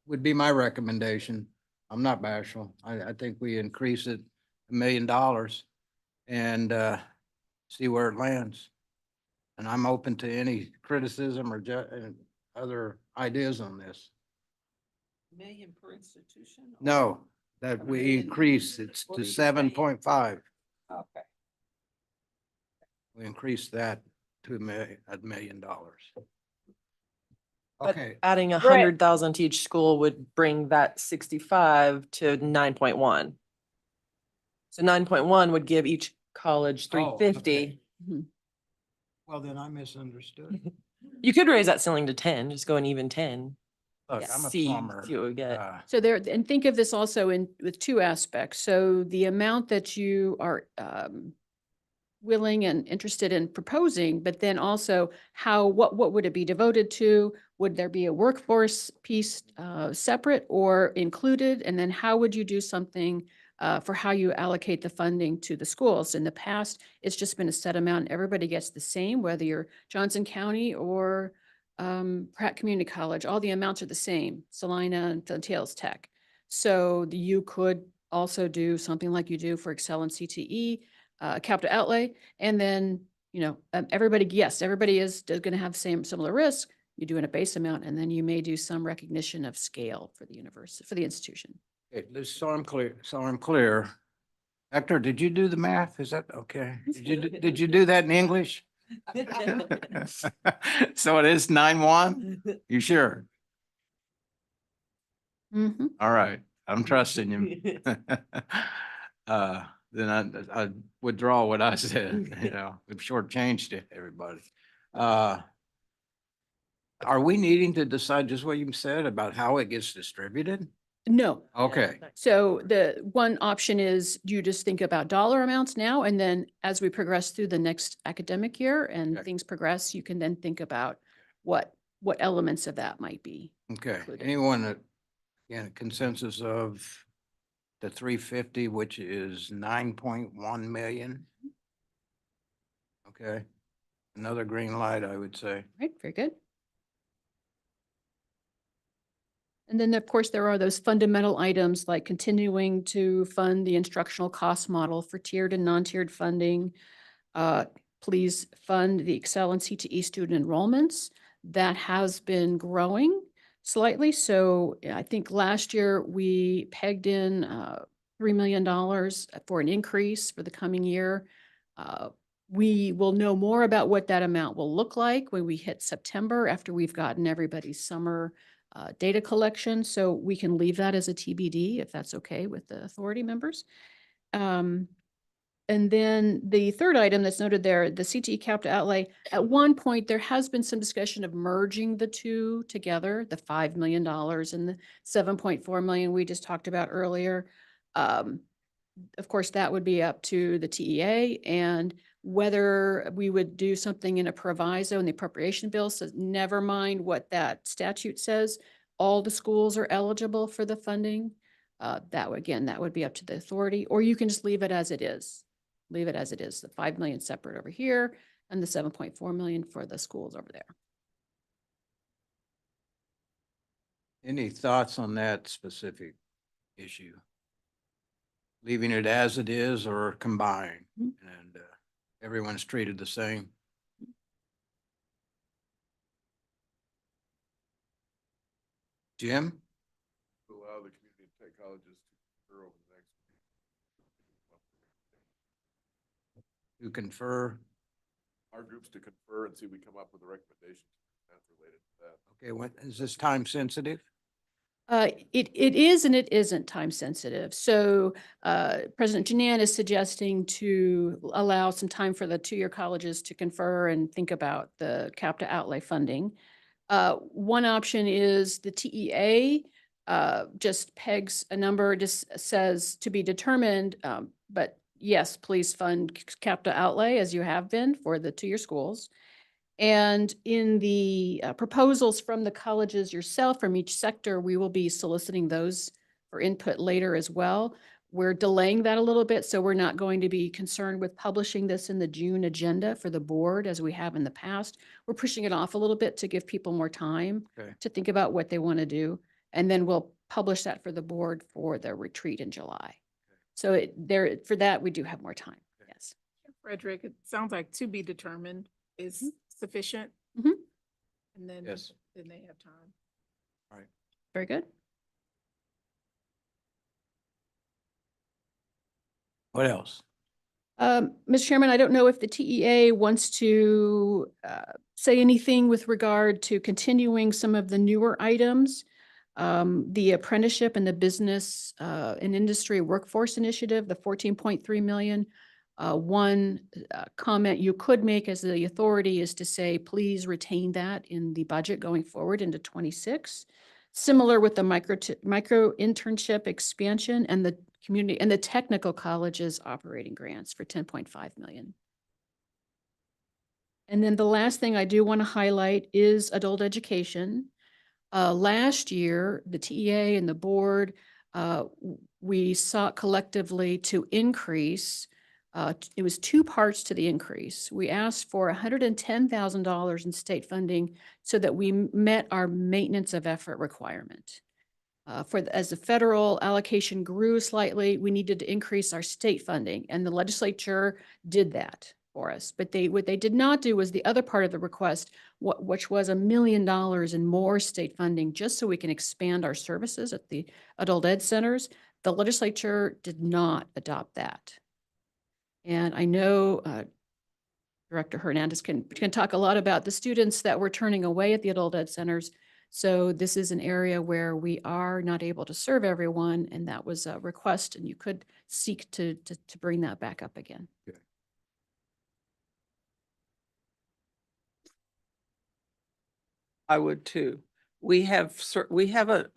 would be my recommendation. I'm not bashful. I think we increase it $1 million and see where it lands. And I'm open to any criticism or other ideas on this. Million per institution? No, that we increase it to 7.5. Okay. We increase that to $1 million. But Okay, adding 100,000 to each school would bring that 65 to 9.1. So 9.1 would give each college Oh, 350. well, then I misunderstood. You could raise that ceiling to 10, just go an even 10. Look, I'm a See plumber. what we get. So there, and think of this also in with two aspects. So the amount that you are willing and interested in proposing, but then also how, what would it be devoted to? Would there be a workforce piece separate or included? And then how would you do something for how you allocate the funding to the schools? In the past, it's just been a set amount. Everybody gets the same, whether you're Johnson County or Pratt Community College, all the amounts are the same, Salina and Tails Tech. So you could also do something like you do for Excel and CTE, capital outlay, and then, you know, everybody, yes, everybody is going to have similar risk. You do in a base amount, and then you may do some recognition of scale for the university, for the institution. Okay, so I'm clear. Hector, did you do the math? Is that okay? Did you do that in English? So it is 9.1? You sure? Mm-hmm. All right, I'm trusting you. Then I withdraw what I said, you know, we've shortchanged it, everybody. Are we needing to decide just what you said about how it gets distributed? No. Okay, So the one option is you just think about dollar amounts now, and then as we progress through the next academic year and things progress, you can then think about what elements of that might be. okay. included. Anyone that, again, consensus of the 350, which is 9.1 million? Okay, another green light, I would say. Right, very good. And then, of course, there are those fundamental items like continuing to fund the instructional cost model for tiered and non-tiered funding. Please fund the Excel and CTE student enrollments. That has been growing slightly. So I think last year we pegged in $3 million for an increase for the coming year. We will know more about what that amount will look like when we hit September after we've gotten everybody's summer data collection. So we can leave that as a TBD if that's okay with the authority members. And then the third item that's noted there, the CTE capital outlay, at one point, there has been some discussion of merging the two together, the $5 million and the 7.4 million we just talked about earlier. Of course, that would be up to the TEA and whether we would do something in a proviso in the appropriation bill. So never mind what that statute says. All the schools are eligible for the funding. That would be up to the authority, or you can just leave it as it is. Leave it as it is, the 5 million separate over here and the 7.4 million for the schools over there. Any thoughts on that specific issue? Leaving it as it is or combined and everyone's treated the same? Jim? Allow the community tech colleges to confer over the next. To confer? Our groups to confer and see if we come up with a recommendation that's related to that. Okay, what, is this time sensitive? It is and it isn't time sensitive. So President Janan is suggesting to allow some time for the two-year colleges to confer and think about the CAPTA outlay funding. One option is the TEA just pegs a number, just says to be determined, but yes, please fund CAPTA outlay as you have been for the two-year schools. And in the proposals from the colleges yourself, from each sector, we will be soliciting those for input later as well. We're delaying that a little bit, so we're not going to be concerned with publishing this in the June agenda for the board as we have in the past. We're pushing it off a little bit to give people more time to think about what they want to do. And then we'll publish that for the board for the retreat in July. So for that, we do have more time. Yes. Frederick, it sounds like to be determined is sufficient. And then, then they have time. All right. Very good. What else? Mr. Chairman, I don't know if the TEA wants to say anything with regard to continuing some of the newer items. The apprenticeship and the business and industry workforce initiative, the 14.3 million. One comment you could make as the authority is to say, please retain that in the budget going forward into 26. Similar with the micro internship expansion and the community and the technical colleges operating grants for 10.5 million. And then the last thing I do want to highlight is adult education. Last year, the TEA and the board, we sought collectively to increase. It was two parts to the increase. We asked for $110,000 in state funding so that we met our maintenance of effort requirement. As the federal allocation grew slightly, we needed to increase our state funding, and the legislature did that for us. But what they did not do was the other part of the request, which was $1 million in more state funding, just so we can expand our services at the adult ed centers. The legislature did not adopt that. And I know Director Hernandez can talk a lot about the students that we're turning away at the adult ed centers. So this is an area where we are not able to serve everyone, and that was a request, and you could seek to bring that back up again. Okay. I would too. We have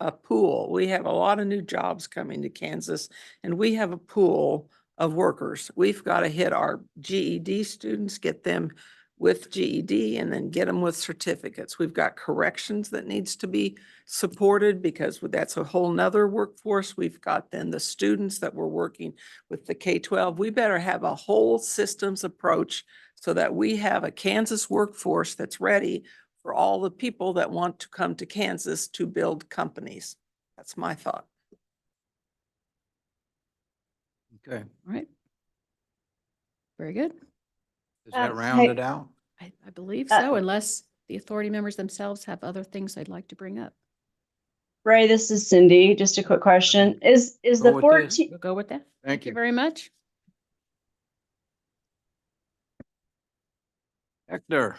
a pool. We have a lot of new jobs coming to Kansas, and we have a pool of workers. We've got to hit our GED students, get them with GED, and then get them with certificates. We've got corrections that needs to be supported because that's a whole nother workforce. We've got then the students that we're working with the K-12. We better have a whole systems approach so that we have a Kansas workforce that's ready for all the people that want to come to Kansas to build companies. That's my thought. Okay. All right. Very good. Does that round it out? I believe so, unless the authority members themselves have other things they'd like to bring up. Ray, this is Cindy. Just a quick question. Is the 14? We'll go with that. Thank you very much. Hector,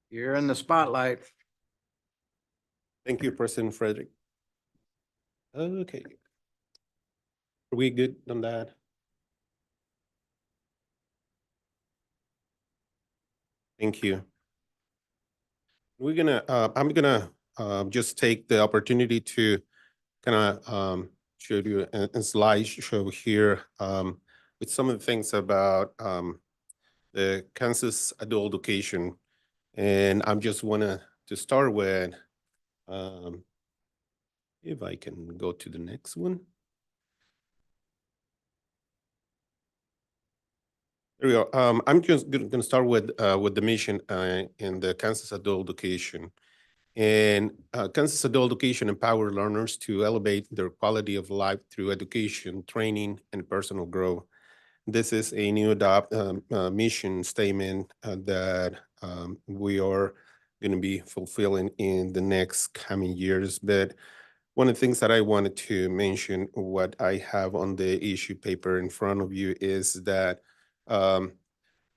you're in the spotlight. Thank you, President Frederick. Okay. Are we good on that? Thank you. I'm gonna just take the opportunity to kind of show you a slideshow here with some of the things about the Kansas adult education. And I'm just wanna to start with, if I can go to the next one. There we go. I'm just going to start with the mission in the Kansas adult education. And Kansas Adult Education empower learners to elevate their quality of life through education, training, and personal growth. This is a new mission statement that we are going to be fulfilling in the next coming years. But one of the things that I wanted to mention, what I have on the issue paper in front of you, is that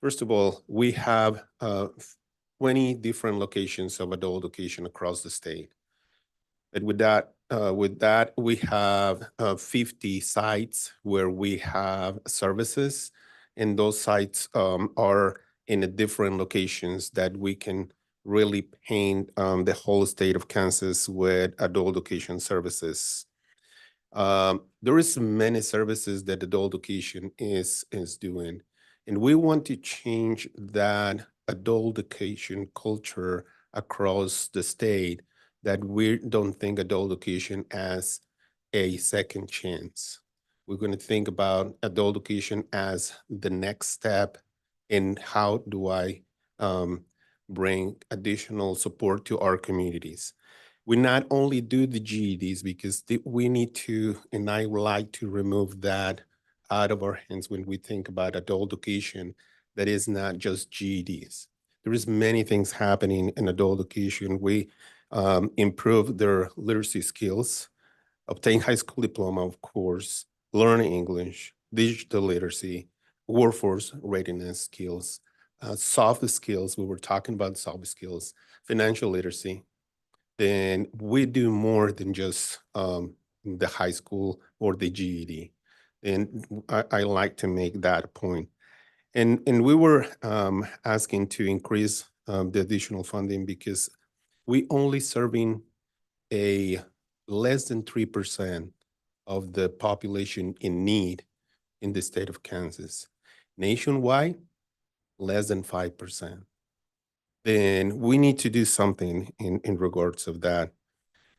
first of all, we have 20 different locations of adult education across the state. And with that, we have 50 sites where we have services, and those sites are in a different locations that we can really paint the whole state of Kansas with adult education services. There is many services that adult education is doing, and we want to change that adult education culture across the state, that we don't think adult education as a second chance. We're going to think about adult education as the next step in how do I bring additional support to our communities. We not only do the GEDs because we need to, and I would like to remove that out of our hands when we think about adult education, that is not just GEDs. There is many things happening in adult education. We improve their literacy skills, obtain high school diploma, of course, learn English, digital literacy, workforce readiness skills, soft skills. We were talking about soft skills, financial literacy. Then we do more than just the high school or the GED. And I like to make that point. And we were asking to increase the additional funding because we only serving a less than 3% of the population in need in the state of Kansas. Nationwide, less than 5%. Then we need to do something in regards of that.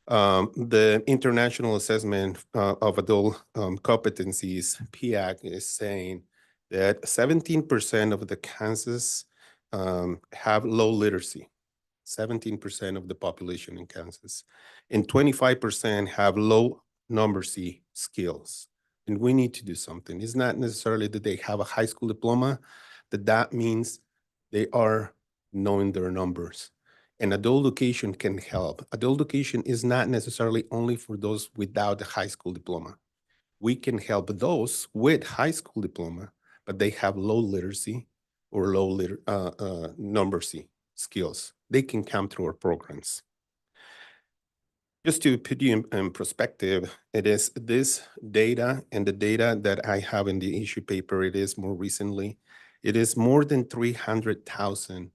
The International Assessment of Adult Competencies, PIAC, is saying that 17% of the Kansas have low literacy, 17% of the population in Kansas, and 25% have low numeracy skills. And we need to do something. It's not necessarily that they have a high school diploma, that means they are knowing their numbers. And adult education can help. Adult education is not necessarily only for those without a high school diploma. We can help those with high school diploma, but they have low literacy or low numeracy skills. They can come through our programs. Just to put you in perspective, it is this data and the data that I have in the issue paper, it is more recently, it is more than 300,000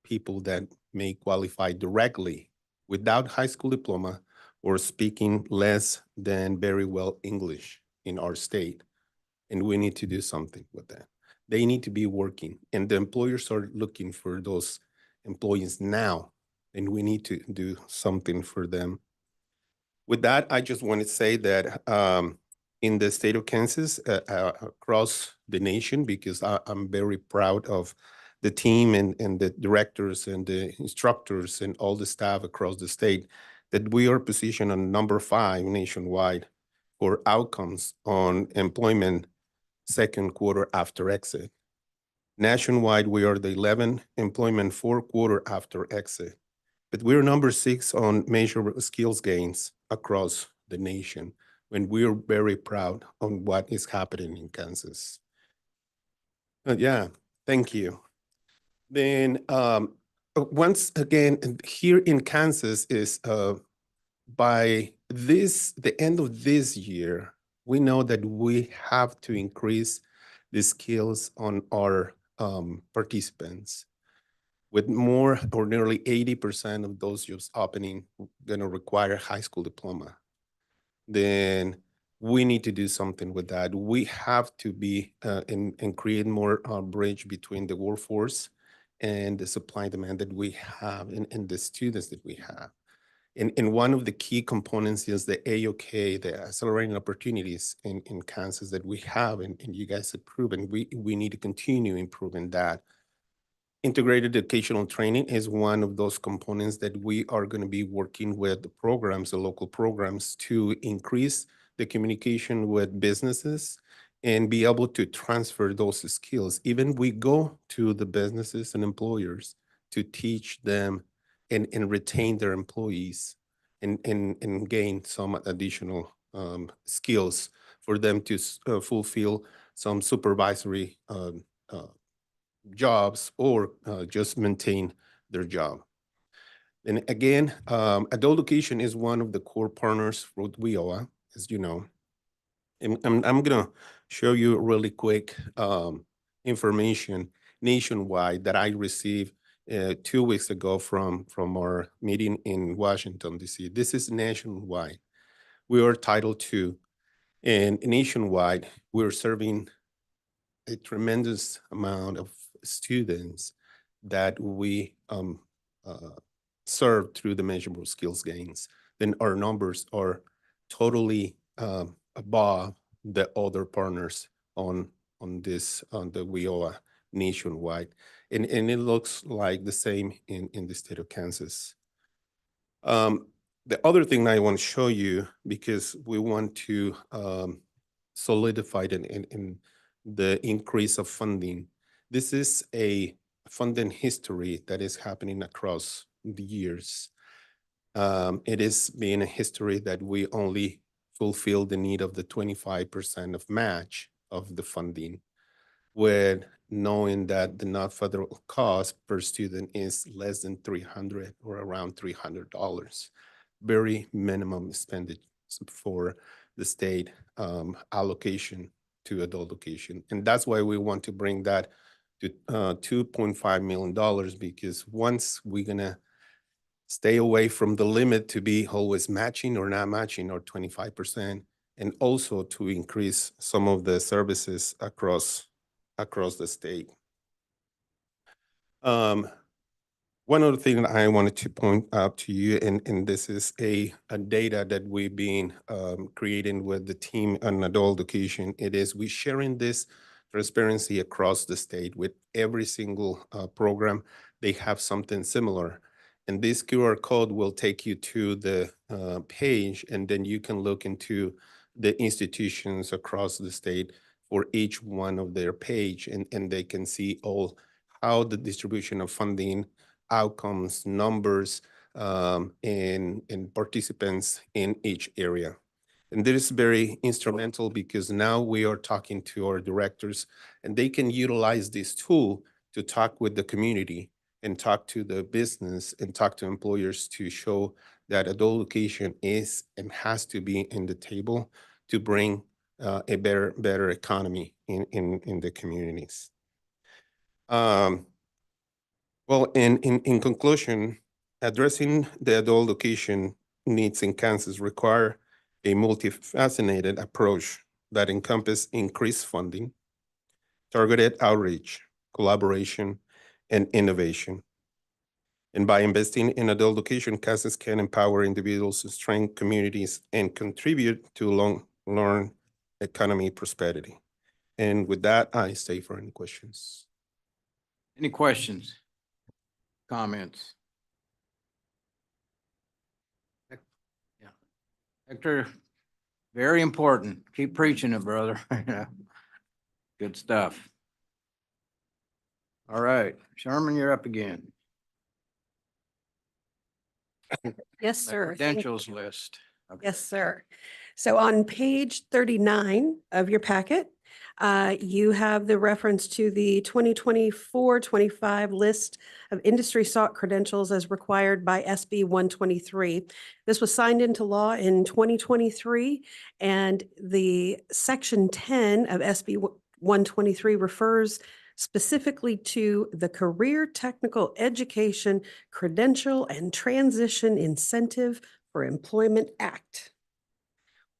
people that may qualify directly without high school diploma or speaking less than very well English in our state. And we need to do something with that. They need to be working, and the employers are looking for those employees now, and we need to do something for them. With that, I just want to say that in the state of Kansas, across the nation, because I'm very proud of the team and the directors and the instructors and all the staff across the state, that we are positioned on number 5 nationwide for outcomes on employment second quarter after exit. Nationwide, we are the 11th employment 4th quarter after exit, but we're number 6 on measure skills gains across the nation, when we're very proud on what is happening in Kansas. Yeah, thank you. Then once again, here in Kansas is by the end of this year, we know that we have to increase the skills on our participants, with more or nearly 80% of those jobs opening going to require high school diploma. Then we need to do something with that. We have to be and create more bridge between the workforce and the supply and demand that we have and the students that we have. And one of the key components is the AOK, the Accelerating Opportunities in Kansas that we have, and you guys have proven we need to continue improving that. Integrated educational training is one of those components that we are going to be working with the programs, the local programs, to increase the communication with businesses and be able to transfer those skills. Even we go to the businesses and employers to teach them and retain their employees and gain some additional skills for them to fulfill some supervisory jobs or just maintain their job. And again, adult education is one of the core partners for WIOA, as you know. And I'm gonna show you really quick information nationwide that I received 2 weeks ago from our meeting in Washington, DC. This is nationwide. We are Title II, and nationwide, we're serving a tremendous amount of students that we serve through the measurable skills gains. Then our numbers are totally above the other partners on the WIOA nationwide. And it looks like the same in the state of Kansas. The other thing I want to show you, because we want to solidify it in the increase of funding. This is a funding history that is happening across the years. It is being a history that we only fulfill the need of the 25% of match of the funding, with knowing that the non-federal cost per student is less than $300 or around $300. Very minimum expenditure for the state allocation to adult education. And that's why we want to bring that to $2.5 million, because once we're gonna stay away from the limit to be always matching or not matching or 25%, and also to increase some of the services across the state. One other thing that I wanted to point out to you, and this is a data that we've been creating with the team on adult education. It is we sharing this transparency across the state with every single program. They have something similar. And this QR code will take you to the page, and then you can look into the institutions across the state for each one of their page, and they can see all how the distribution of funding, outcomes, numbers, and participants in each area. And this is very instrumental because now we are talking to our directors, and they can utilize this tool to talk with the community and talk to the business and talk to employers to show that adult education is and has to be in the table to bring a better economy in the communities. Well, in conclusion, addressing the adult education needs in Kansas require a multifaceted approach that encompasses increased funding, targeted outreach, collaboration, and innovation. And by investing in adult education, Kansas can empower individuals to strengthen communities and contribute to long-term economy prosperity. And with that, I stay for any questions. Any questions? Comments? Yeah. Hector, very important. Keep preaching it, brother. Good stuff. All right, Sherman, you're up again. Yes, The sir. Credentials list. Okay. Yes, sir. So on page 39 of your packet, you have the reference to the 2024-25 list of industry sought credentials as required by SB 123. This was signed into law in 2023, and the section 10 of SB 123 refers specifically to the Career Technical Education Credential and Transition Incentive for Employment Act.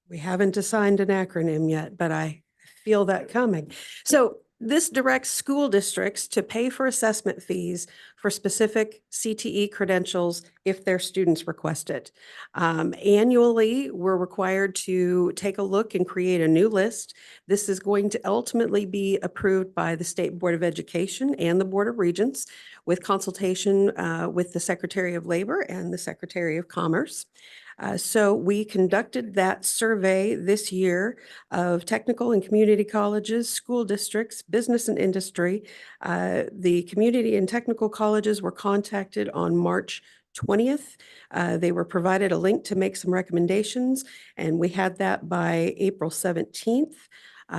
We haven't assigned an acronym yet, but I feel that coming. So this directs school districts to pay for assessment fees for specific CTE credentials if their students request it. Annually, we're required to take a look and create a new list. This is going to ultimately be approved by the State Board of Education and the Board of Regents with consultation with the Secretary of Labor and the Secretary of Commerce. So we conducted that survey this year of technical and community colleges, school districts, business and industry. The community and technical colleges were contacted on March 20th. They were provided a link to make some recommendations, and we had that by April 17th.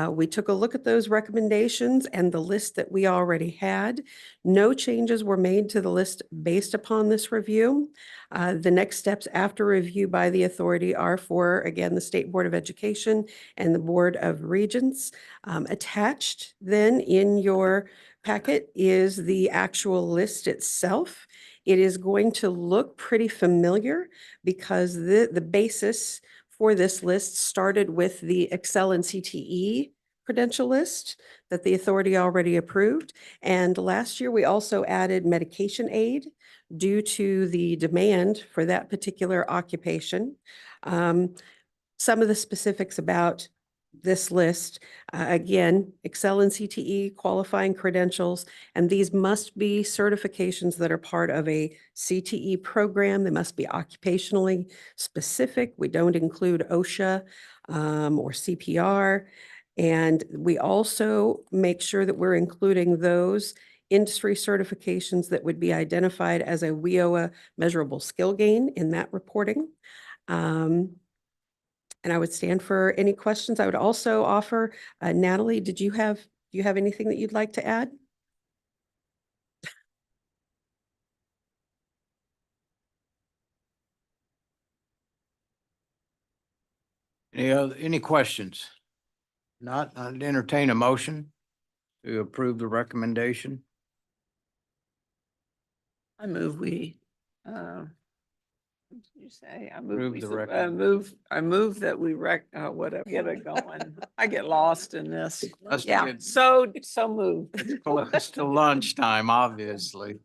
We took a look at those recommendations and the list that we already had. No changes were made to the list based upon this review. The next steps after review by the authority are for, again, the State Board of Education and the Board of Regents. Attached then in your packet is the actual list itself. It is going to look pretty familiar because the basis for this list started with the Excel and CTE credential list that the authority already approved. And last year, we also added medication aid due to the demand for that particular occupation. Some of the specifics about this list, again, Excel and CTE qualifying credentials, and these must be certifications that are part of a CTE program. They must be occupationally specific. We don't include OSHA or CPR. And we also make sure that we're including those industry certifications that would be identified as a WIOA measurable skill gain in that reporting. And I would stand for any questions. I would also offer, Natalie, do you have anything that you'd like to add? Any questions? Not, I'd entertain a motion to approve the recommendation. I move we, what did you say? I Approve move, the I move that we whatever, get it going. I get lost in this. Let's Yeah, get- so move. It's close to lunchtime, obviously.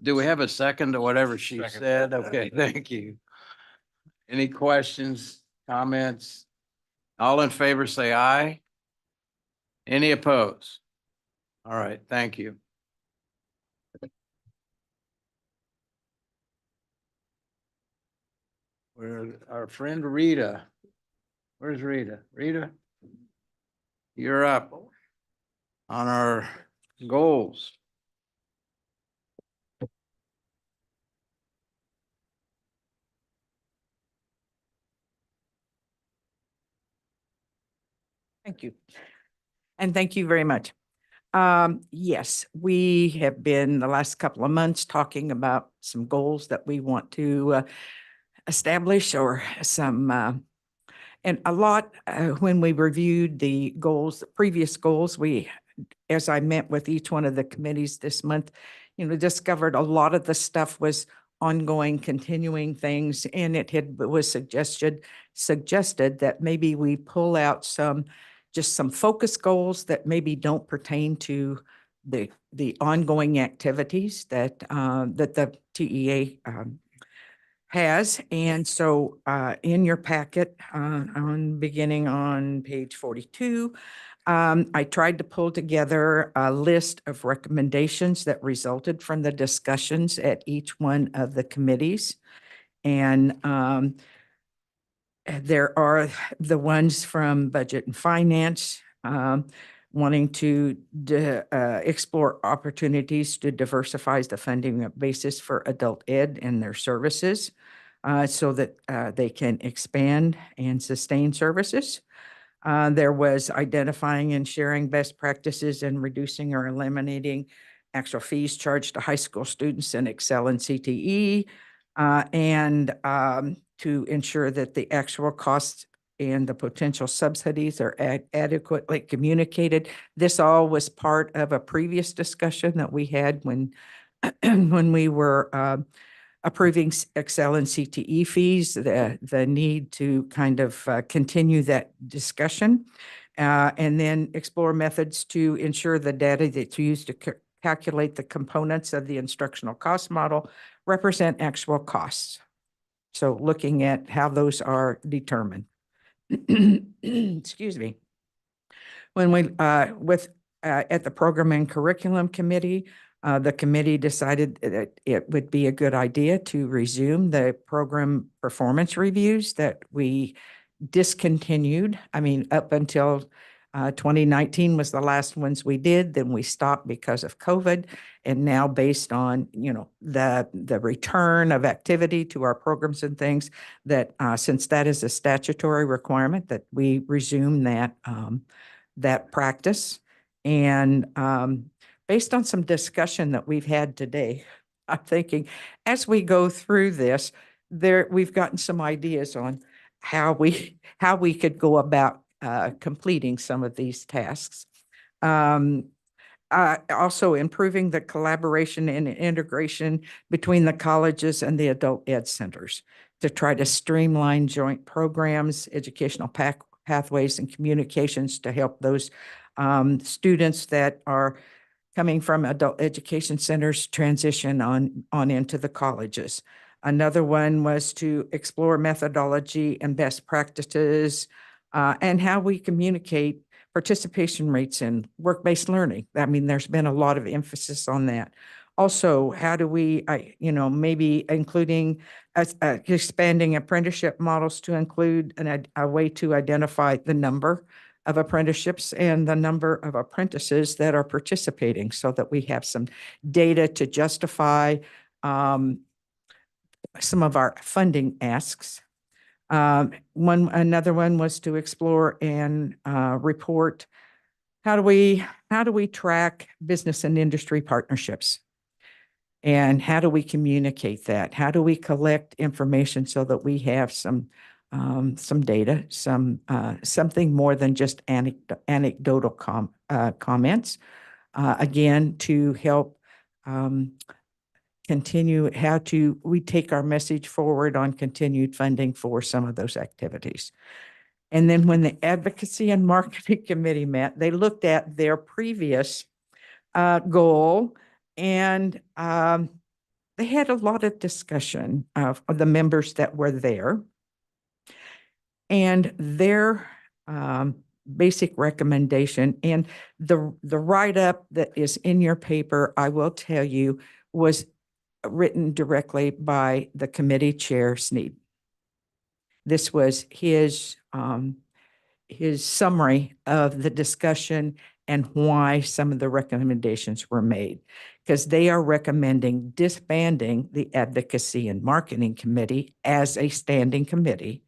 Do we have a second to whatever she said? Okay, thank you. Any questions, comments? All in favor, say aye. Any opposed? All right, thank you. Where our friend Rita. Where's Rita? Rita? You're up on our goals. Thank you. And thank you very much. Yes, we have been the last couple of months talking about some goals that we want to establish or some, and a lot, when we reviewed the goals, the previous goals, as I met with each one of the committees this month, discovered a lot of the stuff was ongoing, continuing things, and was suggested that maybe we pull out just some focus goals that maybe don't pertain to the ongoing activities that the TEA has. And so in your packet, beginning on page 42, I tried to pull together a list of recommendations that resulted from the discussions at each one of the committees. And there are the ones from Budget and Finance, wanting to explore opportunities to diversify the funding basis for adult ed and their services so that they can expand and sustain services. There was identifying and sharing best practices and reducing or eliminating actual fees charged to high school students in Excel and CTE, and to ensure that the actual costs and the potential subsidies are adequately communicated. This all was part of a previous discussion that we had when we were approving Excel and CTE fees, the need to kind of continue that discussion, and then explore methods to ensure the data that's used to calculate the components of the instructional cost model represent actual costs. So looking at how those are determined. Excuse me. When we, at the Program and Curriculum Committee, the committee decided that it would be a good idea to resume the program performance reviews that we discontinued. I mean, up until 2019 was the last ones we did, then we stopped because of COVID. And now based on, the return of activity to our programs and things, that since that is a statutory requirement, that we resume that practice. And based on some discussion that we've had today, I'm thinking as we go through this, we've gotten some ideas on how we could go about completing some of these tasks. Also improving the collaboration and integration between the colleges and the adult ed centers to try to streamline joint programs, educational pathways, and communications to help those students that are coming from adult education centers transition on into the colleges. Another one was to explore methodology and best practices and how we communicate participation rates in work-based learning. I mean, there's been a lot of emphasis on that. Also, how do we, maybe including expanding apprenticeship models to include a way to identify the number of apprenticeships and the number of apprentices that are participating so that we have some data to justify some of our funding asks. Another one was to explore and report how do we track business and industry partnerships, and how do we communicate that? How do we collect information so that we have some data, something more than just anecdotal comments, again, to help continue we take our message forward on continued funding for some of those activities. And then when the Advocacy and Marketing Committee met, they looked at their previous goal, and they had a lot of discussion of the members that were there. And their basic recommendation, and the write-up that is in your paper, I will tell you, was written directly by the committee chair, Sneed. This was his summary of the discussion and why some of the recommendations were made, because they are recommending disbanding the Advocacy and Marketing Committee as a standing committee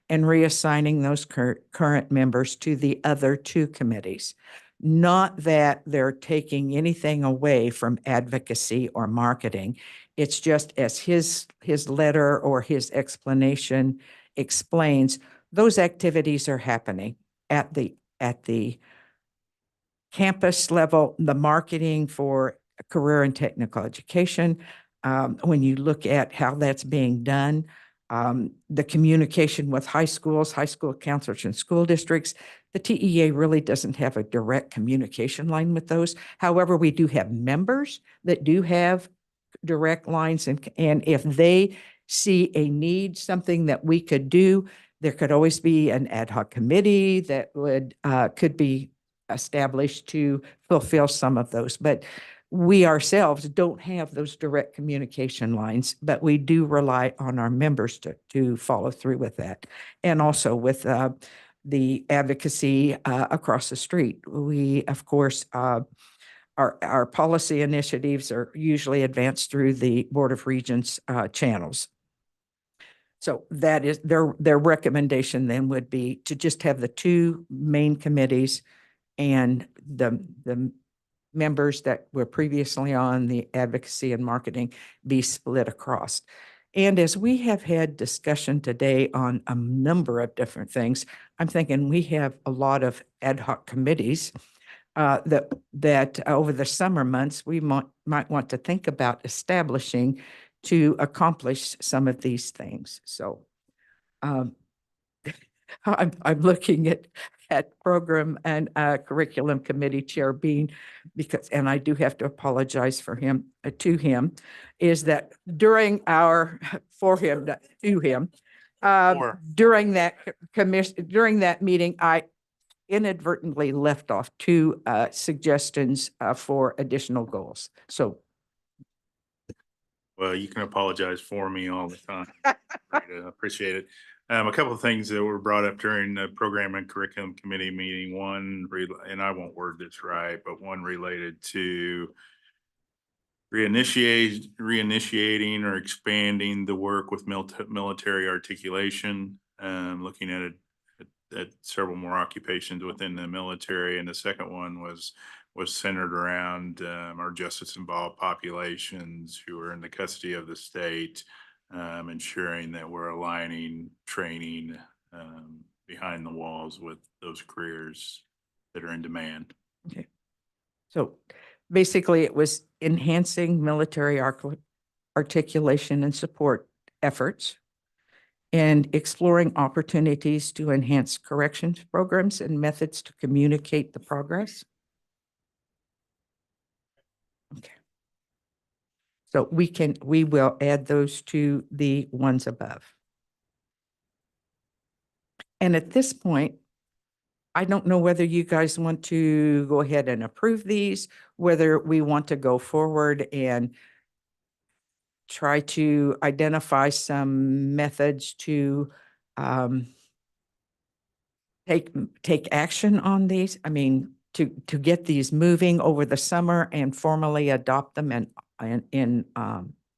and reassigning those current members to the other two committees. Not that they're taking anything away from advocacy or marketing. It's just as his letter or his explanation explains, those activities are happening at the campus level, the marketing for career and technical education. When you look at how that's being done, the communication with high school counselors and school districts, the TEA really doesn't have a direct communication line with those. However, we do have members that do have direct lines, and if they see a need, something that we could do, there could always be an ad hoc committee that could be established to fulfill some of those. But we ourselves don't have those direct communication lines, but we do rely on our members to follow through with that. And also with the advocacy across the street. We, of course, our policy initiatives are usually advanced through the Board of Regents channels. So that is their recommendation then would be to just have the two main committees and the members that were previously on the advocacy and marketing be split across. And as we have had discussion today on a number of different things, I'm thinking we have a lot of ad hoc committees that over the summer months, we might want to think about establishing to accomplish some of these things. So I'm looking at that program and curriculum committee chair being, because, and I do have to apologize for him, to him, is that during our, for him, to him, during that commission, during that meeting, I inadvertently left off two suggestions for additional goals. So Well, you can apologize for me all the time. I appreciate it. A couple of things that were brought up during the program and curriculum committee meeting. One, and I won't word this right, but one related to reinitiating or expanding the work with military articulation, looking at it at several more occupations within the military. And the second one was centered around our justice involved populations who are in the custody of the state, ensuring that we're aligning training behind the walls with those careers that are in demand. okay. So basically it was enhancing military articulation and support efforts and exploring opportunities to enhance corrections programs and methods to communicate the progress. Okay. So we will add those to the ones above. And at this point, I don't know whether you guys want to go ahead and approve these, whether we want to go forward and try to identify some methods to take action on these. I mean, to get these moving over the summer and formally adopt them in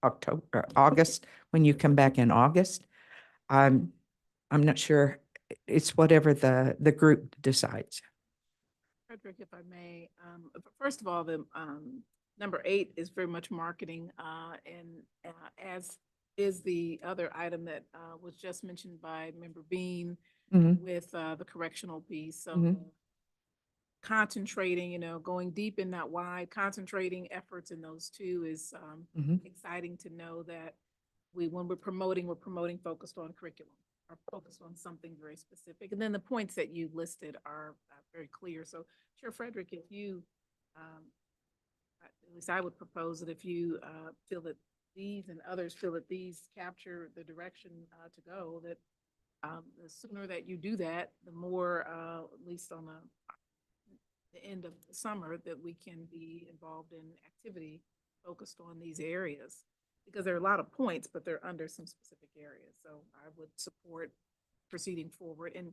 October, August, when you come back in August. I'm not sure. It's whatever the group decides. Frederick, if I may, first of all, the number 8 is very much marketing, and as is the other item that was just mentioned by Member Bean with the correctional piece. So concentrating, going deep in that why, concentrating efforts in those two is exciting to know that when we're promoting focused on curriculum, or focused on something very specific. And then the points that you listed are very clear. So Chair Frederick, if you, at least I would propose that if you feel that these and others feel that these capture the direction to go, that the sooner that you do that, the more, at least on the end of the summer, that we can be involved in activity focused on these areas. Because there are a lot of points, but they're under some specific areas. So I would support proceeding forward. And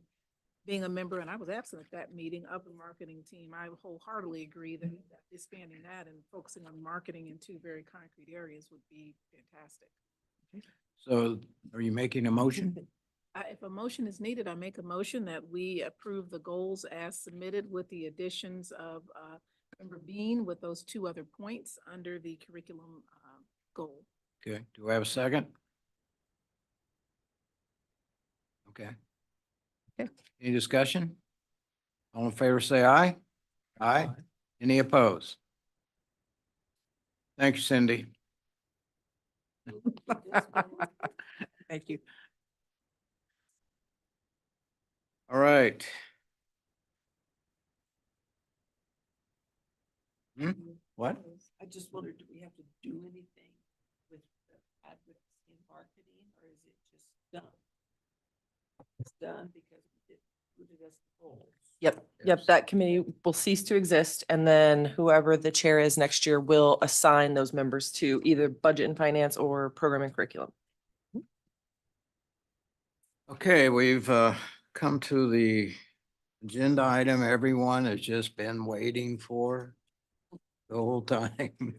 being a member, and I was absent at that meeting, of the marketing team, I wholeheartedly agree that expanding that and focusing on marketing in 2 very concrete areas would be fantastic. So are you making a motion? If a motion is needed, I make a motion that we approve the goals as submitted with the additions of Member Bean with those 2 other points under the curriculum goal. Okay, do I have a second? Okay. Okay. Any discussion? All in favor, say aye. Aye. Any opposed? Thank you, Cindy. Thank you. All right. What? I just wondered, do we have to do anything with the advocacy and marketing, or is it just done? It's done because we did as goals. Yep, that committee will cease to exist, and then whoever the chair is next year will assign those members to either budget and finance or program and curriculum. Okay, we've come to the agenda item everyone has just been waiting for the whole time.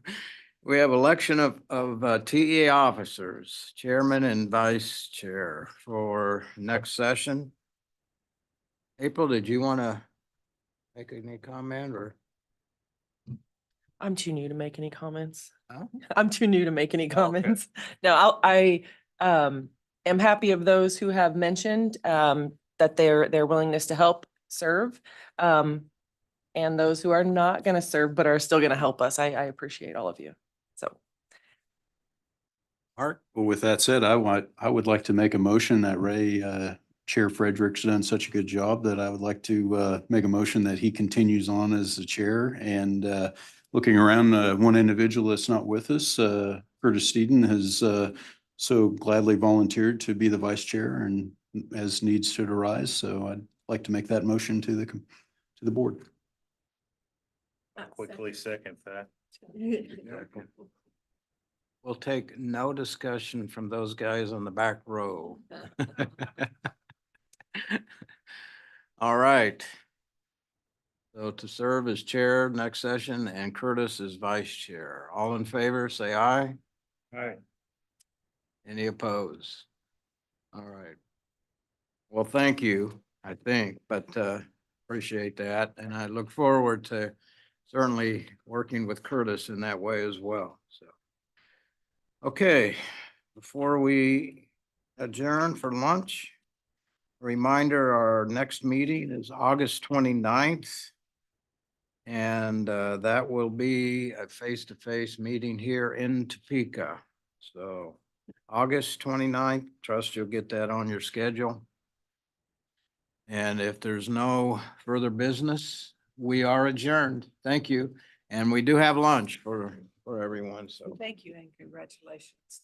We have election of TEA officers, chairman and vice chair for next session. April, did you want to make any comment or? I'm too new to make any comments. Oh. I'm too new to make any comments. No, I am happy of those who have mentioned that their willingness to help serve. And those who are not going to serve but are still going to help us. I appreciate all of you. So. Art? Well, with that said, I would like to make a motion that Ray Chair Frederick's done such a good job that I would like to make a motion that he continues on as the chair. And looking around, one individual that's not with us, Curtis Steeden, has so gladly volunteered to be the vice chair and as needs should arise. So I'd like to make that motion to the board. Quickly second that. We'll take no discussion from those guys on the back row. All right. So to serve as chair next session and Curtis as vice chair. All in favor, say aye. Aye. Any opposed? All right. Well, thank you, I think, but appreciate that. And I look forward to certainly working with Curtis in that way as well. So, okay, before we adjourn for lunch, reminder, our next meeting is August 29th. And that will be a face-to-face meeting here in Topeka. So August 29th, trust you'll get that on your schedule. And if there's no further business, we are adjourned. Thank you. And we do have lunch for everyone, so. Thank you and congratulations.